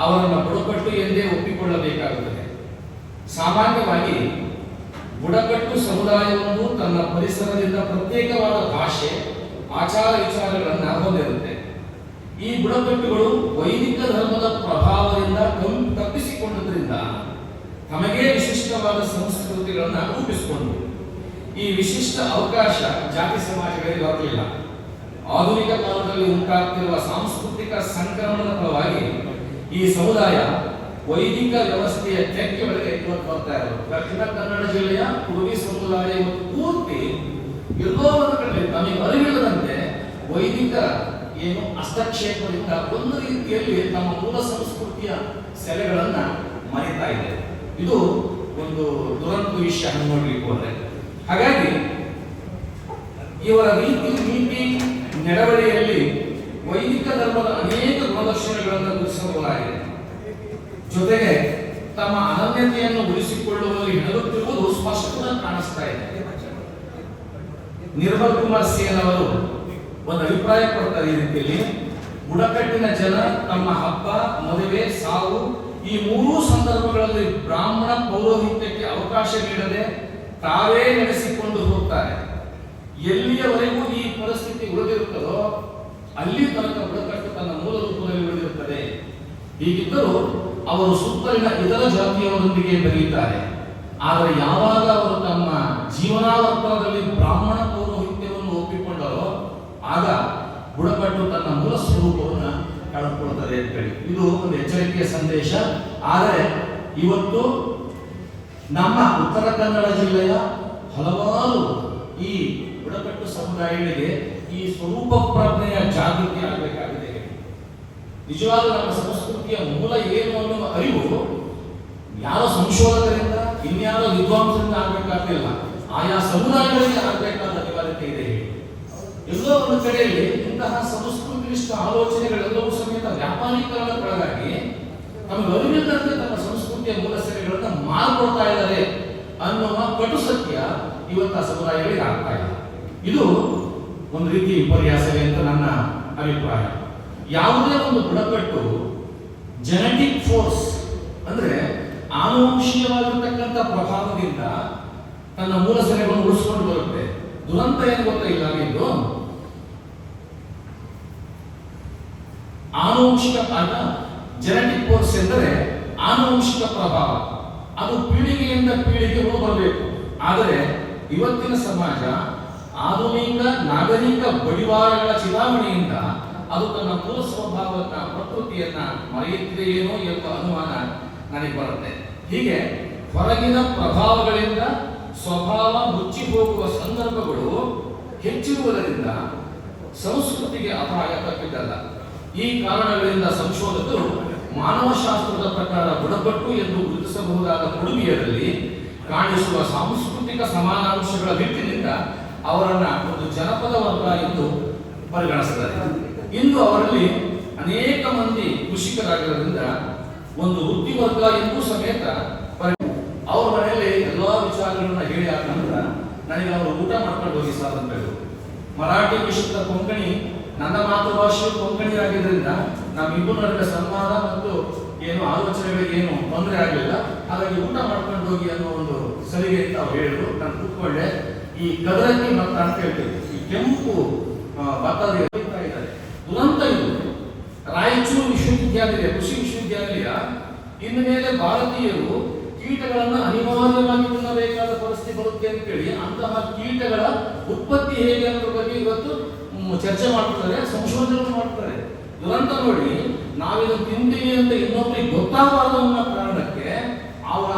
ಅವರನ್ನು ಬುಡಕಟ್ಟು ಎಂದೇ ಒಪ್ಪಿಕೊಳ್ಳಬೇಕಾಗುತ್ತದೆ. ಸಾಮಾನ್ಯವಾಗಿ ಬುಡಕಟ್ಟು ಸಮುದಾಯವೊಂದು ತನ್ನ ಪರಿಸರದಿಂದ ಪ್ರತ್ಯೇಕವಾದ ಭಾಷೆ, ಆಚಾರ ವಿಚಾರಗಳನ್ನು ಹೊಂದಿರುತ್ತೆ. ಈ ಬುಡಕಟ್ಟುಗಳು ವೈದಿಕ ಧರ್ಮದ ಪ್ರಭಾವದಿಂದ ತಪ್ಪಿಸಿಕೊಂಡದ್ರಿಂದ ತಮಗೇ ವಿಶಿಷ್ಟವಾದ ಸಂಸ್ಕೃತಿಗಳನ್ನು ರೂಪಿಸಿಕೊಂಡರು. ಈ ವಿಶಿಷ್ಟ ಅವಕಾಶ ಜಾತಿ ಸಮಾಜಗಳಿಗೆ ದೊರಕಲಿಲ್ಲ. ಆಧುನಿಕ ಕಾಲದಲ್ಲಿ ಉಂಟಾಗ್ತಿರುವ ಸಾಂಸ್ಕೃತಿಕ ಸಂಕ್ರಮಣದ ಫಲವಾಗಿ ಈ ಸಮುದಾಯ ವೈದಿಕ ವ್ಯವಸ್ಥೆಯ ತೆಕ್ಕೆಗಳಿಗೆ ಇವತ್ತು ಬರ್ತಾ ಇರೋದು. ದಕ್ಷಿಣ ಕನ್ನಡ ಜಿಲ್ಲೆಯ ಕುರುಬಿ ಸಮುದಾಯ ಇವತ್ತು ಪೂರ್ತಿ ಎಲ್ಲೋ ಒಂದು ಕಡೆ ನಮಗೆ ಅರಿವಿಲ್ಲದಂತೆ ವೈದಿಕ ಏನು ಹಸ್ತಕ್ಷೇಪದಿಂದ ಒಂದು ರೀತಿಯಲ್ಲಿ ತಮ್ಮ ಮೂಲ ಸಂಸ್ಕೃತಿಯ ಸೆಲೆಗಳನ್ನ ಮರಿತಾ ಇದೆ. ಇದು ಒಂದು ದುರಂತ ವಿಷಯ ನೋಡ್ಲಿಕ್ಕೆ ಹೋದ್ರೆ. ಹಾಗಾಗಿ ಇವರ ರೀತಿ ನೀತಿ ನಡವಳಿಕೆಯಲ್ಲಿ ವೈದಿಕ ಧರ್ಮದ ಅನೇಕ ಗುಣಲಕ್ಷಣಗಳನ್ನು ಗುರುತಿಸಬಹುದಾಗಿದೆ. ಜೊತೆಗೆ ತಮ್ಮ ಅನನ್ಯತೆಯನ್ನು ಉಳಿಸಿಕೊಳ್ಳುವಲ್ಲಿ ಹೆಣಗುತ್ತಿರುವುದು ಸ್ಪಷ್ಟವಾಗಿ ಕಾಣಿಸ್ತಾ ಇದೆ. ನಿರ್ಮಲ್ ಕುಮಾರ್ ಸೇನ್ ಅವರು ಒಂದು ಅಭಿಪ್ರಾಯ ಕೊಡ್ತಾರೆ ಈ ರೀತಿಯಲ್ಲಿ: ಬುಡಕಟ್ಟಿನ ಜನ ತಮ್ಮ ಹಬ್ಬ, ಮದುವೆ, ಸಾವು ಈ ಮೂರೂ ಸಂದರ್ಭಗಳಲ್ಲಿ ಬ್ರಾಹ್ಮಣ ಪೌರೋಹಿತ್ಯಕ್ಕೆ ಅವಕಾಶ ನೀಡದೆ ತಾವೇ ನಡೆಸಿಕೊಂಡು ಹೋಗ್ತಾರೆ. ಎಲ್ಲಿಯವರೆಗೂ ಈ ಪರಿಸ್ಥಿತಿ ಉಳಿದಿರುತ್ತದೋ ಅಲ್ಲಿ ತನಕ ಬುಡಕಟ್ಟು ತನ್ನ ಮೂಲ ರೂಪದಲ್ಲಿ ಉಳಿದಿರುತ್ತದೆ. ಹೀಗಿದ್ದರೂ ಅವರು ಸುತ್ತಲಿನ ಇತರ ಜಾತಿಯವರೊಂದಿಗೆ ಬೆರೆಯುತ್ತಾರೆ. ಆದರೆ ಯಾವಾಗ ಅವರು ತಮ್ಮ ಜೀವನಾವರ್ತನದಲ್ಲಿ ಬ್ರಾಹ್ಮಣ ಪೌರೋಹಿತ್ಯವನ್ನು ಒಪ್ಪಿಕೊಂಡರೋ ಆಗ ಬುಡಕಟ್ಟು ತನ್ನ ಮೂಲ ಸ್ವರೂಪವನ್ನು ಕಳೆದುಕೊಳ್ಳುತ್ತದೆ ಅಂತೇಳಿ ಇದು ಒಂದು ಎಚ್ಚರಿಕೆಯ ಸಂದೇಶ. ಆದರೆ ಇವತ್ತು ನಮ್ಮ ಉತ್ತರ ಕನ್ನಡ ಜಿಲ್ಲೆಯ ಹಲವಾರು ಈ ಬುಡಕಟ್ಟು ಸಮುದಾಯಗಳಿಗೆ ಈ ಸ್ವರೂಪ ಪ್ರಜ್ಞೆಯ ಜಾಗೃತಿ ಆಗಬೇಕಾಗಿದೆ. ನಿಜವಾದ ನಮ್ಮ ಸಂಸ್ಕೃತಿಯ ಮೂಲ ಏನು ಅನ್ನುವ ಅರಿವು ಯಾರೋ ಸಂಶೋಧಕರಿಂದ ಇನ್ಯಾರೋ ವಿದ್ವಾಂಸರಿಂದ ಆಗಬೇಕಾಗಿಲ್ಲ, ಆಯಾ ಸಮುದಾಯಗಳಿಗೆ ಆಗಬೇಕಾದ ಅನಿವಾರ್ಯತೆ ಇದೆ. ಎಲ್ಲೋ ಒಂದು ಕಡೆಯಲ್ಲಿ ಇಂತಹ ಸಂಸ್ಕೃತಿನಿಷ್ಠ ಆಲೋಚನೆಗಳೆಲ್ಲವೂ ಸಮೇತ ವ್ಯಾಪಾರೀಕರಣಕ್ಕೊಳಗಾಗಿ ನಮಗೆ ಅರಿವಿಲ್ಲದಂತೆ ತಮ್ಮ ಸಂಸ್ಕೃತಿಯ ಮೂಲ ಸೆಲೆಗಳನ್ನು ಮಾರ್ಕೊಡ್ತಾ ಇದ್ದಾರೆ ಅನ್ನುವ ಕಟು ಸತ್ಯ ಇವತ್ತು ಸಮುದಾಯಗಳಿಗೆ ಆಗ್ತಾ ಇದೆ. ಇದು ಒಂದು ರೀತಿ ವಿಪರ್ಯಾಸವೇ ಅಂತ ನನ್ನ ಅಭಿಪ್ರಾಯ. ಯಾವುದೇ ಒಂದು ಬುಡಕಟ್ಟು ಜೆನೆಟಿಕ್ ಫೋರ್ಸ್ ಅಂದ್ರೆ ಆನುವಂಶೀಯವಾಗಿರ್ತಕ್ಕಂಥ ಪ್ರಭಾವದಿಂದ ತನ್ನ ಮೂಲ ಸೆಲೆಗಳನ್ನು ಉಳಿಸ್ಕೊಂಡು ಬರುತ್ತೆ. ದುರಂತ ಏನು ಗೊತ್ತಿಲ್ಲ, ಇದು ಆನುವಂಶಿಕ ಜೆನೆಟಿಕ್ ಫೋರ್ಸ್ ಎಂದರೆ ಆನುವಂಶಿಕ ಪ್ರಭಾವ. ಅದು ಪೀಳಿಗೆಯಿಂದ ಪೀಳಿಗೆ ಬರಬೇಕು. ಆದರೆ ಇವತ್ತಿನ ಸಮಾಜ ಆಧುನಿಕ ನಾಗರಿಕ ಬಡಿವಾರಗಳ ಚಿತಾವಣೆಯಿಂದ ಅದು ತನ್ನ ಮೂಲ ಸ್ವಭಾವದ ಪ್ರಕೃತಿಯನ್ನ ಮರೆಯುತ್ತಿದೆಯೇನೋ ಎಂಬ ಅನುಮಾನ ನನಗೆ ಬರುತ್ತೆ. ಹೀಗೆ ಹೊರಗಿನ ಪ್ರಭಾವಗಳಿಂದ ಸ್ವಭಾವ ಮುಚ್ಚಿ ಹೋಗುವ ಸಂದರ್ಭಗಳು ಹೆಚ್ಚಿರುವುದರಿಂದ ಸಂಸ್ಕೃತಿಗೆ ಅಪಾಯ ತಪ್ಪಿದ್ದಲ್ಲ. ಈ ಕಾರಣಗಳಿಂದ ಸಂಶೋಧಕರು ಮಾನವಶಾಸ್ತ್ರದ ಪ್ರಕಾರ ಬುಡಕಟ್ಟು ಎಂದು ಗುರುತಿಸಬಹುದಾದ ಕೊಡುಗೆಯಲ್ಲಿ ಕಾಣಿಸುವ ಸಾಂಸ್ಕೃತಿಕ ಸಮಾನಾಂಶಗಳ ನಿಟ್ಟಿನಿಂದ ಅವರನ್ನ ಒಂದು ಜನಪದ ವರ್ಗ ಎಂದು ಪರಿಗಣಿಸುತ್ತಾರೆ. ಇಂದು ಅವರಲ್ಲಿ ಅನೇಕ ಮಂದಿ ಕೃಷಿಕರಾಗಿರೋದ್ರಿಂದ ಒಂದು ವೃತ್ತಿ ವರ್ಗ ಎಂದೂ ಸಮೇತ ಅವ್ರ ಮನೆಯಲ್ಲಿ ಎಲ್ಲಾ ವಿಚಾರಗಳನ್ನ ಹೇಳಿ ಆದ ನಂತರ ನನಗೆ ಅವರು ಊಟ ಮಾಡ್ಕೊಂಡು ಹೋಗಿ ಸರ್ ಅಂತ ಹೇಳಿದ್ರು. ಮರಾಠಿ ಮಿಶ್ರಿತ ಕೊಂಕಣಿ ನನ್ನ ಮಾತೃಭಾಷೆ ಕೊಂಕಣಿ ಆಗಿದ್ದರಿಂದ ನಮ್ಮಿಬ್ಬರ ನಡುವೆ ಸಂವಾದ ಮತ್ತು ಏನು ಆಲೋಚನೆಗಳಿಗೆ ಏನು ತೊಂದರೆ ಆಗಲಿಲ್ಲ. ಹಾಗಾಗಿ ಊಟ ಮಾಡ್ಕೊಂಡು ಹೋಗಿ ಅನ್ನೋ ಒಂದು ಸಲಿಗೆ ಅಂತ ಅವ್ರು ಹೇಳಿದ್ರು. ನಾನು ಕೂತ್ಕೊಂಡೆ. ಈ ಗದರಕ್ಕಿ ಭತ್ತ ಅಂತ ಹೇಳ್ತೀವಿ, ಈ ಕೆಂಪು ಭತ್ತದ ಇದ್ದಾರೆ. ದುರಂತ ಇದು. ರಾಯಚೂರು ವಿಶ್ವವಿದ್ಯಾಲಯ, ಕೃಷಿ ವಿಶ್ವವಿದ್ಯಾಲಯ ಇನ್ನು ಮೇಲೆ ಭಾರತೀಯರು ಕೀಟಗಳನ್ನು ಅನಿವಾರ್ಯವಾಗಿ ತಿನ್ನಬೇಕಾದ ಪರಿಸ್ಥಿತಿ ಬರುತ್ತೆ ಅಂತೇಳಿ ಅಂತಹ ಕೀಟಗಳ ಉತ್ಪತ್ತಿ ಹೇಗೆ ಅನ್ನೋದ್ರ ಬಗ್ಗೆ ಇವತ್ತು ಚರ್ಚೆ ಮಾಡ್ತಾರೆ, ಸಂಶೋಧನೆ ಮಾಡ್ತಾರೆ. ದುರಂತ ನೋಡಿ, ನಾವಿದನ್ನು ತಿಂತೀವಿ ಅಂತ ಇನ್ನೊಬ್ಬರಿಗೆ ಗೊತ್ತಾಗಬಾರದು ಅನ್ನೋ ಕಾರಣಕ್ಕೆ ಅವರ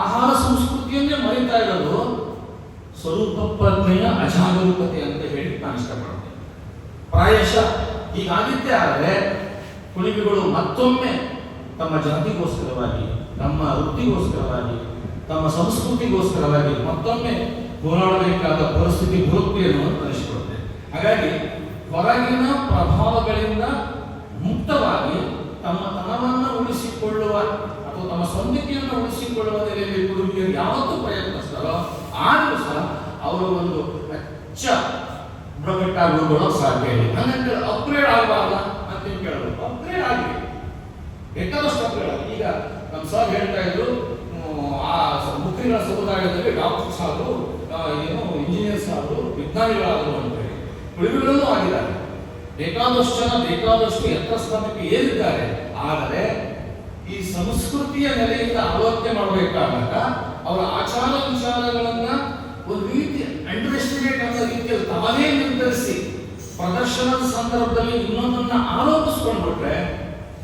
ಆಹಾರ ಸಂಸ್ಕೃತಿಯನ್ನೇ ಮರಿತಾ ಇರೋದು ಸ್ವರೂಪ ಪ್ರಜ್ಞೆಯ ಅಜಾಗರೂಕತೆ ಅಂತ ಹೇಳಿ ನಾನು ಇಷ್ಟಪಡ್ತೇನೆ. ಪ್ರಾಯಶಃ ಹೀಗಾಗಿದ್ದೇ ಆದರೆ ಕುಣಿಗಳು ಮತ್ತೊಮ್ಮೆ ತಮ್ಮ ಜಾತಿಗೋಸ್ಕರವಾಗಿ, ತಮ್ಮ ವೃತ್ತಿಗೋಸ್ಕರವಾಗಿ, ತಮ್ಮ ಸಂಸ್ಕೃತಿಗೋಸ್ಕರವಾಗಿ ಮತ್ತೊಮ್ಮೆ ಹೋರಾಡಬೇಕಾದ ಪರಿಸ್ಥಿತಿ ಬರುತ್ತೆ ಅನ್ನೋದು ಅನಿಸಿಕೊಳ್ಳುತ್ತೆ. ಹಾಗಾಗಿ ಹೊರಗಿನ ಪ್ರಭಾವಗಳಿಂದ ಮುಕ್ತವಾಗಿ ತಮ್ಮ ತನವನ್ನು ಉಳಿಸಿಕೊಳ್ಳುವ ಅಥವಾ ತಮ್ಮ ಸ್ವಂತಿಕೆಯನ್ನು ಉಳಿಸಿಕೊಳ್ಳುವ ನೆಲೆಯಲ್ಲಿ ಕುರುಬಿಯರು ಯಾವತ್ತೂ ಪ್ರಯತ್ನಿಸ್ತಾರೋ ಆ ದಿವಸ ಅವರು ಒಂದು ಹೆಚ್ಚ ಬುಡಕಟ್ಟಾಗಿ ಉಳ್ಕೊಳ್ಳೋಕೆ ಸಾಧ್ಯ ಇಲ್ಲ. ಹಂಗಂತ ಅಪ್ಗ್ರೇಡ್ ಆಗಬಾರ್ದ ಅಂತ ಕೇಳಬೇಕು. ಅಪ್ಗ್ರೇಡ್ ಆಗಲಿ, ಬೇಕಾದಷ್ಟು ಅಪ್ಗ್ರೇಡ್ ಆಗಿ. ಈಗ ನಮ್ಮ ಸರ್ ಹೇಳ್ತಾ ಇದ್ರು, ಆ ಮುಖ್ಯಗಳ ಸಮುದಾಯದಲ್ಲಿ ಡಾಕ್ಟರ್ಸ್ ಆದರು, ಏನು ಇಂಜಿನಿಯರ್ಸ್ ಆದರು, ವಿಜ್ಞಾನಿಗಳಾದರು ಅಂತ ಹೇಳಿ ಕುಳಿಗಳಲ್ಲೂ ಆಗಿದ್ದಾರೆ. ಬೇಕಾದಷ್ಟು ಜನ ಬೇಕಾದಷ್ಟು ಎತ್ತರ ಸ್ಥಾನಕ್ಕೆ ಏರಿದ್ದಾರೆ. ಆದರೆ ಈ ಸಂಸ್ಕೃತಿಯ ನೆಲೆಯಿಂದ ಆಲೋಚನೆ ಮಾಡಬೇಕಾದಾಗ ಅವರ ಆಚಾರ ವಿಚಾರಗಳನ್ನ ಒಂದು ರೀತಿ ಅಂಡರ್ ಎಸ್ಟಿಮೇಟ್ ಅನ್ನೋ ರೀತಿಯಲ್ಲಿ ತಾನೇ ನಿರ್ಧರಿಸಿ ಪ್ರದರ್ಶನದ ಸಂದರ್ಭದಲ್ಲಿ ಇನ್ನೊಂದನ್ನ ಆರೋಪಿಸ್ಕೊಂಡ್ಬಿಟ್ರೆ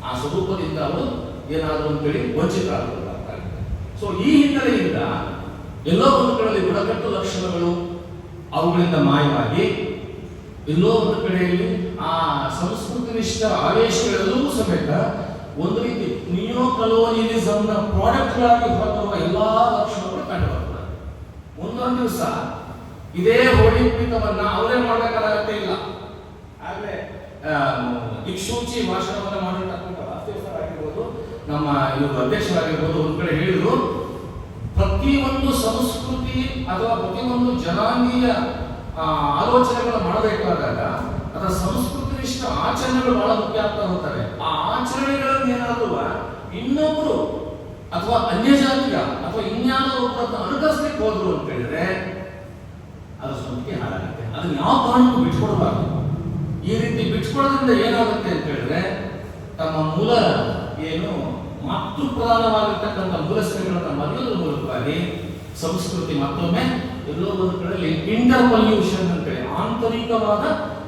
ಆ ಸ್ವರೂಪದಿಂದ ಅವರು ಏನಾದರೂ ಅಂತೇಳಿ ವಂಚಿತರಾಗ್ತಾರೆ. ಸೊ ಈ ಹಿನ್ನೆಲೆಯಿಂದ ಎಲ್ಲೋ ಒಂದು ಕಡೆಯಲ್ಲಿ ಬುಡಕಟ್ಟು ಲಕ್ಷಣಗಳು ಅವುಗಳಿಂದ ಮಾಯವಾಗಿ ಎಲ್ಲೋ ಒಂದು ಕಡೆಯಲ್ಲಿ ಆ ಸಂಸ್ಕೃತಿನಿಷ್ಠ ಆವೇಶಗಳೆಲ್ಲವೂ ಸಮೇತ ಒಂದು ರೀತಿ ನಿಯೋ ಕಲೋನಿಯಲಿಸಂನ ಪ್ರಾಡಕ್ಟ್ಗಳಾಗಿ ಹೊರತರುವ ಎಲ್ಲಾ ಲಕ್ಷಣಗಳು ಕಂಡುಬರ್ತವೆ. ಮುಂದೊಂದು ದಿವಸ ಇದೇ ಹೋಳಿ ಕುಣಿತವನ್ನ ಅವರೇ ಮಾಡಬೇಕಾಗತ್ತೆ ಇಲ್ಲ. ಆಗ್ಲೇ ದಿಕ್ಸೂಚಿ ಭಾಷಣವನ್ನ ಮಾಡಿರ್ತಕ್ಕಂಥ ರಾಷ್ಟ್ರೀಯವಾಗಿರ್ಬೋದು, ನಮ್ಮ ಇವರು ಅಧ್ಯಕ್ಷರಾಗಿರ್ಬೋದು, ಒಂದ್ ಕಡೆ ಹೇಳಿದ್ರು, ಪ್ರತಿಯೊಂದು ಸಂಸ್ಕೃತಿ ಅಥವಾ ಪ್ರತಿಯೊಂದು ಜನಾಂಗೀಯ ಆಲೋಚನೆಗಳು ಮಾಡಬೇಕಾದಾಗ ಅದರ ಸಂಸ್ಕೃತಿನಿಷ್ಠ ಆಚರಣೆಗಳು ಬಹಳ ಮುಖ್ಯ ಆಗ್ತಾ ಹೋಗ್ತವೆ. ಆ ಆಚರಣೆಗಳನ್ನು ಏನಾದರೂ ಇನ್ನೊಬ್ರು ಅಥವಾ ಅನ್ಯ ಜಾತಿಯ ಅಥವಾ ಇನ್ಯಾರೋ ಒಬ್ಬರನ್ನು ಅನುಕರಿಸ್ಲಿಕ್ಕೆ ಹೋದ್ರು ಅಂತ ಹೇಳಿದ್ರೆ ಅದು ಸಂಸ್ಕೃತಿ ಹಾಳಾಗುತ್ತೆ. ಅದನ್ನ ಯಾವ ಕಾರಣಕ್ಕೂ ಬಿಟ್ಕೊಡಬಾರ್ದು. ಈ ರೀತಿ ಬಿಟ್ಕೊಳ್ಳೋದ್ರಿಂದ ಏನಾಗುತ್ತೆ ಅಂತ ಹೇಳಿದ್ರೆ ತಮ್ಮ ಮೂಲ ಏನು ಮಾತೃ ಪ್ರಧಾನವಾಗಿರ್ತಕ್ಕಂಥ ಮೂಲ ಸೆಲೆಗಳನ್ನು ಮರೆಯೋದ್ರ ಮೂಲಕವಾಗಿ ಸಂಸ್ಕೃತಿ ಮತ್ತೊಮ್ಮೆ ಎಲ್ಲೋ ಒಂದು ಕಡೆಯಲ್ಲಿ ಇಂಟರ್ ಪಲ್ಯೂಷನ್ ಅಂತೇಳಿ ಆಂತರಿಕವಾದ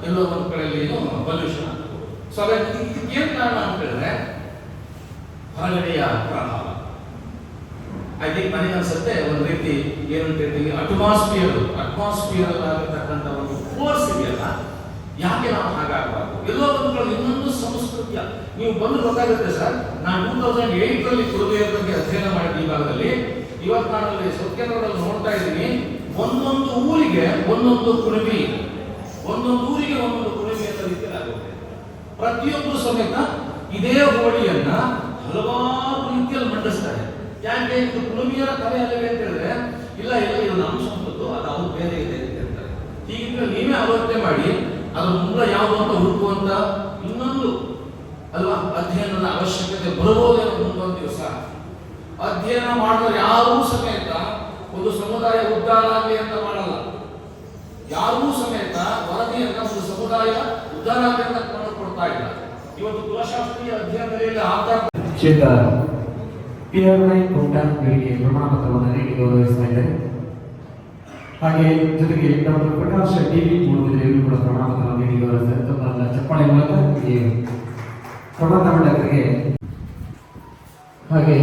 ಎಲ್ಲೋ ಒಂದು ಕಡೆಯಲ್ಲಿ ಏನು ಪಲ್ಯೂಷನ್ ಆಗ್ತದೆ. ಸೊ ಇದಕ್ಕೇನು ಕಾರಣ ಅಂತ ಹೇಳಿದ್ರೆ ಹೊರಗಡೆಯ ಪ್ರಭಾವ. ಐ ಥಿಂಕ್ ನನಗೆ ಅನ್ಸುತ್ತೆ ಒಂದು ರೀತಿ ಏನಂತ ಹೇಳ್ತೀವಿ ಅಟ್ಮಾಸ್ಫಿಯರ್ ಆಗಿರ್ತಕ್ಕಂಥ ಒಂದು ಫೋರ್ಸ್ ಇದೆಯಲ್ಲ, ಯಾಕೆ ನಾವು ಹಾಗಾಗಬಾರ್ದು? ಎಲ್ಲೋ ಒಂದು ಕಡೆ ಇನ್ನೊಂದು ಸಂಸ್ಕೃತಿಯ ನೀವು ಬಂದು ಗೊತ್ತಾಗುತ್ತೆ ಸರ್. ನಾನು 2008ರಲ್ಲಿ ಕುರುಬೆಯ ಬಗ್ಗೆ ಅಧ್ಯಯನ ಮಾಡಿದ ಈ ಭಾಗದಲ್ಲಿ, ಇವತ್ತು ನಾನು ಅಲ್ಲಿ ಸತ್ಯನಗರದಲ್ಲಿ ನೋಡ್ತಾ ಇದ್ದೀನಿ, ಒಂದೊಂದು ಊರಿಗೆ ಒಂದೊಂದು ಕುಣಿಬಿ, ಒಂದೊಂದು ಊರಿಗೆ ಒಂದೊಂದು ಕುಣಿಬಿ ಅನ್ನೋ ರೀತಿಯಲ್ಲಿ ಆಗುತ್ತೆ. ಪ್ರತಿಯೊಬ್ಬರು ಸಮೇತ ಇದೇ ಹೋಳಿಯನ್ನ ಹಲವಾರು ರೀತಿಯಲ್ಲಿ ಮಂಡಿಸ್ತಾರೆ. ಯಾಕೆ ಇದು ಕುಣಿಬಿಯರ ಕಲೆ ಅಲ್ಲವೇ ಅಂತ ಹೇಳಿದ್ರೆ, ಇಲ್ಲ ಇಲ್ಲ ಇದು ನಮ್ಮ ಸಂಸ್ಕೃತಿ, ಅದು ಅವ್ರು ಬೇರೆ ಇದೆ ಅಂತ ಹೇಳ್ತಾರೆ. ಹೀಗಿದ್ರೆ ನೀವೇ ಆಲೋಚನೆ ಮಾಡಿ ಅದ್ರ ಮೂಲ ಯಾವುದು ಅಂತ ಹುಡುಕುವಂತ ಇನ್ನೊಂದು ಅಲ್ವಾ ಅಧ್ಯಯನದ ಅವಶ್ಯಕತೆ ಬರಬಹುದೇನೋ ಮುಂದೊಂದು ದಿವಸ. ಅಧ್ಯಯನ ಮಾಡಿದ್ರೆ ಯಾರೂ ಸಮೇತ ಒಂದು ಸಮುದಾಯ ಉದ್ಧಾರ ಆಗಲಿ ಅಂತ ಮಾಡಲ್ಲ. ಯಾರೂ ಸಮೇತ ವರದಿಯನ್ನ ಒಂದು ಸಮುದಾಯ ಉದ್ಧಾರ ಆಗಲಿ ಅಂತ ಕೊಡ್ತಾ ಇಲ್ಲ. ಇವತ್ತು ಕುಲಶಾಸ್ತ್ರೀಯ ಅಧ್ಯಯನದಲ್ಲಿ ಆಗ್ತಾ ಶ್ರೀಯುತ ಪಿ.ಆರ್.ಐ. ಕೋಟ ಇವರಿಗೆ ಪ್ರಮಾಣ ಪತ್ರವನ್ನು ನೀಡಿ ಗೌರವಿಸ್ತಾ ಇದ್ದಾರೆ. ಹಾಗೆ ಜೊತೆಗೆ ಡಾಕ್ಟರ್ ಪ್ರಕಾಶ್ ಡಿ.ವಿ. ಮೂಡುಬಿದಿರೆಯವರು ಕೂಡ ಪ್ರಮಾಣ ಪತ್ರವನ್ನು ನೀಡಿ ಗೌರವಿಸಿದ್ದಾರೆ. ಚಪ್ಪಾಳೆ ಮೂಲಕ ಈ ಪ್ರಬಂಧ ಮಂಡಕರಿಗೆ ಹಾಗೆ